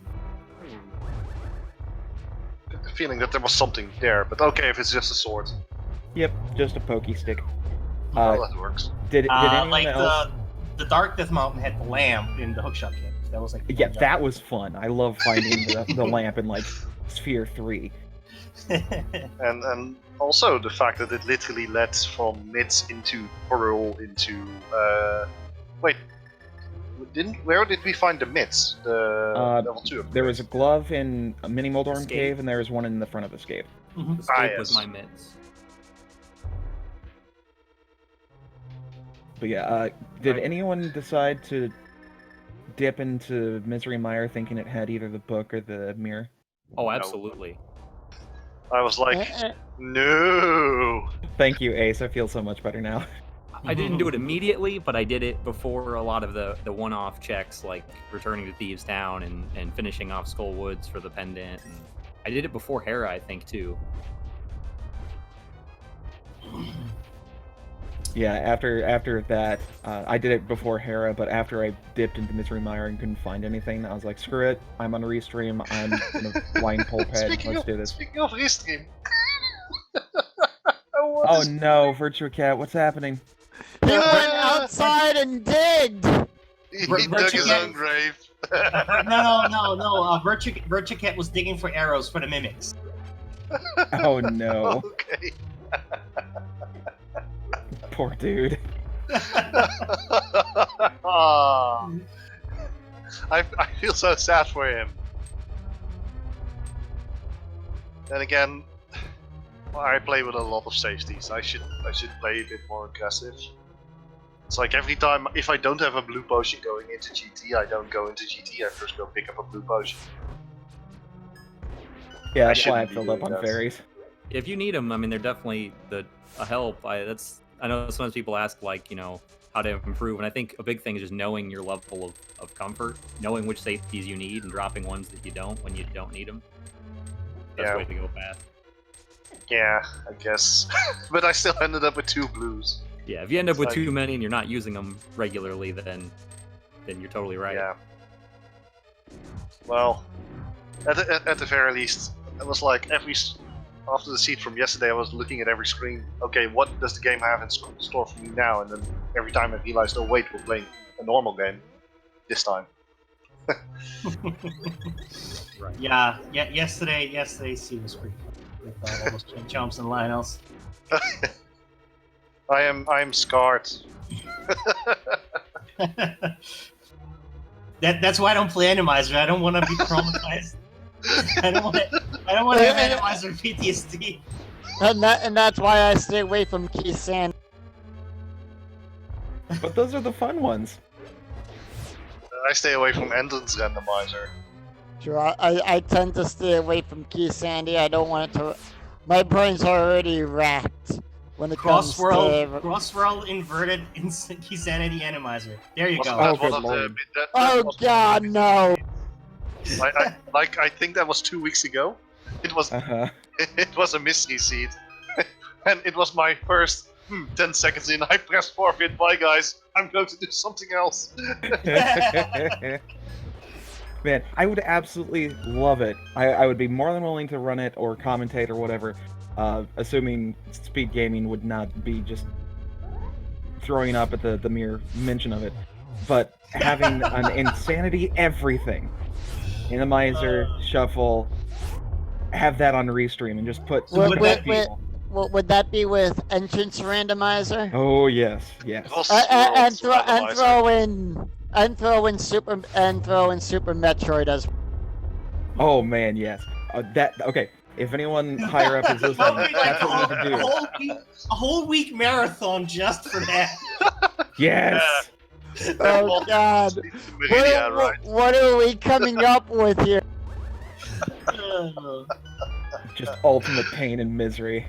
S5: the feeling that there was something there, but okay, if it's just a sword,
S4: Yep, just a pokey stick.
S5: well, that works.
S4: Did anyone
S2: Like
S4: else...
S2: the Dark Death Mountain had the lamp in the Hookshot Cave. That was like
S4: Yeah, that was fun. I love finding the lamp in, like, Sphere 3.
S5: And also the fact that it literally led from mids into Pearl into wait, where did we find the mids? The level 2
S4: There was a glove in a mini Moldorm
S3: Escape.
S4: cave, and there was one in the front of Escape.
S2: Mhm.
S3: Escape was
S5: yes.
S3: my mids.
S4: But yeah, did
S5: Right.
S4: anyone decide to dip into Misery Mire thinking it had either the book or the mirror?
S3: Oh, absolutely.
S5: I was like,
S1: Eh,
S5: no.
S4: Thank you, Ace. I feel so much better now.
S3: I didn't do it immediately, but I did it before a lot of the one-off checks, like returning to Thieves Town and finishing off Skull Woods for the pendant. And I did it before Hera, I think, too.
S4: Yeah, after that, I did it before Hera, but after I dipped into Misery Mire and couldn't find anything, I was like, screw it, I'm on a restream, I'm gonna wine pulphead, let's do this.
S5: Speaking of restream.
S4: Oh no, Virtua Cat, what's happening?
S1: He went
S5: Ah!
S1: outside and digged.
S5: He
S2: Virtua
S5: dug his
S2: Cat-
S5: own grave.
S2: No. Virtua Cat was digging for arrows for the mimics.
S4: Oh no,
S5: Okay.
S4: poor dude.
S5: Ah. I feel so sad for him. Then again, I play with a lot of safeties. I should play a bit more aggressive. It's like every time, if I don't have a blue potion going into GT, I don't go into GT. I first go pick up a blue potion.
S4: Yeah,
S5: I
S4: that's why I
S5: shouldn't be
S4: filled up
S5: doing
S4: on
S5: that.
S4: fairies.
S3: If you need them, I mean, they're definitely a help. I know sometimes people ask, like, how to improve, and I think a big thing is just knowing your level of comfort, knowing which safeties you need, and dropping ones that you don't when you don't need them. That's
S5: Yeah.
S3: the way to go fast.
S5: Yeah, I guess. But I still ended up with 2 blues.
S3: Yeah, if you end up
S5: It's
S3: with
S5: like-
S3: too many and you're not using them regularly, then you're totally right.
S5: Yeah. Well, at the very least, it was like after the seed from yesterday, I was looking at every screen. Okay, what does the game have in store for me now? And then every time I realized, oh wait, we're playing a normal game this time.
S3: Right.
S2: Yeah. Yesterday's scene was pretty fun with all those jumps and Lionels.
S5: I am scarred.
S2: That's why I don't play Randomizer. I don't want to be traumatized. I don't want to have Randomizer PTSD.
S1: And that's why I stay away from Keith Sand.
S4: But those are the fun ones.
S5: I stay away from Entrance Randomizer.
S1: Sure, I tend to stay away from Keith Sandy. I don't want it to. My brain's already racked when it comes
S2: Crossworld inverted Insanity Randomizer. There you go.
S4: Oh,
S5: One
S4: good
S5: of the-
S4: lord.
S5: that
S1: Oh
S5: was-
S1: God, no!
S5: I think that was 2 weeks ago. It was
S4: Uh-huh.
S5: it was a mystery seed, and it was my first 10 seconds in. I pressed forfeit. Bye guys. I'm going to do something else.
S4: Man, I would absolutely love it. I would be more than willing to run it or commentate or whatever, assuming speed gaming would not be just throwing up at the mere mention of it. But having an insanity everything, Randomizer, shuffle, have that on restream and just put
S1: Wait,
S2: would
S1: wait,
S2: that
S1: wait. Would that be with Entrance Randomizer?
S4: Oh yes, yes.
S5: It was
S1: And
S5: Swirl's randomizer.
S1: throw in Super Metroid as
S4: Oh man, yes. Okay. If anyone higher up is listening,
S2: Like
S4: that's what we need to do.
S2: a whole week marathon just for that.
S4: Yes.
S1: Oh God!
S5: Meridian, right?
S1: What are we coming up with here?
S4: Just ultimate pain and misery.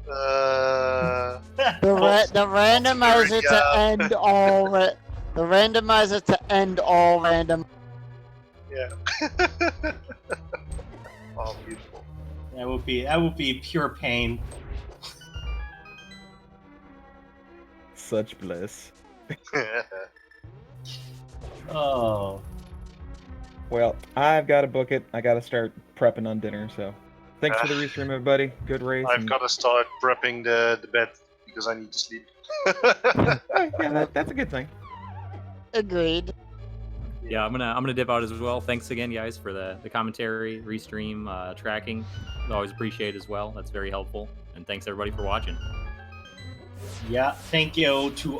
S5: Uh,
S1: The randomizer to
S5: Meridian.
S1: end all the randomizer to end all random.
S5: yeah. Oh, beautiful.
S2: That would be pure pain.
S4: Such bliss.
S2: Oh.
S4: Well, I've got to book it. I got to start prepping on dinner. So, thanks for the restream, everybody. Good race.
S5: I've
S4: and-
S5: got to start prepping the bed because I need to sleep.
S4: yeah, that's a good thing.
S1: Agreed.
S3: Yeah, I'm gonna dip out as well. Thanks again, guys, for the commentary, restream, tracking. Always appreciate it as well. That's very helpful. And thanks everybody for watching.
S2: Yeah, thank you to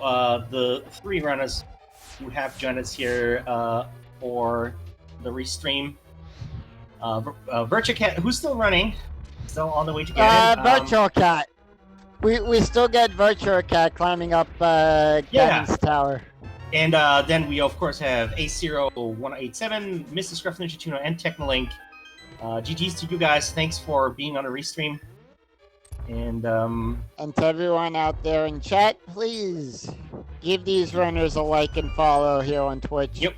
S2: the 3 runners who have joined us here for the restream. Virtua Cat, who's still running? Still on the way to get in.
S1: Virtual Cat. We still get Virtual Cat climbing up Gannon's tower.
S2: And then we, of course, have A0187, Mr. Scruff Ninja Tuna, and Technolink. GG's to you guys. Thanks for being on the restream. And
S1: And to everyone out there in chat, please give these runners a like and follow here on Twitch.
S2: Yep.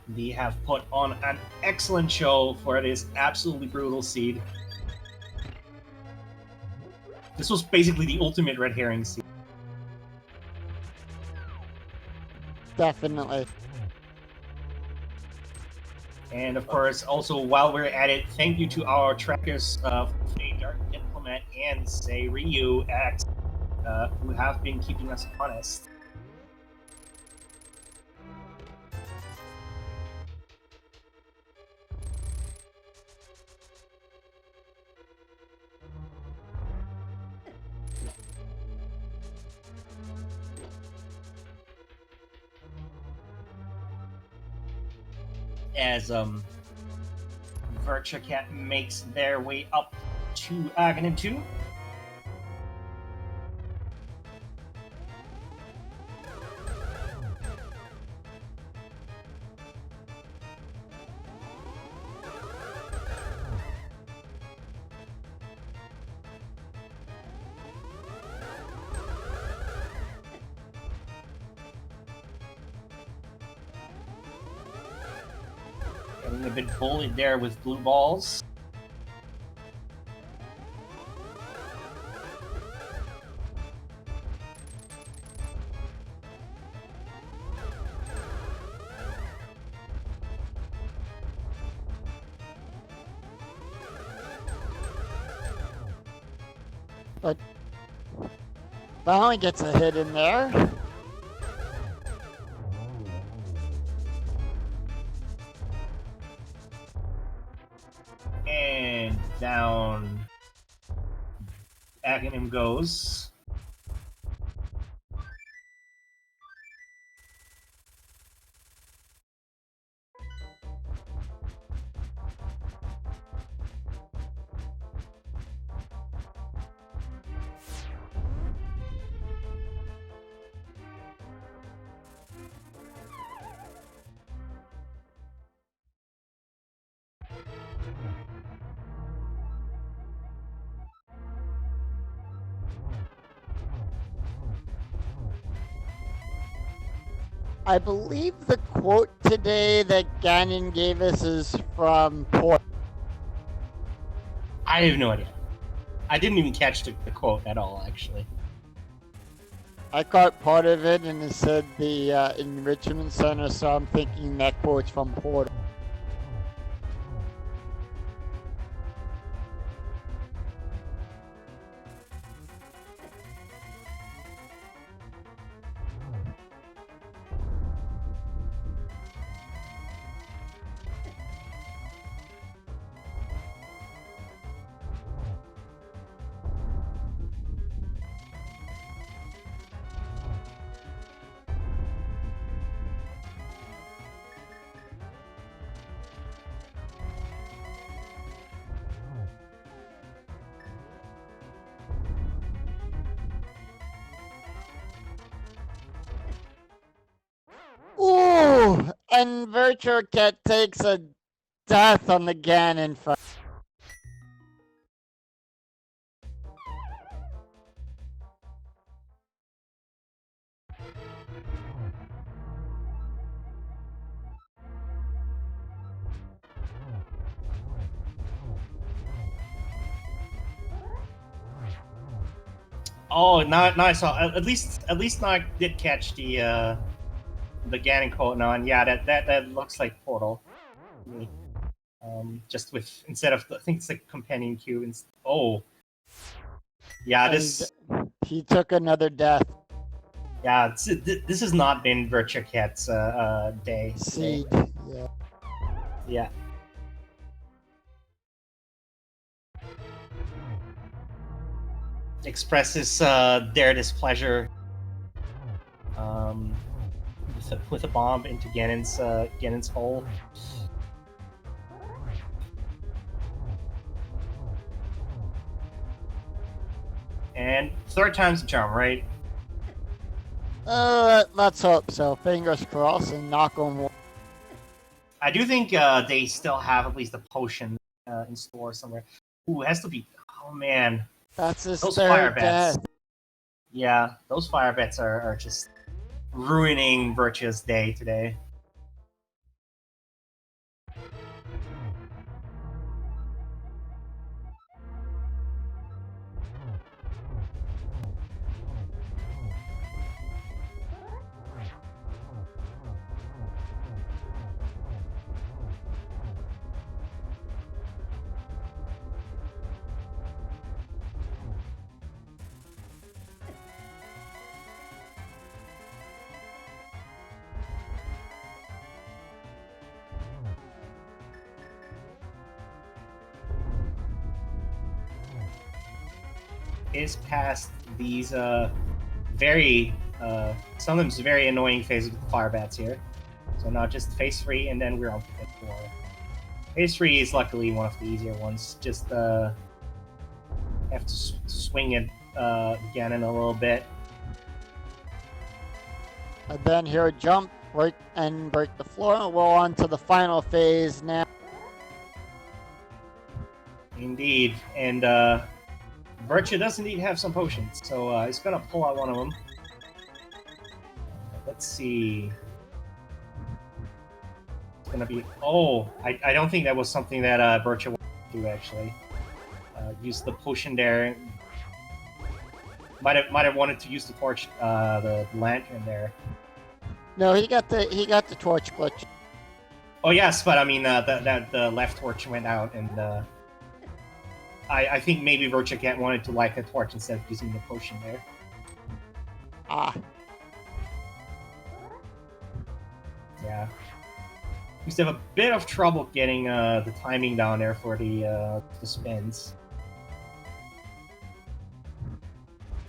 S2: they have put on an excellent show for this absolutely brutal seed. This was basically the ultimate red herring seed.
S1: Definitely.
S2: And of course, also while we're at it, thank you to our trackers, Dark Diplomat and Say Ryu X, who have been keeping us honest. As Virtua Cat makes their way up to Aghanim 2. Getting a bit bullied there with blue balls.
S1: Finally gets a hit in there.
S2: down. Aghanim goes.
S1: I believe the quote today that Ganon gave us is from Port.
S2: I have no idea. I didn't even catch the quote at all, actually.
S1: I caught part of it and it said the Enrichment Center, so I'm thinking that quote's from Port. Ooh! And Virtual Cat takes a death on the Ganon fight.
S2: Oh, now I saw. At least now I did catch the Ganon quote now, and yeah, that looks like Portal. To me. Just with instead of I think it's like companion queue. Oh, yeah, this.
S1: He took another death.
S2: Yeah, this has not been Virtua Cat's day.
S1: Seed. Yeah.
S2: Yeah. Expresses their displeasure with a bomb into Ganon's hole. And third time's the charm, right?
S1: Let's hope so. Fingers crossed and knock on wood.
S2: I do think they still have at least a potion in store somewhere. Ooh, it has to be. Oh man,
S1: That's his
S2: those fire
S1: third
S2: bats.
S1: death.
S2: Yeah, those fire bats are just ruining Virtua's day today. Is past these very sometimes very annoying phases with the fire bats here. So now just phase 3 and then we're on to phase 4. Phase 3 is luckily one of the easier ones. Just have to swing it Ganon a little bit.
S1: And then he'll jump, break the floor. We're on to the final phase now.
S2: Indeed, and Virtua does indeed have some potions, so he's gonna pull out one of them. Let's see. It's gonna be. Oh, I don't think that was something that Virtua wanted to do actually. Use the potion there. Might have wanted to use the torch, the lantern there.
S1: No, he got the torch glitch.
S2: Oh yes, but I mean the left torch went out, and I think maybe Virtua Cat wanted to light the torch instead of using the potion there.
S1: Ah.
S2: Yeah. We still have a bit of trouble getting the timing down there for the spins.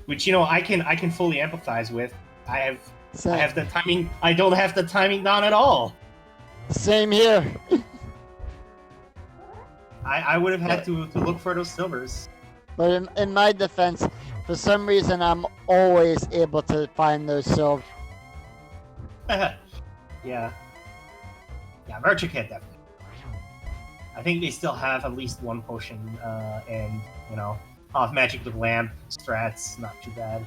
S2: Which I can fully empathize with. I have the timing. I don't have the timing down at all.
S1: Same here.
S2: I would have had to look for those silvers.
S1: But in my defense, for some reason, I'm always able to find those silver.
S2: Yeah, Virtue Cat definitely. I think they still have at least one potion, and off magic with lamp strats, not too bad.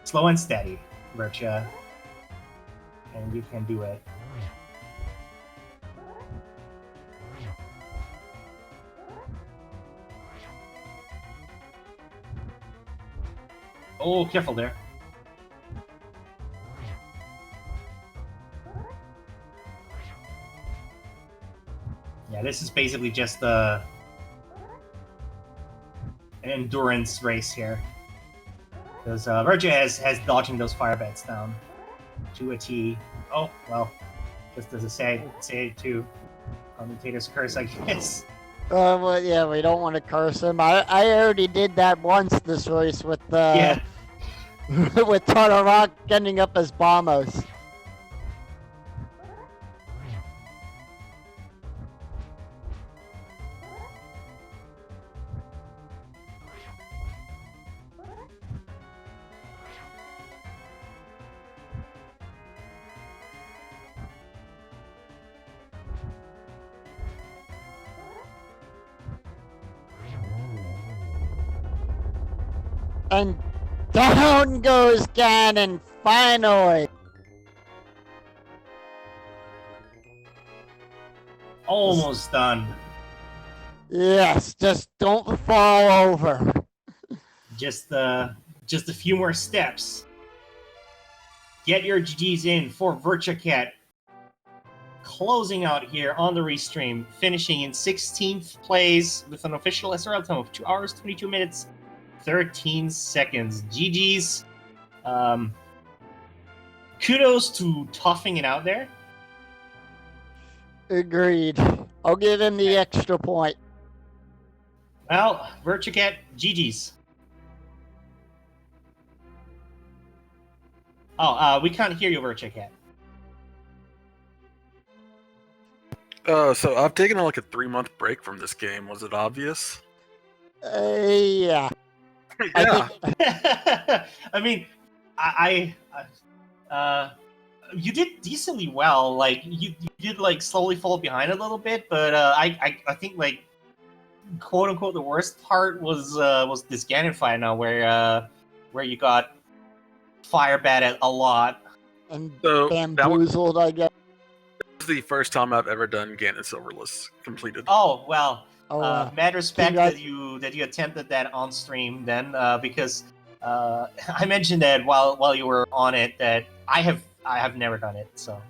S2: Slow and steady, Virtue, and you can do it. Oh, careful there. Yeah, this is basically just an endurance race here. Because Virgil has dodging those fire bats down to a T. Oh, well, just as I say to commentator's curse, I guess.
S1: Well, yeah, we don't want to curse him. I already did that once this race with with Turtle Rock ending up as Bombos. And down goes Ganon, finally!
S2: Almost done.
S1: Yes, just don't fall over.
S2: Just a few more steps. Get your GGs in for Virtua Cat. Closing out here on the restream, finishing in 16th place with an official SRL time of 2 hours, 22 minutes, 13 seconds. GG's. Kudos to toughing it out there.
S1: Agreed. I'll give him the extra point.
S2: Well, Virtua Cat, GG's. Oh, we can't hear you, Virtua Cat.
S6: So I've taken like a 3-month break from this game. Was it obvious?
S1: Yeah.
S6: Yeah.
S2: I mean, you did decently well. Like you did like slowly fall behind a little bit, but I think like quote unquote the worst part was this Ganon fight now, where you got fire batted a lot
S1: And
S6: So
S1: bamboozled, I guess.
S6: This is the first time I've ever done Ganon Silverless completed.
S2: Oh well.
S1: Oh,
S2: Mad respect
S1: Congrats.
S2: that you attempted that on stream then, because I mentioned that while you were on it that I have never done it. So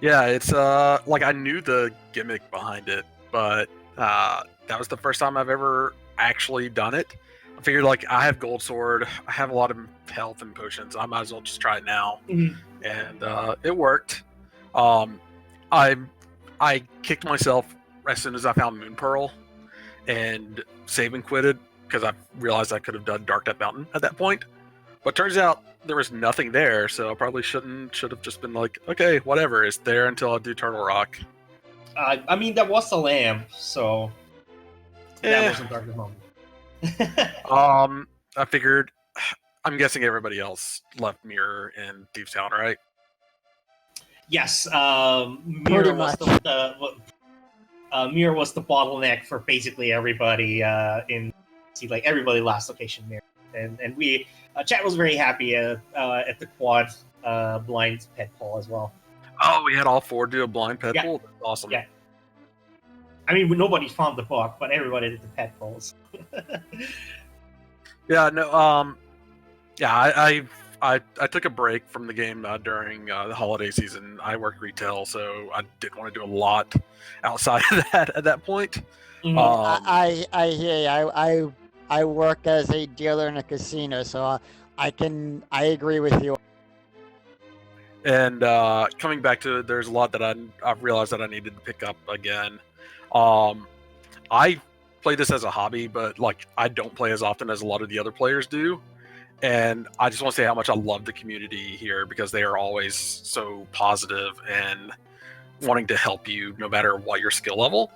S6: Yeah, it's like I knew the gimmick behind it, but that was the first time I've ever actually done it. I figured like I have Gold Sword, I have a lot of health and potions, I might as well just try it now, and it worked. I kicked myself as soon as I found Moon Pearl and save and quitted because I realized I could have done Dark Death Mountain at that point. But turns out there was nothing there, so I probably should have just been like, okay, whatever, it's there until I do Turtle Rock.
S2: I mean that was the lamp, so that wasn't Dark Death Mountain.
S6: I figured, I'm guessing everybody else left Mirror in Thieves Town, right?
S2: Yes,
S1: Pretty
S2: Mirror was Mirror was the bottleneck for basically everybody like everybody last location Mirror, and we chat was very happy at the quad blind pet poll as well.
S6: Oh, we had all 4 do a blind pet
S2: Yeah.
S6: pool? That's awesome.
S2: Yeah. I mean, nobody found the book, but everybody did the pet polls.
S6: Yeah, no, yeah, I took a break from the game during the holiday season. I work retail, so I didn't want to do a lot outside of that at that point.
S2: Mhm.
S1: I hear you. I work as a dealer in a casino, so I agree with you.
S6: And coming back to it, there's a lot that I've realized that I needed to pick up again. I play this as a hobby, but like I don't play as often as a lot of the other players do. And I just want to say how much I love the community here because they are always so positive and wanting to help you no matter what your skill level.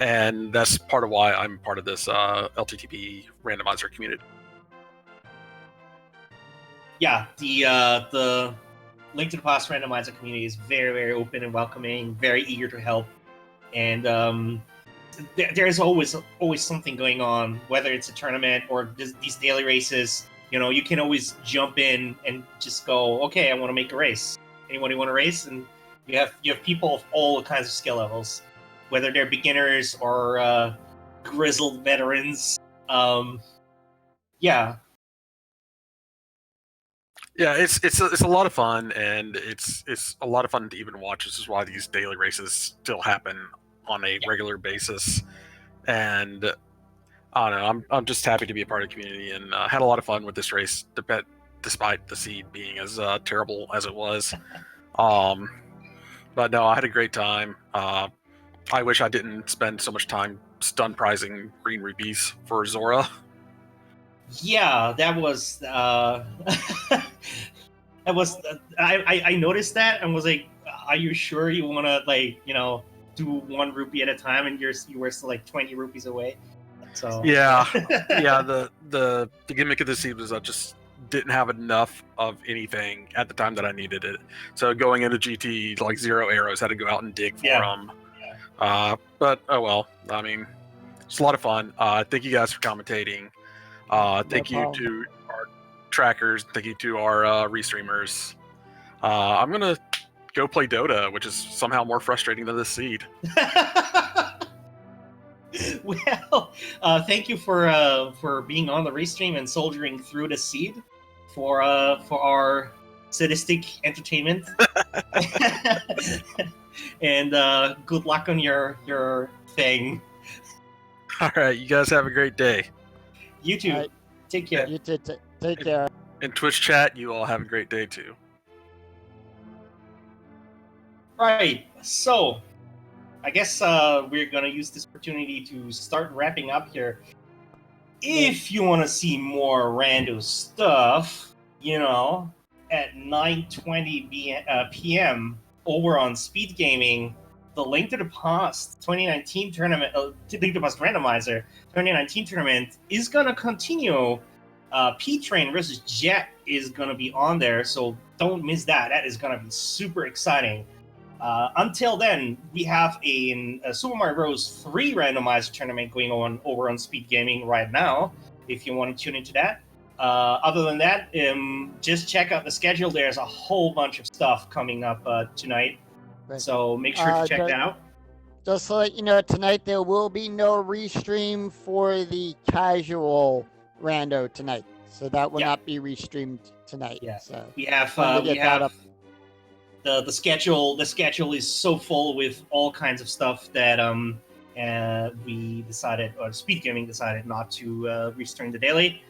S6: And that's part of why I'm part of this LTTP Randomizer community.
S2: Yeah, the Link to the Past Randomizer community is very, very open and welcoming, very eager to help, and there's always something going on, whether it's a tournament or these daily races. You know, you can always jump in and just go, okay, I want to make a race. Anybody want to race? And you have people of all kinds of skill levels, whether they're beginners or grizzled veterans. Yeah.
S6: Yeah, it's a lot of fun, and it's a lot of fun to even watch. This is why these daily races still happen on a regular basis, and I don't know. I'm just happy to be a part of the community, and had a lot of fun with this race, despite the seed being as terrible as it was. But no, I had a great time. I wish I didn't spend so much time stun prizing green rupees for Zora.
S2: Yeah, that was that was I noticed that and was like, are you sure you want to, like, you know, do 1 rupee at a time, and you were still like 20 rupees away? So
S6: Yeah, yeah. The gimmick of the seed was I just didn't have enough of anything at the time that I needed it. So going into GT, like 0 arrows, had to go out and dig for them. But oh well. I mean, it's a lot of fun. Thank you guys for commentating. Thank you to our trackers. Thank you to our restreamers. I'm gonna go play Dota, which is somehow more frustrating than this seed.
S2: Well, thank you for being on the restream and soldiering through the seed for our sadistic entertainment. And good luck on your thing.
S6: All right, you guys have a great day.
S2: You too.
S1: Right.
S2: Take care.
S1: You too. Take care.
S6: In Twitch chat, you all have a great day too.
S2: Right. So, I guess we're gonna use this opportunity to start wrapping up here. If you want to see more rando stuff, you know, at 9:20 p.m. over on Speed Gaming, the Link to the Past 2019 tournament, Link to the Past Randomizer 2019 tournament is gonna continue. P-Train versus Jet is gonna be on there, so don't miss that. That is gonna be super exciting. Until then, we have a Super Mario Bros. 3 randomizer tournament going on over on Speed Gaming right now, if you want to tune into that. Other than that, just check out the schedule. There's a whole bunch of stuff coming up tonight,
S1: Right.
S2: so make sure to check that out.
S1: Just to let you know, tonight there will be no restream for the casual rando tonight, so that will not be restreamed tonight.
S2: Yeah.
S1: So
S2: We have
S1: up.
S2: the schedule. The schedule is so full with all kinds of stuff that we decided, or Speed Gaming decided, not to restream the daily.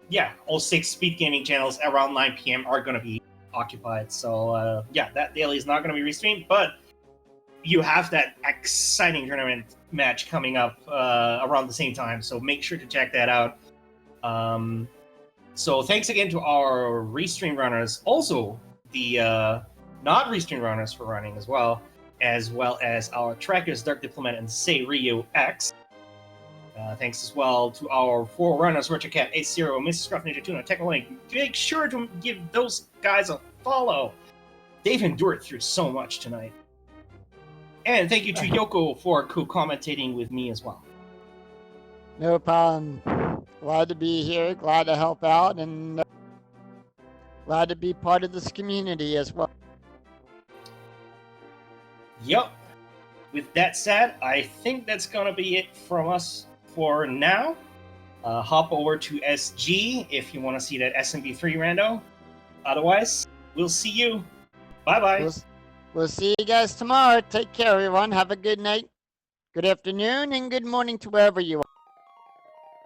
S2: Yeah, all 6 Speed Gaming channels around 9 p.m. are going to be occupied. So yeah, that daily is not going to be restreamed, but you have that exciting tournament match coming up around the same time. So make sure to check that out. So thanks again to our restream runners, also the not restream runners for running as well as our trackers, Dark Diplomat and Say Rio X. Thanks as well to our 4 runners, Richard Cat, Ace Zero, Mrs. Scruff, Ninja Tuna, Technolink. Make sure to give those guys a follow. They've endured through so much tonight. And thank you to Yoko for co-commentating with me as well.
S1: No problem. Glad to be here. Glad to help out, and glad to be part of this community as well.
S2: Yep. With that said, I think that's gonna be it from us for now. Hop over to SG if you want to see that SMB3 rando. Otherwise, we'll see you. Bye-bye.
S1: We'll see you guys tomorrow. Take care, everyone. Have a good night, good afternoon, and good morning to wherever you are.